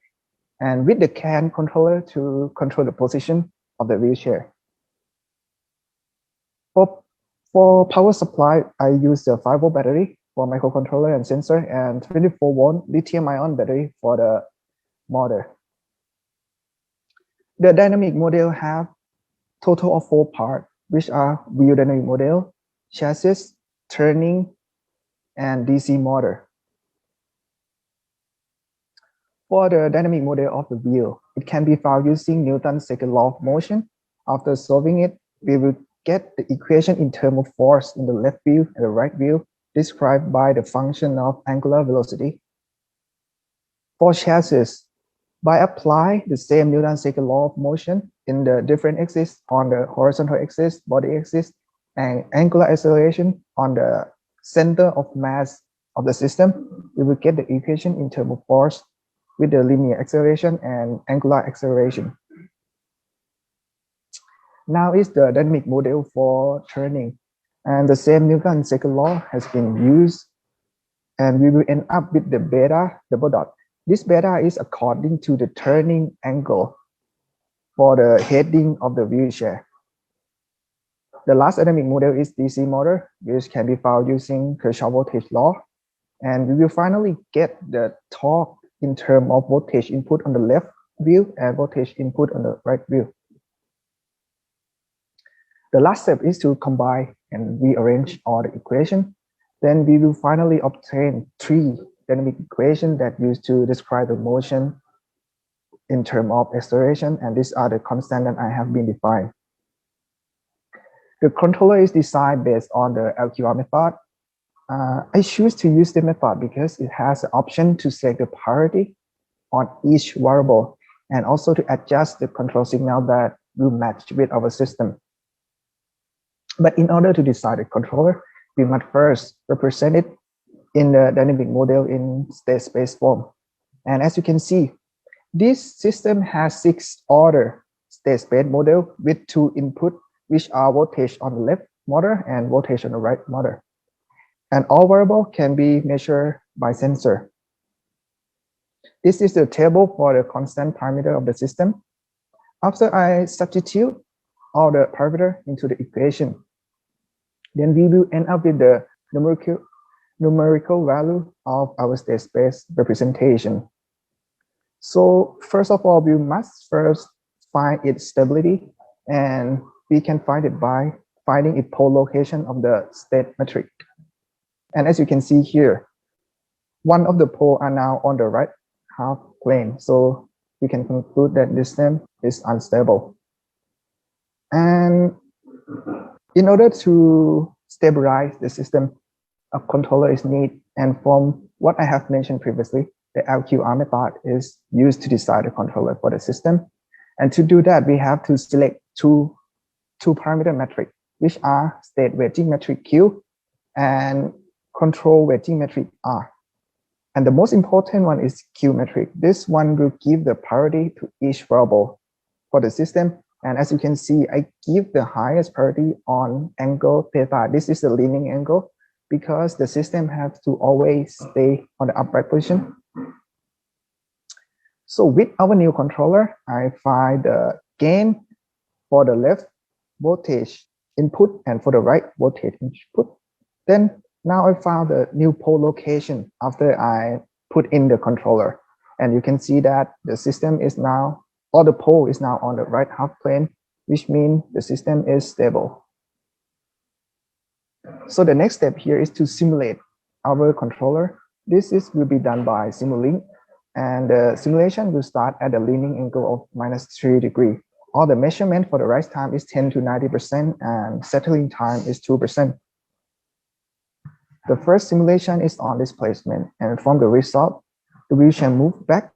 and with the CAN controller to control the position of the wheelchair. For power supply, I use the 5-volt battery for microcontroller and sensor, and 24-volt lithium-ion battery for the motor. The dynamic model have total of 4 parts, which are wheel dynamic model, chassis, turning, and DC motor. For the dynamic model of the wheel, it can be found using Newton's second law of motion. After solving it, we will get the equation in terms of force in the left wheel and the right wheel described by the function of angular velocity. For chassis, by applying the same Newton's second law of motion in the different axes on the horizontal axis, body axis, and angular acceleration on the center of mass of the system, we will get the equation in terms of force with the linear acceleration and angular acceleration. Now is the dynamic model for turning, and the same Newton's second law has been used, and we will end up with the beta double dot. This beta is according to the turning angle for the heading of the wheelchair. The last dynamic model is DC motor, which can be found using Kirchhoff voltage law, and we will finally get the torque in terms of voltage input on the left wheel and voltage input on the right wheel. The last step is to combine and rearrange all the equations. Then we will finally obtain 3 dynamic equations that used to describe the motion in terms of acceleration, and these are the constants that I have been defined. The controller is designed based on the LQR method. I choose to use the method because it has the option to set the priority on each variable and also to adjust the control signal that will match with our system. But in order to design the controller, we must first represent it in the dynamic model in state space form. And as you can see, this system has 6 order state space model with 2 input, which are voltage on the left motor and voltage on the right motor. And all variable can be measured by sensor. This is the table for the constant parameter of the system. After I substitute all the parameter into the equation, then we will end up with the numerical value of our state space representation. So first of all, we must first find its stability, and we can find it by finding its pole location of the state metric. And as you can see here, one of the poles are now on the right half plane. So we can conclude that this system is unstable. And in order to stabilize the system, a controller is needed. And from what I have mentioned previously, the LQR method is used to decide the controller for the system. And to do that, we have to select two parameter metric, which are state weighting metric Q and control weighting metric R. And the most important one is Q metric. This one will give the priority to each variable for the system. And as you can see, I give the highest priority on angle theta. This is the leaning angle because the system has to always stay on the upright position. So with our new controller, I find the gain for the left voltage input and for the right voltage input. Then now I found the new pole location after I put in the controller. And you can see that the system is now, or the pole is now on the right half plane, which means the system is stable. So the next step here is to simulate our controller. Will be done by Simulink, and the simulation will start at a leaning angle of -3 degrees. All the measurement for the rise time is 10 to 90%, and settling time is 2%. The first simulation is on displacement, and from the result, the wheel shall move back.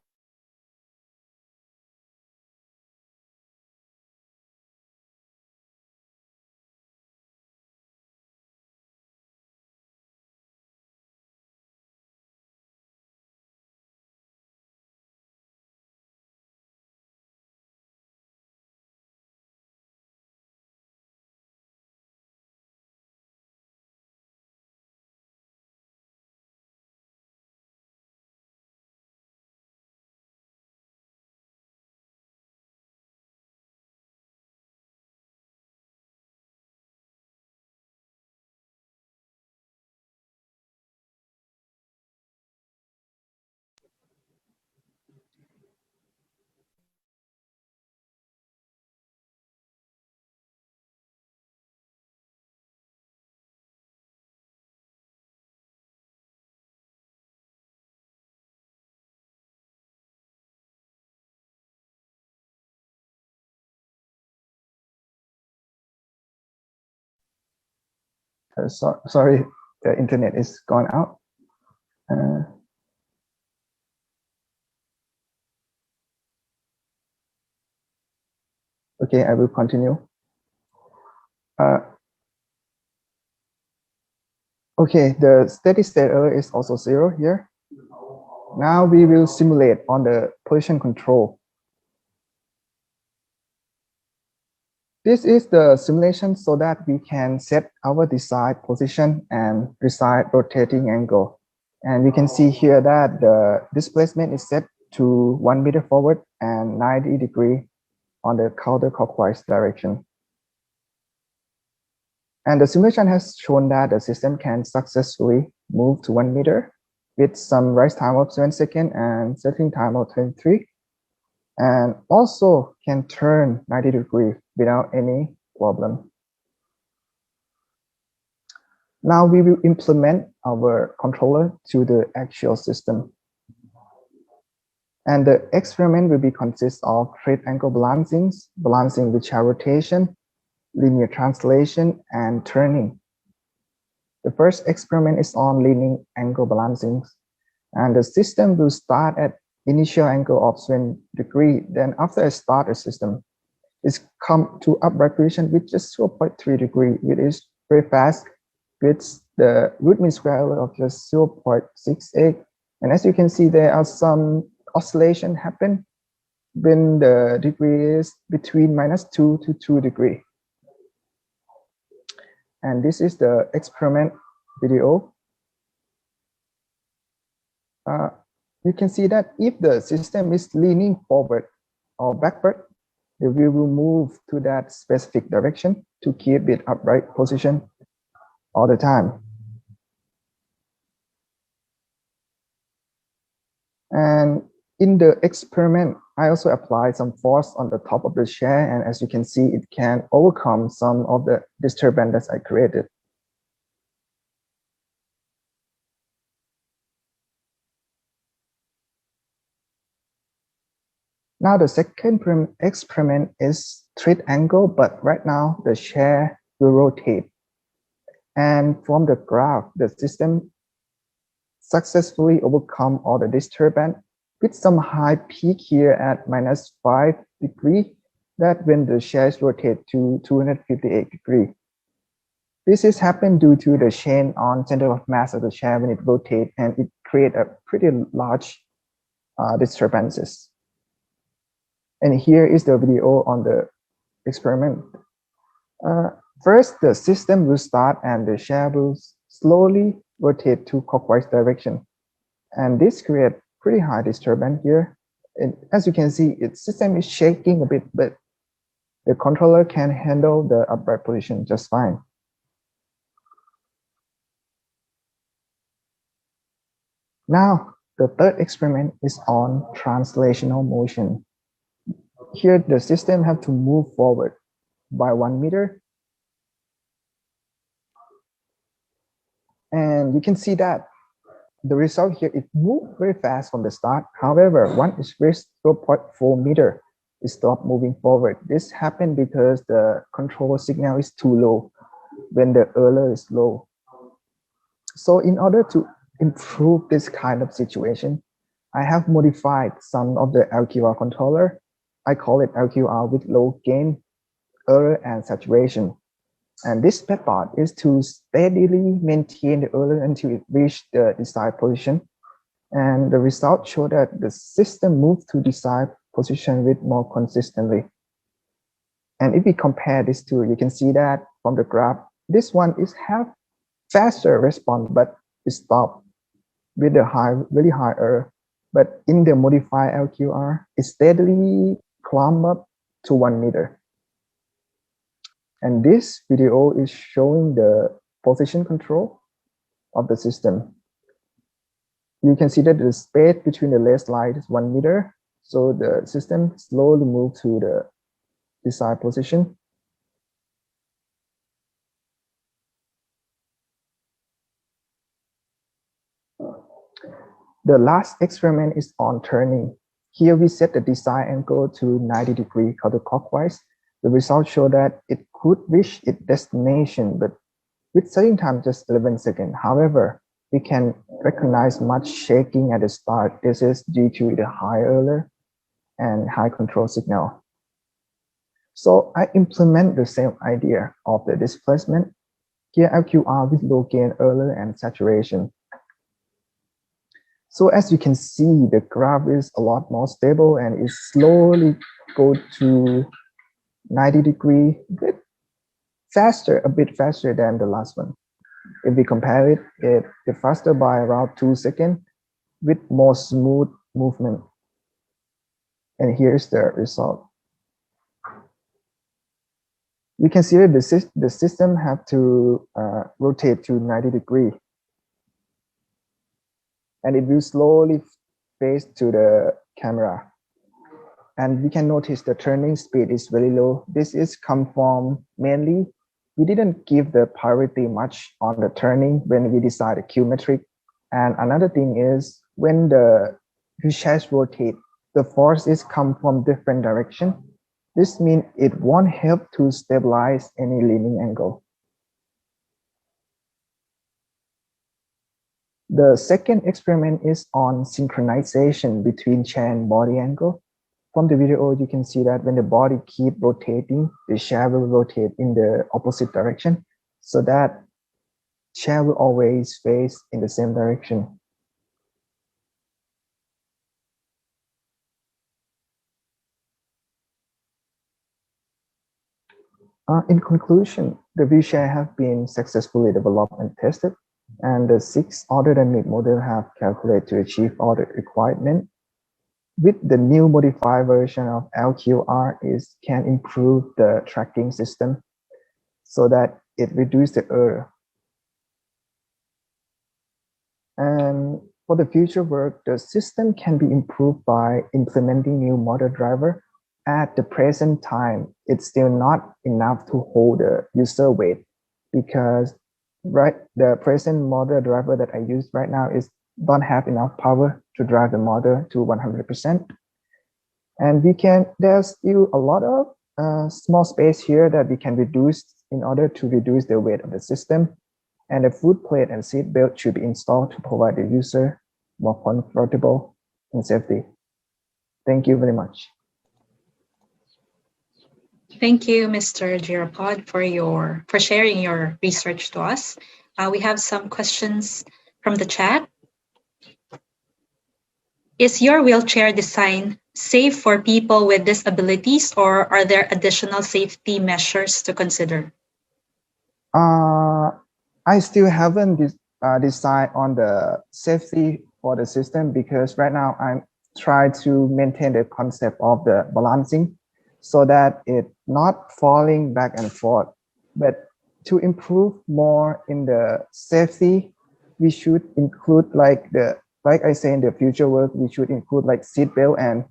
Sorry, the internet is gone out. Okay, I will continue. Okay, the steady state error is also 0 here. Now we will simulate on the position control. This is the simulation so that we can set our desired position and desired rotating angle. And we can see here that the displacement is set to 1 meter forward and 90 degrees on the counterclockwise direction. And the simulation has shown that the system can successfully move to 1 meter with some rise time of 7 seconds and settling time of 23, and also can turn 90 degrees without any problem. Now we will implement our controller to the actual system. And the experiment will be consist of straight angle balancing with chair rotation, linear translation, and turning. The first experiment is on leaning angle balancing, and the system will start at initial angle of 7 degrees. Then after I start the system, it's come to upright position with just 0.3 degrees, which is very fast, with the root mean square error of just 0.68. And as you can see, there are some oscillation happen when the degree is between -2 to 2 degrees. And this is the experiment video. You can see that if the system is leaning forward or backward, the wheel will move to that specific direction to keep it upright position all the time. And in the experiment, I also applied some force on the top of the chair, and as you can see, it can overcome some of the disturbances I created. Now the second experiment is straight angle, but right now the chair will rotate. And from the graph, the system successfully overcome all the disturbance with some high peak here at -5 degrees, that when the chairs rotate to 258 degrees. This is happened due to the change on center of mass of the chair when it rotates, and it create a pretty large disturbances. And here is the video on the experiment. First, the system will start and the chair will slowly rotate to clockwise direction. And this creates pretty high disturbance here. And as you can see, its system is shaking a bit, but the controller can handle the upright position just fine. Now, the third experiment is on translational motion. Here, the system have to move forward by 1 meter. And you can see that the result here, it moved very fast from the start. However, once it reached 0.4 meter, it stopped moving forward. This happened because the control signal is too low when the error is low. So in order to improve this kind of situation, I have modified some of the LQR controller. I call it LQR with low gain, error, and saturation. And this method is to steadily maintain the error until it reaches the desired position. And the results show that the system moves to desired position with more consistently. And if we compare these two, you can see that from the graph, this one is have faster response, but it stopped with a very high error. But in the modified LQR, it steadily climbed up to 1 meter. And this video is showing the position control of the system. You can see that the space between the last slide is 1 meter. So the system slowly moves to the desired position. The last experiment is on turning. Here we set the desired angle to 90 degrees counterclockwise. The results show that it could reach its destination, but with setting time just 11 seconds. However, we can recognize much shaking at the start. This is due to the high error and high control signal. So I implement the same idea of the displacement. Here LQR with low gain, error, and saturation. So as you can see, the graph is a lot more stable and it slowly go to 90 degree, a bit faster than the last one. If we compare it, it's faster by around 2 seconds with more smooth movement. And here's the result. You can see that the system have to rotate to 90 degrees. And it will slowly face to the camera. And we can notice the turning speed is very low. This is come from mainly, we didn't give the priority much on the turning when we decide the Q metric. And another thing is when the chassis rotate, the force is come from different direction. This means it won't help to stabilize any leaning angle. The second experiment is on synchronization between chair and body angle. From the video, you can see that when the body keep rotating, the chair will rotate in the opposite direction, so that chair will always face in the same direction. In conclusion, the wheelchair have been successfully developed and tested, and the 6 order dynamic model have calculated to achieve all the requirement. With the new modified version of LQR, can improve the tracking system so that it reduces the error. And for the future work, the system can be improved by implementing new motor driver. At the present time, it's still not enough to hold the user weight because the present motor driver that I use right now don't have enough power to drive the motor to 100%. And there's still a lot of small space here that we can reduce in order to reduce the weight of the system. And a foot plate and seat belt should be installed to provide the user more comfortable and safety. Thank you very much. Thank you, Mr. Jirapod, for sharing your research to us. We have some questions from the chat. Is your wheelchair design safe for people with disabilities, or are there additional safety measures to consider? I still haven't decided on the safety for the system because right now I'm trying to maintain the concept of the balancing so that it's not falling back and forth. But to improve more in the safety, we should include like I say in the future work, we should include like seat belt and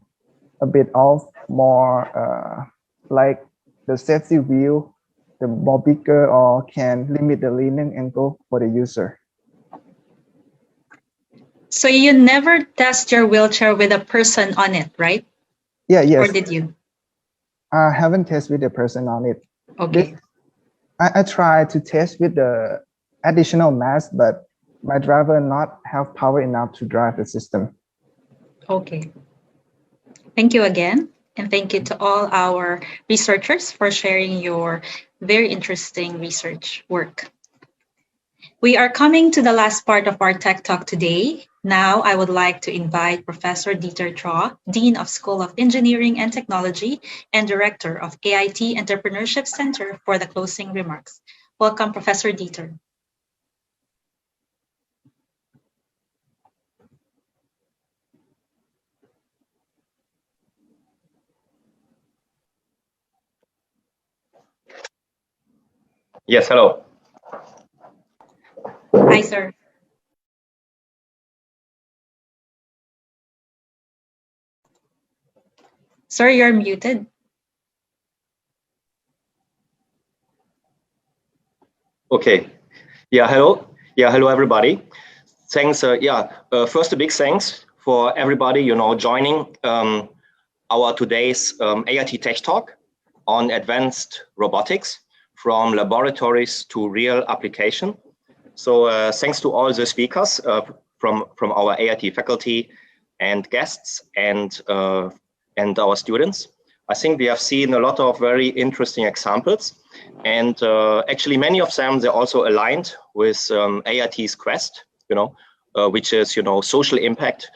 a bit of more like the safety wheel, the more bigger or can limit the leaning angle for the user. So you never test your wheelchair with a person on it, right? Yeah, Or yes. did you? I haven't tested with the person on it. Okay. I tried to test with the additional mass, but my driver not have power enough to drive the system. Okay. Thank you again. And thank you to all our researchers for sharing your very interesting research work. We are coming to the last part of our Tech Talk today. Now, I would like to invite Professor Dieter Traw, Dean of School of Engineering and Technology and Director of AIT Entrepreneurship Center, for the closing remarks. Welcome, Professor Dieter. Yes, hello. Hi, sir. Sir, you're muted. Okay. Yeah, hello. Yeah, hello, everybody. Thanks. First, a big thanks for everybody, joining our today's AIT Tech Talk on advanced robotics from laboratories to real application. So thanks to all the speakers from our AIT faculty and guests and our students. I think we have seen a lot of very interesting examples, and actually many of them, they're also aligned with AIT's quest, which is, social impact.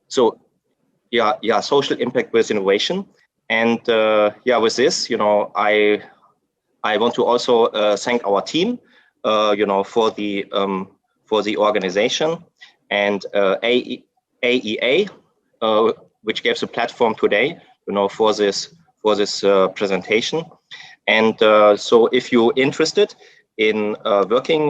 Social impact with innovation. And with this, I want to also thank our team, for the organization, and AEA, which gives a platform today, for this presentation. And so, if you're interested in working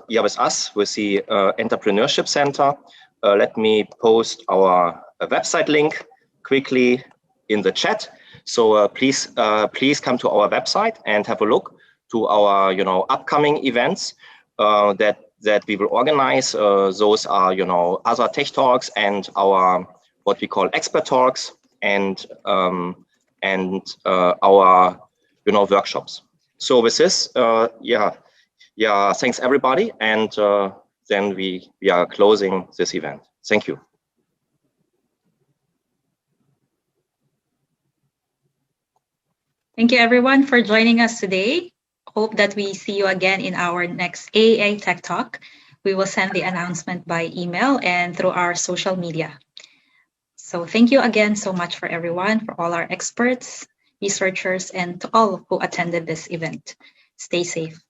with us with the Entrepreneurship Center, let me post our website link quickly in the chat. So please come to our website and have a look to our upcoming events that we will organize. Those are other tech talks and our what we call expert talks and our workshops. So with this, thanks everybody, and then we are closing this event. Thank you. Thank you, everyone, for joining us today. Hope that we see you again in our next AAA Tech Talk. We will send the announcement by email and through our social media. So thank you again so much for everyone, for all our experts, researchers, and to all who attended this event. Stay safe.